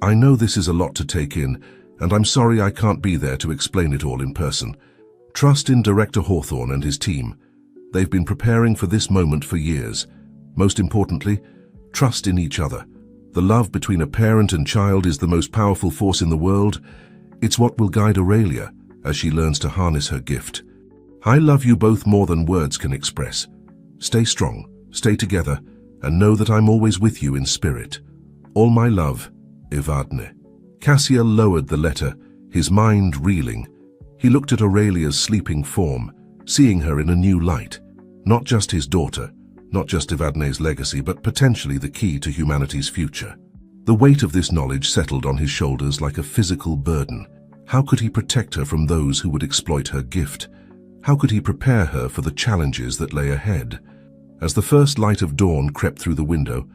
I know this is a lot to take in, and I'm sorry I can't be there to explain it all in person. Trust in Director Hawthorne and his team. They've been preparing for this moment for years. Most importantly, trust in each other. The love between a parent and child is the most powerful force in the world. It's what will guide Aurelia as she learns to harness her gift. I love you both more than words can express. Stay strong, stay together, and know that I'm always with you in spirit. All my love, Evadne. Cassiel lowered the letter, his mind reeling. He looked at Aurelia's sleeping form, seeing her in a new light. Not just his daughter, not just Evadne's legacy, but potentially the key to humanity's future. The weight of this knowledge settled on his shoulders like a physical burden. How could he protect her from those who would exploit her gift? How could he prepare her for the challenges that lay ahead? As the first light of dawn crept through the window,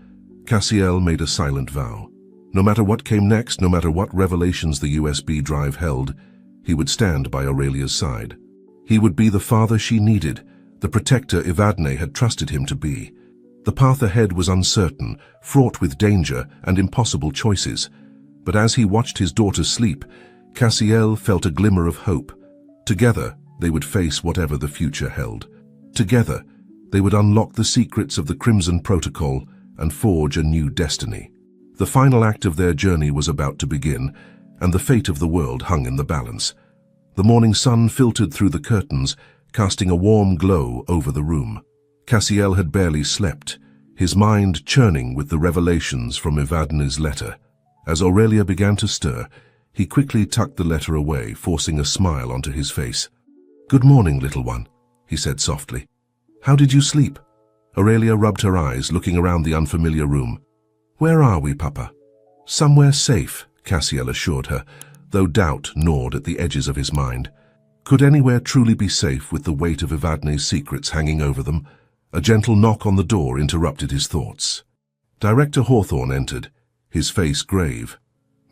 Cassiel made a silent vow. No matter what came next, no matter what revelations the USB drive held, he would stand by Aurelia's side. He would be the father she needed, the protector Evadne had trusted him to be. The path ahead was uncertain, fraught with danger and impossible choices. But as he watched his daughter sleep, Cassiel felt a glimmer of hope. Together, they would face whatever the future held. Together, they would unlock the secrets of the Crimson Protocol and forge a new destiny. The final act of their journey was about to begin, and the fate of the world hung in the balance. The morning sun filtered through the curtains, casting a warm glow over the room. Cassiel had barely slept, his mind churning with the revelations from Evadne's letter. As Aurelia began to stir, he quickly tucked the letter away, forcing a smile onto his face. "Good morning, little one," he said softly. "How did you sleep?" Aurelia rubbed her eyes, looking around the unfamiliar room. "Where are we, Papa?" "Somewhere safe," Cassiel assured her, though doubt gnawed at the edges of his mind. Could anywhere truly be safe with the weight of Evadne's secrets hanging over them? A gentle knock on the door interrupted his thoughts. Director Hawthorne entered, his face grave.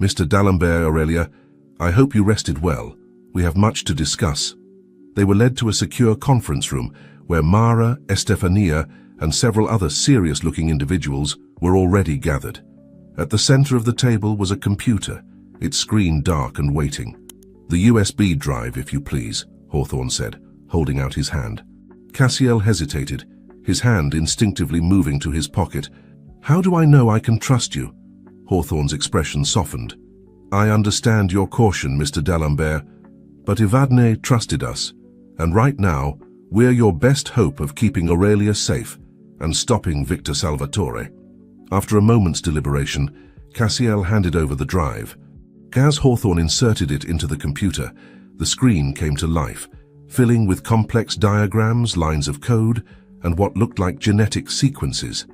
"Mr. D'Alembert, Aurelia, I hope you rested well. We have much to discuss." They were led to a secure conference room where Mara, Estefania, and several other serious-looking individuals were already gathered. At the center of the table was a computer, its screen dark and waiting. "The USB drive, if you please," Hawthorne said, holding out his hand. Cassiel hesitated, his hand instinctively moving to his pocket. "How do I know I can trust you?" Hawthorne's expression softened. "I understand your caution, Mr. D'Alembert, but Evadne trusted us, and right now, we're your best hope of keeping Aurelia safe and stopping Victor Salvatore." After a moment's deliberation, Cassiel handed over the drive. As Hawthorne inserted it into the computer, the screen came to life, filling with complex diagrams, lines of code, and what looked like genetic sequences.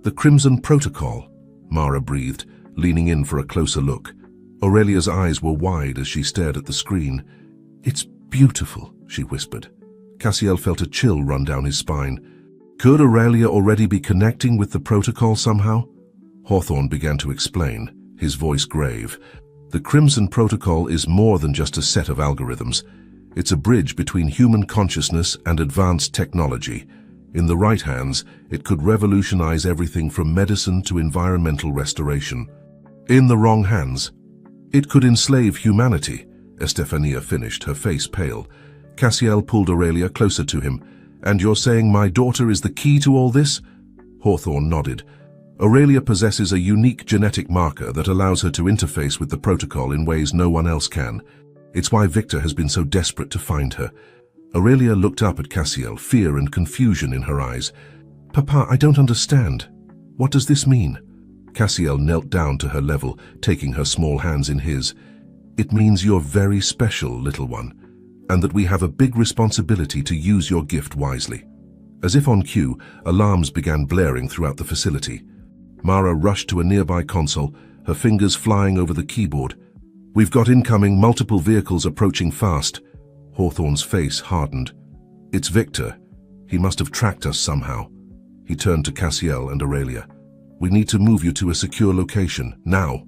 "The Crimson Protocol," Mara breathed, leaning in for a closer look. Aurelia's eyes were wide as she stared at the screen. "It's beautiful," she whispered. Cassiel felt a chill run down his spine. Could Aurelia already be connecting with the protocol somehow? Hawthorne began to explain, his voice grave. "The Crimson Protocol is more than just a set of algorithms. It's a bridge between human consciousness and advanced technology. In the right hands, it could revolutionize everything from medicine to environmental restoration. In the wrong hands, it could enslave humanity," Estefania finished, her face pale. Cassiel pulled Aurelia closer to him. "And you're saying my daughter is the key to all this?" Hawthorne nodded. "Aurelia possesses a unique genetic marker that allows her to interface with the protocol in ways no one else can. It's why Victor has been so desperate to find her." Aurelia looked up at Cassiel, fear and confusion in her eyes. "Papa, I don't understand. What does this mean?" Cassiel knelt down to her level, taking her small hands in his. "It means you're very special, little one, and that we have a big responsibility to use your gift wisely." As if on cue, alarms began blaring throughout the facility. Mara rushed to a nearby console, her fingers flying over the keyboard. "We've got incoming, multiple vehicles approaching fast." Hawthorne's face hardened. "It's Victor. He must have tracked us somehow." He turned to Cassiel and Aurelia. "We need to move you to a secure location, now."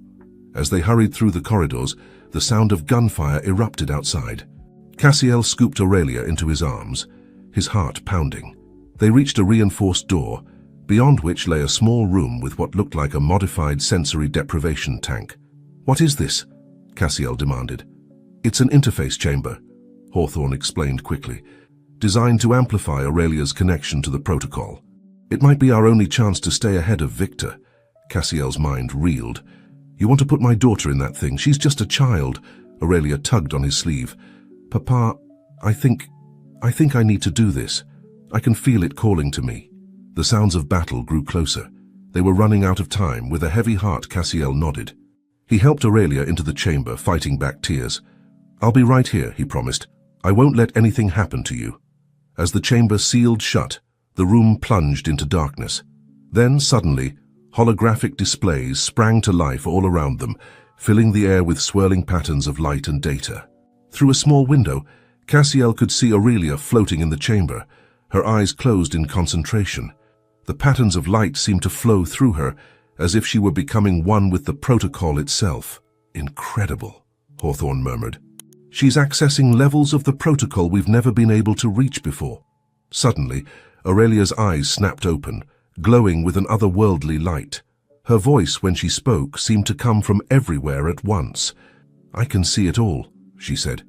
As they hurried through the corridors, the sound of gunfire erupted outside. Cassiel scooped Aurelia into his arms, his heart pounding. They reached a reinforced door, beyond which lay a small room with what looked like a modified sensory deprivation tank. "What is this?" Cassiel demanded. "It's an interface chamber," Hawthorne explained quickly, "designed to amplify Aurelia's connection to the protocol. It might be our only chance to stay ahead of Victor." Cassiel's mind reeled. "You want to put my daughter in that thing? She's just a child." Aurelia tugged on his sleeve. "Papa, I think I need to do this. I can feel it calling to me." The sounds of battle grew closer. They were running out of time. With a heavy heart, Cassiel nodded. He helped Aurelia into the chamber, fighting back tears. "I'll be right here," he promised. "I won't let anything happen to you." As the chamber sealed shut, the room plunged into darkness. Then, suddenly, holographic displays sprang to life all around them, filling the air with swirling patterns of light and data. Through a small window, Cassiel could see Aurelia floating in the chamber, her eyes closed in concentration. The patterns of light seemed to flow through her, as if she were becoming one with the protocol itself. Incredible, Hawthorne murmured. She's accessing levels of the protocol we've never been able to reach before. Suddenly, Aurelia's eyes snapped open, glowing with an otherworldly light. Her voice, when she spoke, seemed to come from everywhere at once. "I can see it all," she said,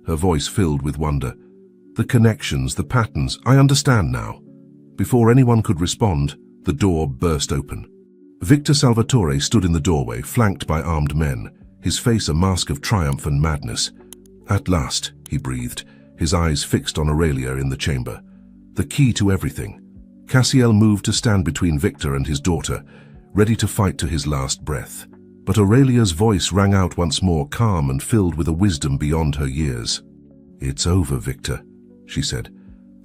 her voice filled with wonder. "The connections, the patterns, I understand now." Before anyone could respond, the door burst open. Victor Salvatore stood in the doorway, flanked by armed men, his face a mask of triumph and madness. "At last," he breathed, his eyes fixed on Aurelia in the chamber. "The key to everything." Cassiel moved to stand between Victor and his daughter, ready to fight to his last breath. But Aurelia's voice rang out once more, calm and filled with a wisdom beyond her years. "It's over, Victor," she said.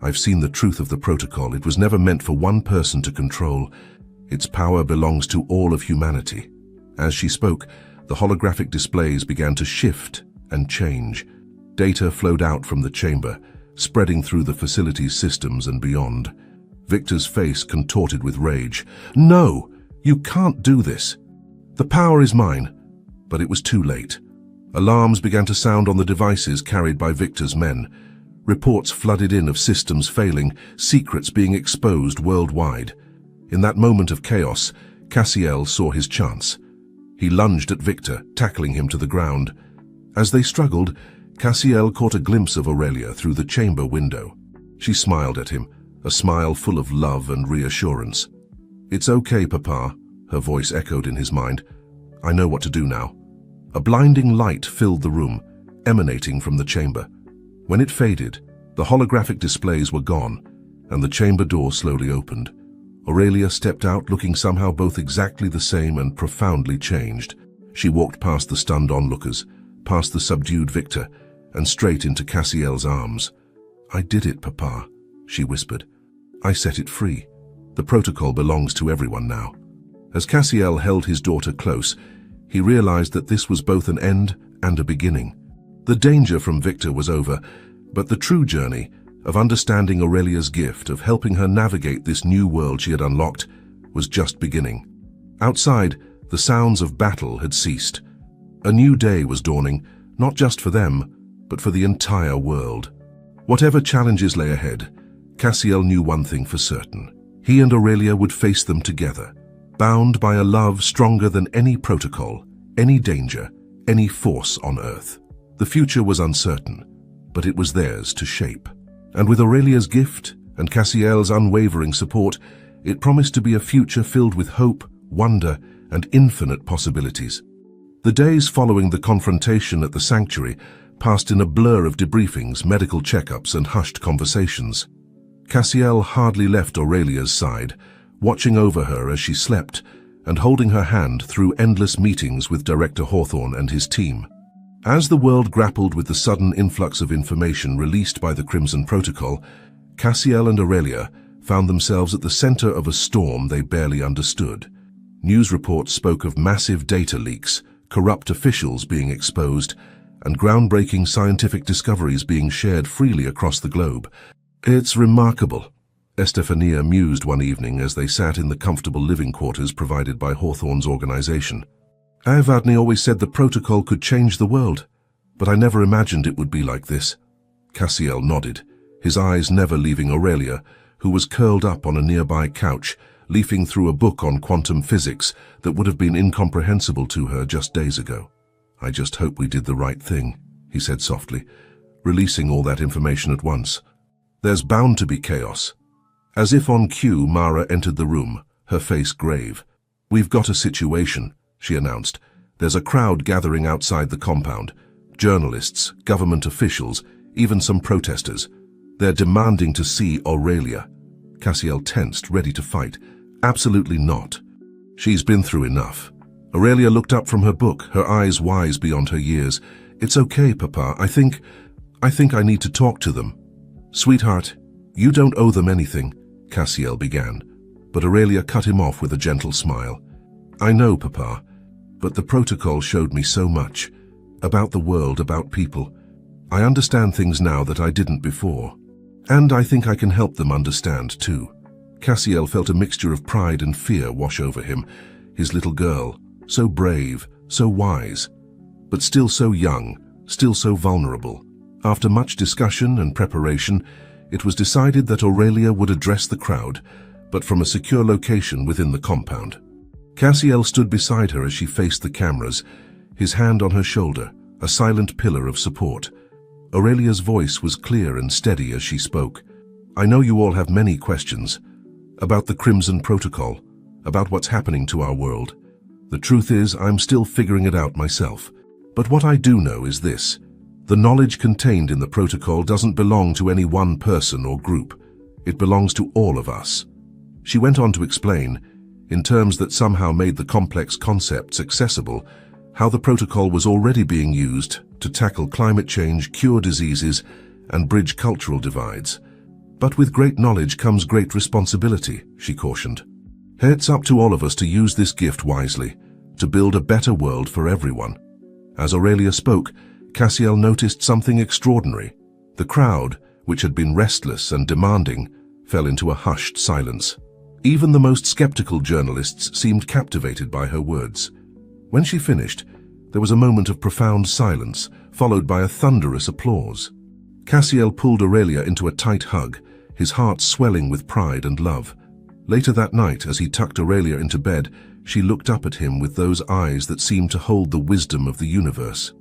"I've seen the truth of the protocol. It was never meant for one person to control. Its power belongs to all of humanity." As she spoke, the holographic displays began to shift and change. Data flowed out from the chamber, spreading through the facility's systems and beyond. Victor's face contorted with rage. "No! You can't do this. The power is mine." But it was too late. Alarms began to sound on the devices carried by Victor's men. Reports flooded in of systems failing, secrets being exposed worldwide. In that moment of chaos, Cassiel saw his chance. He lunged at Victor, tackling him to the ground. As they struggled, Cassiel caught a glimpse of Aurelia through the chamber window. She smiled at him, a smile full of love and reassurance. "It's okay, Papa," her voice echoed in his mind. "I know what to do now." A blinding light filled the room, emanating from the chamber. When it faded, the holographic displays were gone, and the chamber door slowly opened. Aurelia stepped out, looking somehow both exactly the same and profoundly changed. She walked past the stunned onlookers, past the subdued Victor, and straight into Cassiel's arms. "I did it, Papa," she whispered. "I set it free. The protocol belongs to everyone now." As Cassiel held his daughter close, he realized that this was both an end and a beginning. The danger from Victor was over, but the true journey of understanding Aurelia's gift, of helping her navigate this new world she had unlocked, was just beginning. Outside, the sounds of battle had ceased. A new day was dawning, not just for them, but for the entire world. Whatever challenges lay ahead, Cassiel knew one thing for certain. He and Aurelia would face them together, bound by a love stronger than any protocol, any danger, any force on Earth. The future was uncertain, but it was theirs to shape. And with Aurelia's gift and Cassiel's unwavering support, it promised to be a future filled with hope, wonder, and infinite possibilities. The days following the confrontation at the sanctuary passed in a blur of debriefings, medical checkups, and hushed conversations. Cassiel hardly left Aurelia's side, watching over her as she slept and holding her hand through endless meetings with Director Hawthorne and his team. As the world grappled with the sudden influx of information released by the Crimson Protocol, Cassiel and Aurelia found themselves at the center of a storm they barely understood. News reports spoke of massive data leaks, corrupt officials being exposed, and groundbreaking scientific discoveries being shared freely across the globe. "It's remarkable," Estefania mused one evening as they sat in the comfortable living quarters provided by Hawthorne's organization. "Avadni always said the protocol could change the world, but I never imagined it would be like this." Cassiel nodded, his eyes never leaving Aurelia, who was curled up on a nearby couch, leafing through a book on quantum physics that would have been incomprehensible to her just days ago. "I just hope we did the right thing," he said softly, releasing all that information at once. "There's bound to be chaos." As if on cue, Mara entered the room, her face grave. "We've got a situation," she announced. "There's a crowd gathering outside the compound. Journalists, government officials, even some protesters. They're demanding to see Aurelia." Cassiel tensed, ready to fight. "Absolutely not. She's been through enough." Aurelia looked up from her book, her eyes wise beyond her years. "It's okay, Papa. I think I need to talk to them." "Sweetheart, you don't owe them anything," Cassiel began, but Aurelia cut him off with a gentle smile. "I know, Papa. But the protocol showed me so much. About the world, about people. I understand things now that I didn't before. And I think I can help them understand too. Cassiel felt a mixture of pride and fear wash over him. His little girl, so brave, so wise, but still so young, still so vulnerable. After much discussion and preparation, it was decided that Aurelia would address the crowd, but from a secure location within the compound. Cassiel stood beside her as she faced the cameras, his hand on her shoulder, a silent pillar of support. Aurelia's voice was clear and steady as she spoke. I know you all have many questions about the Crimson Protocol, about what's happening to our world. The truth is, I'm still figuring it out myself. But what I do know is this. The knowledge contained in the protocol doesn't belong to any one person or group. It belongs to all of us. She went on to explain, in terms that somehow made the complex concepts accessible, how the protocol was already being used to tackle climate change, cure diseases, and bridge cultural divides. But with great knowledge comes great responsibility, she cautioned. It's up to all of us to use this gift wisely, to build a better world for everyone. As Aurelia spoke, Cassiel noticed something extraordinary. The crowd, which had been restless and demanding, fell into a hushed silence. Even the most skeptical journalists seemed captivated by her words. When she finished, there was a moment of profound silence, followed by a thunderous applause. Cassiel pulled Aurelia into a tight hug, his heart swelling with pride and love. Later that night, as he tucked Aurelia into bed, she looked up at him with those eyes that seemed to hold the wisdom of the universe.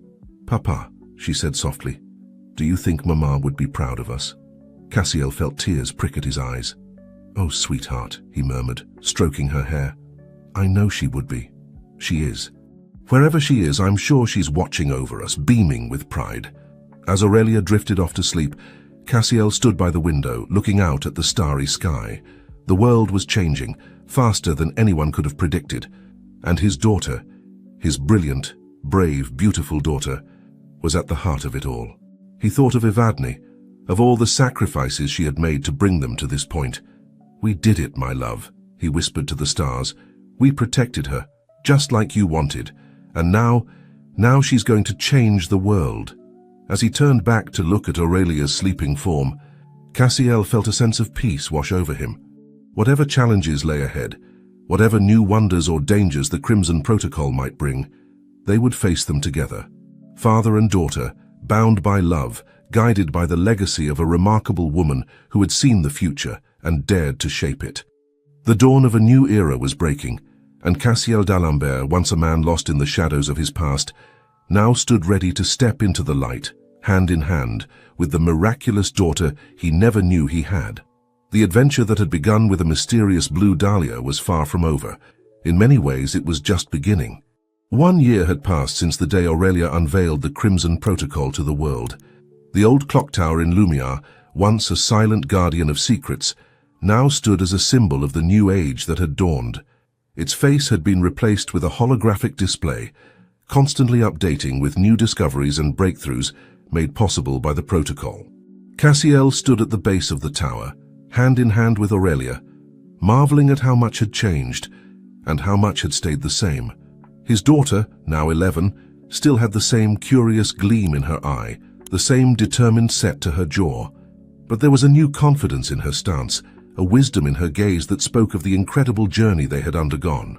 Papa, she said softly, do you think Mama would be proud of us? Cassiel felt tears prick at his eyes. Oh, sweetheart, he murmured, stroking her hair. I know she would be. She is. Wherever she is, I'm sure she's watching over us, beaming with pride. As Aurelia drifted off to sleep, Cassiel stood by the window, looking out at the starry sky. The world was changing, faster than anyone could have predicted, and his daughter, his brilliant, brave, beautiful daughter, was at the heart of it all. He thought of Evadne, of all the sacrifices she had made to bring them to this point. We did it, my love, he whispered to the stars. We protected her, just like you wanted, and now she's going to change the world. As he turned back to look at Aurelia's sleeping form, Cassiel felt a sense of peace wash over him. Whatever challenges lay ahead, whatever new wonders or dangers the Crimson Protocol might bring, they would face them together. Father and daughter, bound by love, guided by the legacy of a remarkable woman who had seen the future and dared to shape it. The dawn of a new era was breaking, and Cassiel d'Alembert, once a man lost in the shadows of his past, now stood ready to step into the light, hand in hand, with the miraculous daughter he never knew he had. The adventure that had begun with a mysterious blue dahlia was far from over. In many ways, it was just beginning. 1 year had passed since the day Aurelia unveiled the Crimson Protocol to the world. The old clock tower in Lumiere, once a silent guardian of secrets, now stood as a symbol of the new age that had dawned. Its face had been replaced with a holographic display, constantly updating with new discoveries and breakthroughs made possible by the protocol. Cassiel stood at the base of the tower, hand in hand with Aurelia, marveling at how much had changed and how much had stayed the same. His daughter, now 11, still had the same curious gleam in her eye, the same determined set to her jaw. But there was a new confidence in her stance, a wisdom in her gaze that spoke of the incredible journey they had undergone.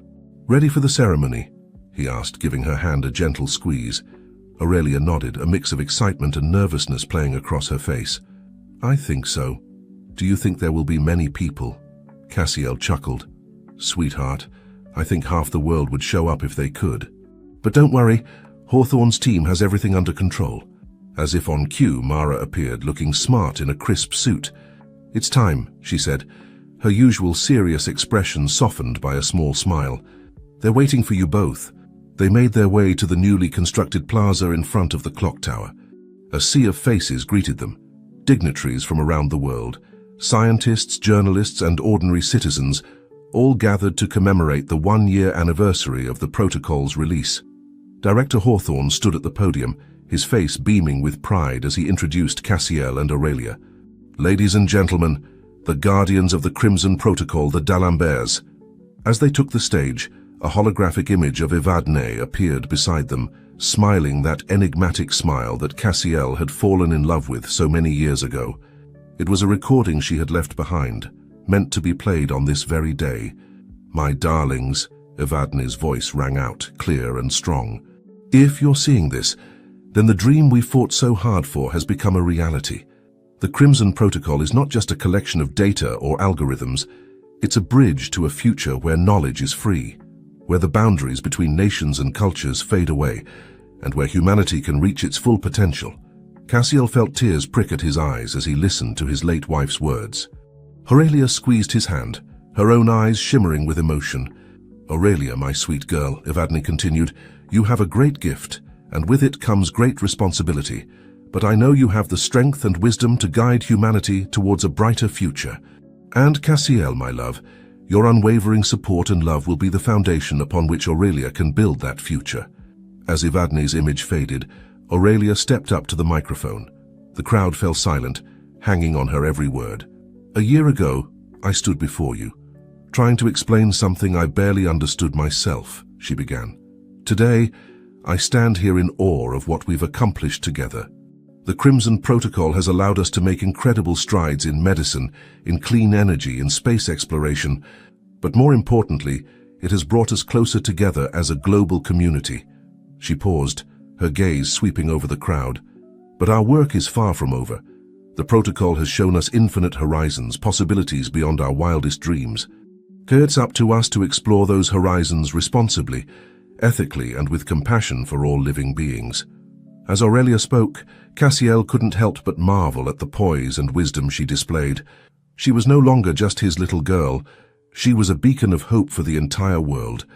Ready for the ceremony? He asked, giving her hand a gentle squeeze. Aurelia nodded, a mix of excitement and nervousness playing across her face. I think so. Do you think there will be many people? Cassiel chuckled. Sweetheart, I think half the world would show up if they could. But don't worry, Hawthorne's team has everything under control. As if on cue, Mara appeared, looking smart in a crisp suit. It's time, she said, her usual serious expression softened by a small smile. They're waiting for you both. They made their way to the newly constructed plaza in front of the clock tower. A sea of faces greeted them, dignitaries from around the world, scientists, journalists, and ordinary citizens, all gathered to commemorate the 1-year anniversary of the protocol's release. Director Hawthorne stood at the podium, his face beaming with pride as he introduced Cassiel and Aurelia. Ladies and gentlemen, the guardians of the Crimson Protocol, the d'Alemberts. As they took the stage, A holographic image of Evadne appeared beside them, smiling that enigmatic smile that Cassiel had fallen in love with so many years ago. It was a recording she had left behind, meant to be played on this very day. "My darlings," Evadne's voice rang out, clear and strong. "If you're seeing this, then the dream we fought so hard for has become a reality. The Crimson Protocol is not just a collection of data or algorithms. It's a bridge to a future where knowledge is free, where the boundaries between nations and cultures fade away, and where humanity can reach its full potential." Cassiel felt tears prick at his eyes as he listened to his late wife's words. Aurelia squeezed his hand, her own eyes shimmering with emotion. "Aurelia, my sweet girl," Evadne continued, "you have a great gift, and with it comes great responsibility. But I know you have the strength and wisdom to guide humanity towards a brighter future. And Cassiel, my love, your unwavering support and love will be the foundation upon which Aurelia can build that future." As Evadne's image faded, Aurelia stepped up to the microphone. The crowd fell silent, hanging on her every word. "A year ago, I stood before you, trying to explain something I barely understood myself," she began. "Today, I stand here in awe of what we've accomplished together. The Crimson Protocol has allowed us to make incredible strides in medicine, in clean energy, in space exploration, but more importantly, it has brought us closer together as a global community." She paused, her gaze sweeping over the crowd. "But our work is far from over. The protocol has shown us infinite horizons, possibilities beyond our wildest dreams. It's up to us to explore those horizons responsibly, ethically, and with compassion for all living beings." As Aurelia spoke, Cassiel couldn't help but marvel at the poise and wisdom she displayed. She was no longer just his little girl. She was a beacon of hope for the entire world.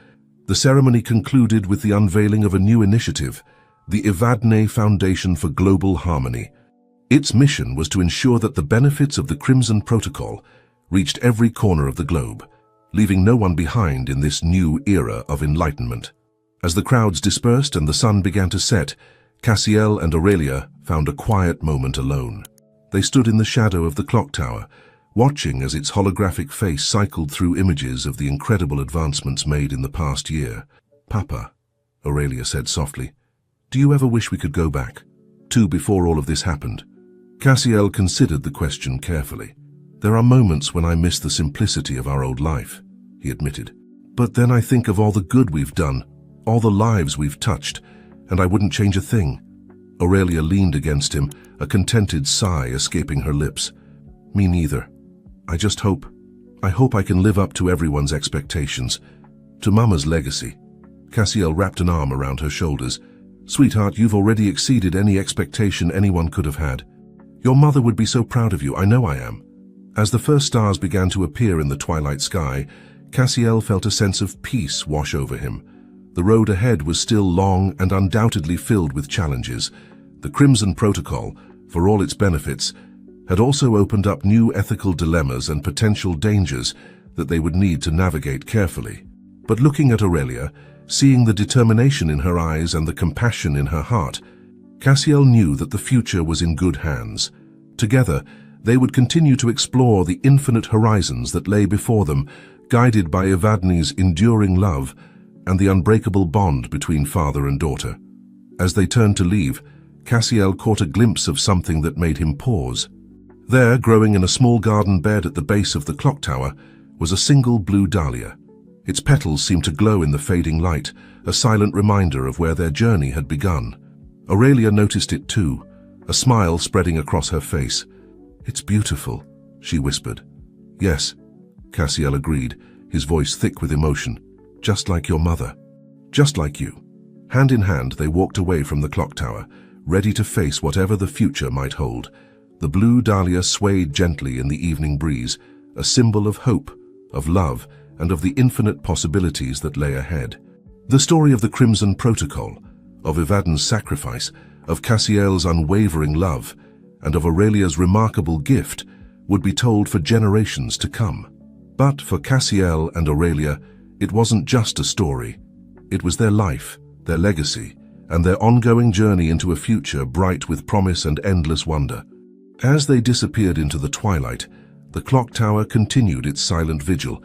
The ceremony concluded with the unveiling of a new initiative, the Evadne Foundation for Global Harmony. Its mission was to ensure that the benefits of the Crimson Protocol reached every corner of the globe, leaving no one behind in this new era of enlightenment. As the crowds dispersed and the sun began to set, Cassiel and Aurelia found a quiet moment alone. They stood in the shadow of the clock tower, watching as its holographic face cycled through images of the incredible advancements made in the past year. "Papa," Aurelia said softly, "do you ever wish we could go back to before all of this happened?" Cassiel considered the question carefully. "There are moments when I miss the simplicity of our old life," he admitted. "But then I think of all the good we've done, all the lives we've touched, and I wouldn't change a thing." Aurelia leaned against him, a contented sigh escaping her lips. "Me neither. I hope I can live up to everyone's expectations, to Mama's legacy." Cassiel wrapped an arm around her shoulders. "Sweetheart, you've already exceeded any expectation anyone could have had. Your mother would be so proud of you, I know I am." As the first stars began to appear in the twilight sky, Cassiel felt a sense of peace wash over him. The road ahead was still long and undoubtedly filled with challenges. The Crimson Protocol, for all its benefits, had also opened up new ethical dilemmas and potential dangers that they would need to navigate carefully. But looking at Aurelia, seeing the determination in her eyes and the compassion in her heart, Cassiel knew that the future was in good hands. Together, they would continue to explore the infinite horizons that lay before them, guided by Evadne's enduring love and the unbreakable bond between father and daughter. As they turned to leave, Cassiel caught a glimpse of something that made him pause. There, growing in a small garden bed at the base of the clock tower, was a single blue dahlia. Its petals seemed to glow in the fading light, a silent reminder of where their journey had begun. Aurelia noticed it too, a smile spreading across her face. "It's beautiful," she whispered. "Yes," Cassiel agreed, his voice thick with emotion. "Just like your mother. Just like you." Hand in hand, they walked away from the clock tower, ready to face whatever the future might hold. The blue dahlia swayed gently in the evening breeze, a symbol of hope, of love, and of the infinite possibilities that lay ahead. The story of the Crimson Protocol, of Evadne's sacrifice, of Cassiel's unwavering love, and of Aurelia's remarkable gift would be told for generations to come. But for Cassiel and Aurelia, it wasn't just a story. It was their life, their legacy, and their ongoing journey into a future bright with promise and endless wonder. As they disappeared into the twilight, the clock tower continued its silent vigil,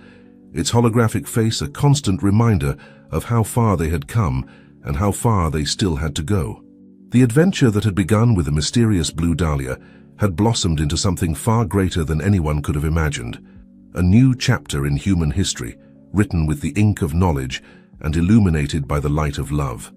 its holographic face a constant reminder of how far they had come and how far they still had to go. The adventure that had begun with a mysterious blue dahlia had blossomed into something far greater than anyone could have imagined. A new chapter in human history, written with the ink of knowledge and illuminated by the light of love.